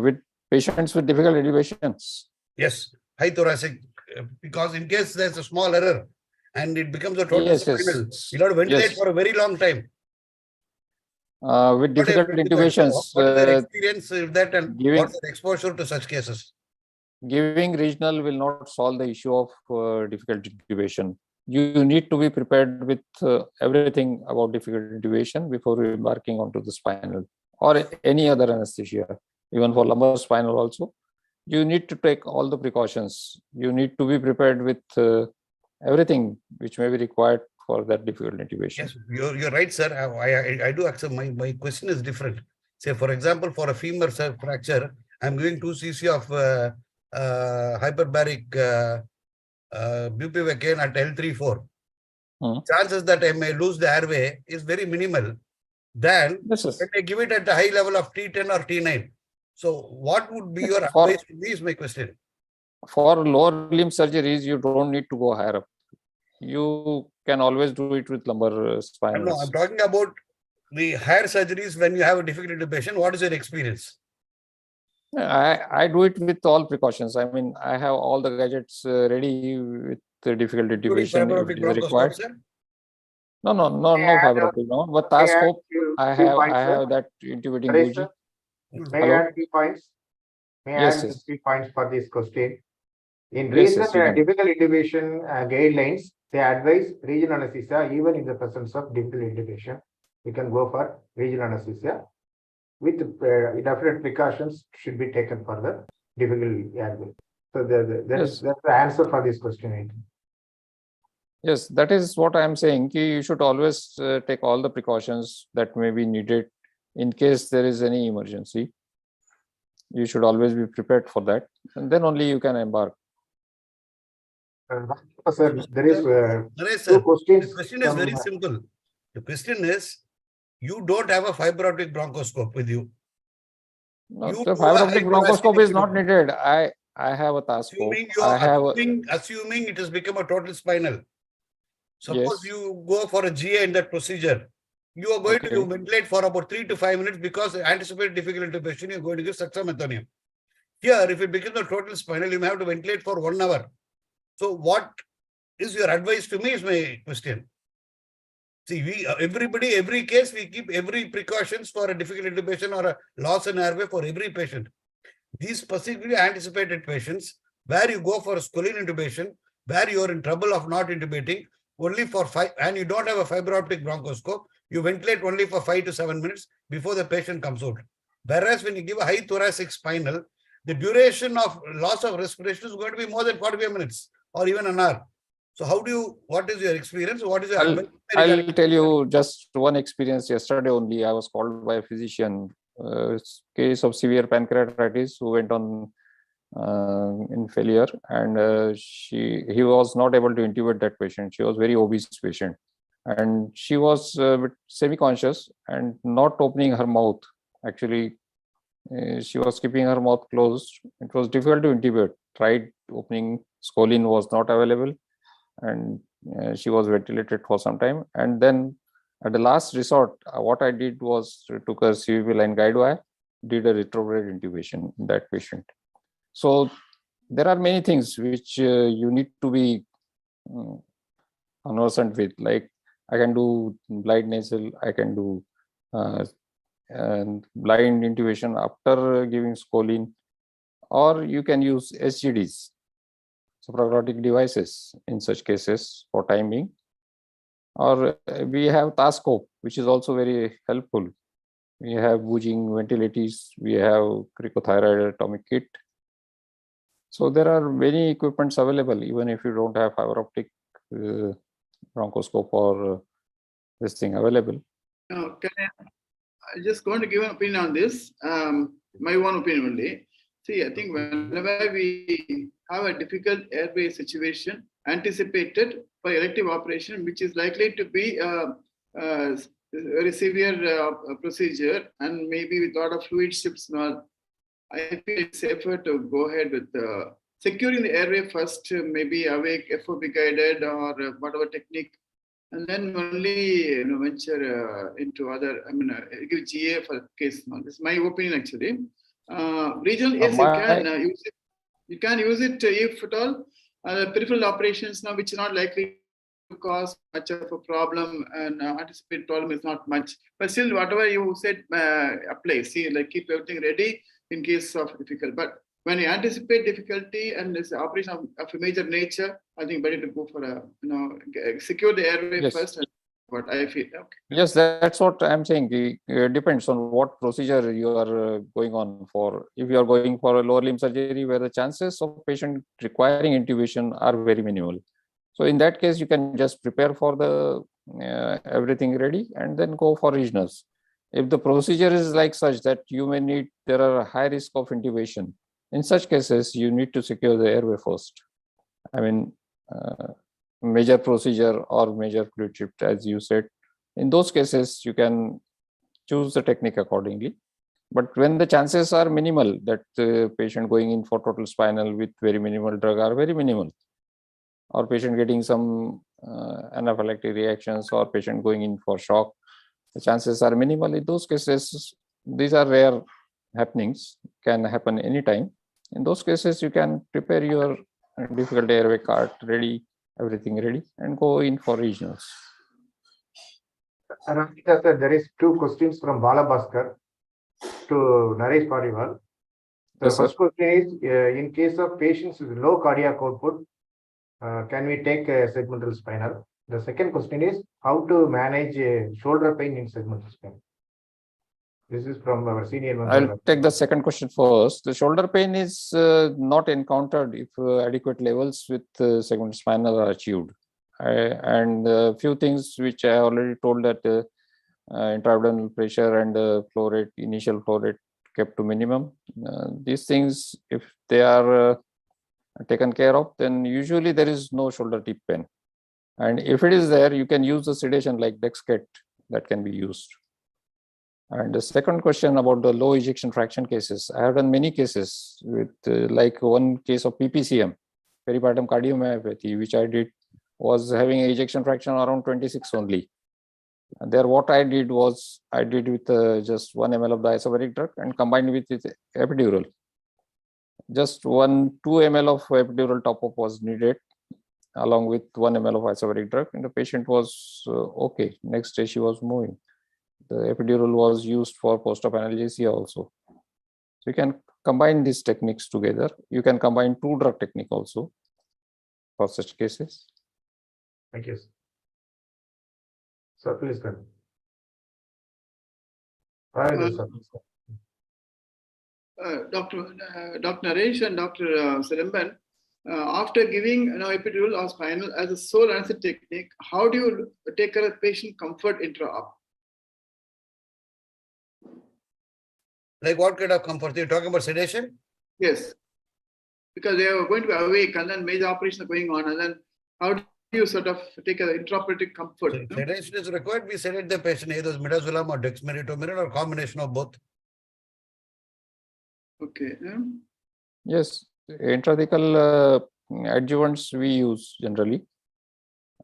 With patients with difficult intubations. Yes, high thoracic, because in case there's a small error and it becomes a total Yes, spinal, yes. you'll have to ventilate Yes. for a very long time. With difficult intubations, What is your experience with that and giving- what's the exposure to such cases? giving regional will not solve the issue of difficult intubation. You need to be prepared with everything about difficult intubation before embarking onto the spinal or any other anesthesia, even for lumbar spinal also. You need to take all the precautions. You need to be prepared with everything which may be required for that difficult intubation. Yes, you're right, sir. I do accept. My question is different. Say, for example, for a femur fracture, I'm giving 2 cc of hyperbaric bupivacaine at L34. Chances that I may lose the airway is very minimal. Then Yes, yes. when I give it at the high level of T10 or T9. So what would be your For- advice to me is my question. For lower limb surgeries, you don't need to go higher up. You can always do it with lumbar spinal. No, I'm talking about the higher surgeries when you have a difficult intubation. What is your experience? I do it with all precautions. I mean, I have all the gadgets ready with the difficult Including intubation fiber if optic it is bronchoscope, required. sir? No May I fiber add, optic, no. But may I task add scope, few I points, sir? have that intubating Naresh, bougie. sir, may Hello? I add few points? May I Yes, add yes. few points for this question? In Yes, recent yes, you can. difficult intubation guidelines, they advise regional anesthesia even in the presence of difficult intubation. You can go for regional anesthesia with definite precautions should be taken for the difficult airway. So that's the answer for this question. I think. Yes, that is what I am saying. You should always take all the precautions that may be needed in case there is any emergency. You should always be prepared for that, and then only you can embark. Sir, there is Naresh, two sir, questions. the question is very simple. The question is, you don't have a fiber optic bronchoscope with you. No, You the do fiber a optic high thoracic bronchoscope is not intubation. needed. I have a task scope. Assuming you I are have assuming it has become a total spinal. Suppose Yes. you go for a GA in that procedure, you are going to Okay. ventilate for about 3 to 5 minutes because anticipated difficult intubation, you're going to give succinylmethonium. Here, if it becomes a total spinal, you may have to ventilate for 1 hour. So what is your advice to me is my question. See, every case, we keep every precautions for a difficult intubation or a loss in airway for every patient. These specifically anticipated patients, where you go for a screen intubation, where you are in trouble of not intubating, only for 5, and you don't have a fiber optic bronchoscope, you ventilate only for 5 to 7 minutes before the patient comes out. Whereas when you give a high thoracic spinal, the duration of loss of respiration is going to be more than 45 minutes or even an hour. So what is your experience? What is your advice? I'll tell you just one experience. Yesterday only, I was called by a physician, case of severe pancreatitis, who went on in failure, and he was not able to intubate that patient. She was very obese patient, and she was semi-conscious and not opening her mouth. Actually, she was keeping her mouth closed. It was difficult to intubate. Tried opening, scoline was not available, and she was ventilated for some time. And then at the last resort, what I did was took a CVP line guide wire, did a retrograde intubation in that patient. So there are many things which you need to be conversant with. Like I can do blind nasal, I can do and blind intubation after giving scoline, or you can use SGDs, supraglottic devices in such cases for time being. Or we have task scope, which is also very helpful. We have booging ventilators, we have cricothyroid atomic kit. So there are many equipments available, even if you don't have fiber optic bronchoscope or this thing available. Can I'm just going to give an opinion on this. My own opinion only. See, I think whenever we have a difficult airway situation anticipated for elective operation, which is likely to be a very severe procedure and maybe with a lot of fluid shifts and all, I feel it's safer to go ahead with securing the airway first, maybe awake, FOB guided or whatever technique, and then only venture into other. I mean, give GA for the case. This is my opinion actually. Regional, yes, you can use it. You can use it if at all. Peripheral operations now, which is not likely to cause much of a problem, and anticipate problem is not much. But still, whatever you said applies. See, like keep everything ready in case of difficult. But when you anticipate difficulty and this operation of a major nature, I think better to go for a secure the airway first. What I feel. Okay. Yes, that's what I'm saying. It depends on what procedure you are going on for. If you are going for a lower limb surgery where the chances of patient requiring intubation are very minimal. So in that case, you can just prepare for the everything ready and then go for regionals. If the procedure is like such that you may need, there are a high risk of intubation. In such cases, you need to secure the airway first. I mean, major procedure or major fluid shift, as you said. In those cases, you can choose the technique accordingly. But when the chances are minimal that the patient going in for total spinal with very minimal drug are very minimal, or patient getting some anaphylactic reactions, or patient going in for shock, the chances are minimal. In those cases, these are rare happenings, can happen anytime. In those cases, you can prepare your difficult airway cart ready, everything ready, and go in for regionals. Sir, there is 2 questions from Bala Bhaskar to Naresh PALIWAL. The first question is, in case of patients with low cardiac output, can we take a segmental spinal? The second question is, how to manage shoulder pain in segmental spinal? This is from our senior member. I'll take the second question first. The shoulder pain is not encountered if adequate levels with segmental spinal are achieved. And a few things which I already told, that intra-abdominal pressure and flow rate, initial flow rate kept to minimum. These things, if they are taken care of, then usually there is no shoulder tip pain. And if it is there, you can use the sedation like Dexket, that can be used. And the second question about the low ejection fraction cases, I have done many cases with like one case of PPCM, peripartum cardiomyopathy, which I did, was having an ejection fraction around 26 only. And there what I did was, I did with just 1 ml of the isobaric drug and combined with epidural. Just 2 ml of epidural top-up was needed along with 1 ml of isobaric drug, and the patient was okay. Next day she was moving. The epidural was used for post-op analgesia also. So you can combine these techniques together. You can combine 2-drug technique also for such cases. Thank you. Sir, please go ahead. Dr. Naresh and Dr. SILAMBAN, after giving epidural or spinal as a sole anesthetic technique, how do you take care of patient comfort intra-op? Like what kind of comfort? You're talking about sedation? Yes, because they are going to be awake and then major operations are going on, and then how do you sort of take an intraoperative comfort? So sedation is required. We sedate the patient either with midazolam or dexmedetomidine or combination of both. Okay. Yes, intrathecal adjuvants we use generally,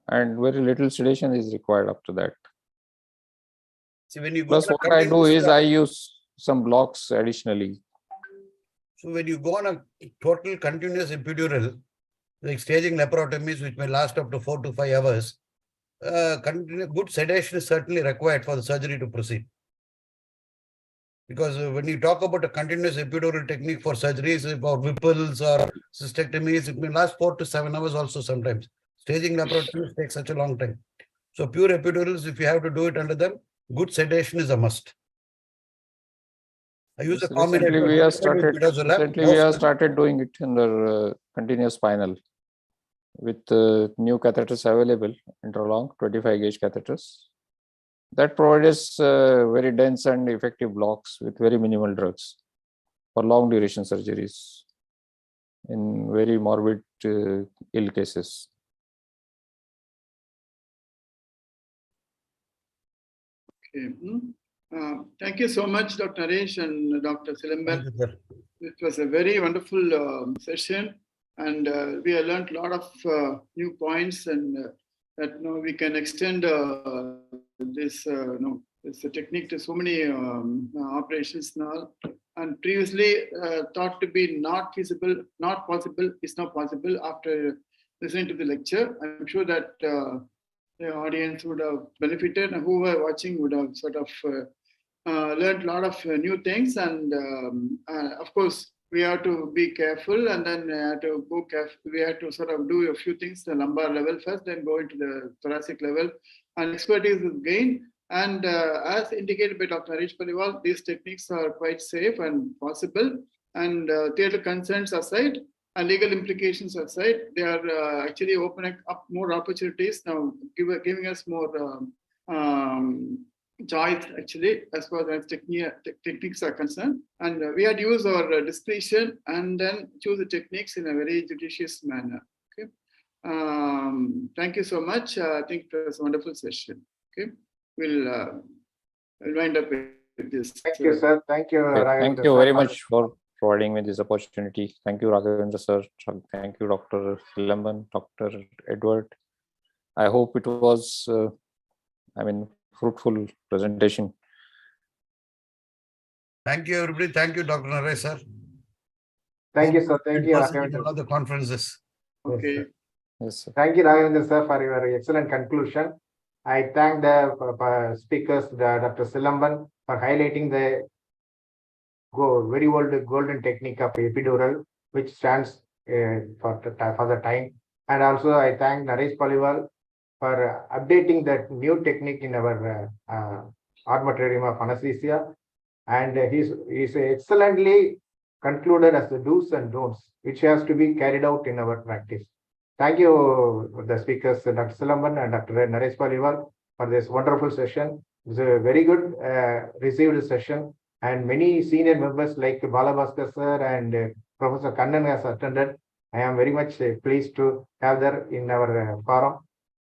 and very little sedation is required after that. See, when you go Plus, what I do is I use some blocks additionally. So when you go on a total continuous epidural, like staging laparotomies, which may last up to 4 to 5 hours, good sedation is certainly required for the surgery to proceed. Because when you talk about a continuous epidural technique for surgeries, about Whipples or cystectomies, it may last 4 to 7 hours also sometimes. Staging laparotomies take such a long time. So pure epidurals, if you have to do it under them, good sedation is a must. I use a combination. Recently we have started doing it under continuous spinal with new catheters available, interlong 25 gauge catheters. That provides very dense and effective blocks with very minimal drugs for long duration surgeries in very morbid ill cases. Okay. Thank you so much, Dr. Naresh and Dr. Silamban. Thank you, sir. It was a very wonderful session, and we have learned a lot of new points, and that we can extend this this technique to so many operations now. And previously thought to be not feasible, not possible, is not possible after listening to the lecture. I'm sure that the audience would have benefited, and who were watching would have sort of learned a lot of new things. And of course, we have to be careful, and then we have to go careful. We have to sort of do a few things, the lumbar level first, then go into the thoracic level, and expertise is gained. And as indicated by Dr. Naresh PALIWAL, these techniques are quite safe and possible. And theatre concerns aside and legal implications aside, they are actually opening up more opportunities now, giving us more choice actually as far as techniques are concerned. And we had to use our discretion and then choose the techniques in a very judicious manner. Okay. Thank you so much. I think it was a wonderful session. Okay. We'll wind up with this. Thank you, sir. Thank you. Okay, Raghavendra thank you sir, very much for providing me this opportunity. Thank you, Raghavendra sir. Thank you, Dr. SILAMBAN, Dr. Edward. I hope it was, fruitful presentation. Thank you, everybody. Thank you, Dr. Naresh, sir. Thank you, sir. Thank you, In Raghavendra. one of the conferences. Okay. Yes, sir. Thank you, Raghavendra sir, for your excellent conclusion. I thank the speakers, Dr. Silamban, for highlighting the very old golden technique of epidural, which stands for the time. And also, I thank Naresh PALIWAL for updating that new technique in our armamentarium of anesthesia. And he's excellently concluded as the do's and don'ts, which has to be carried out in our practice. Thank you, the speakers, Dr. Silamban and Dr. Naresh PALIWAL, for this wonderful session. It's a very good received session, and many senior members like Balabhaskar sir and Professor Kannan has attended. I am very much pleased to have them in our forum.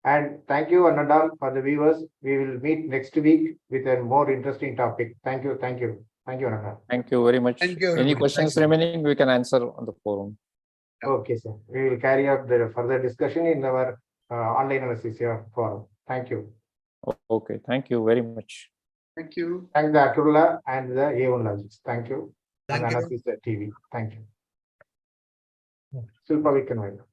And thank you, one and all, for the viewers. We will meet next week with a more interesting topic. Thank you. Thank you. Thank you, Ananda. Thank you very much. Thank you, Any everybody. questions Thank you. remaining, we can answer on the forum. Okay, sir. We will carry out the further discussion in our online anesthesia forum. Thank you. Okay, thank you very much. Thank you. Thank the Akrula and the A1 Thank you. Thank And you. Anesthesia TV. Thank you. Silpa, we can wind up.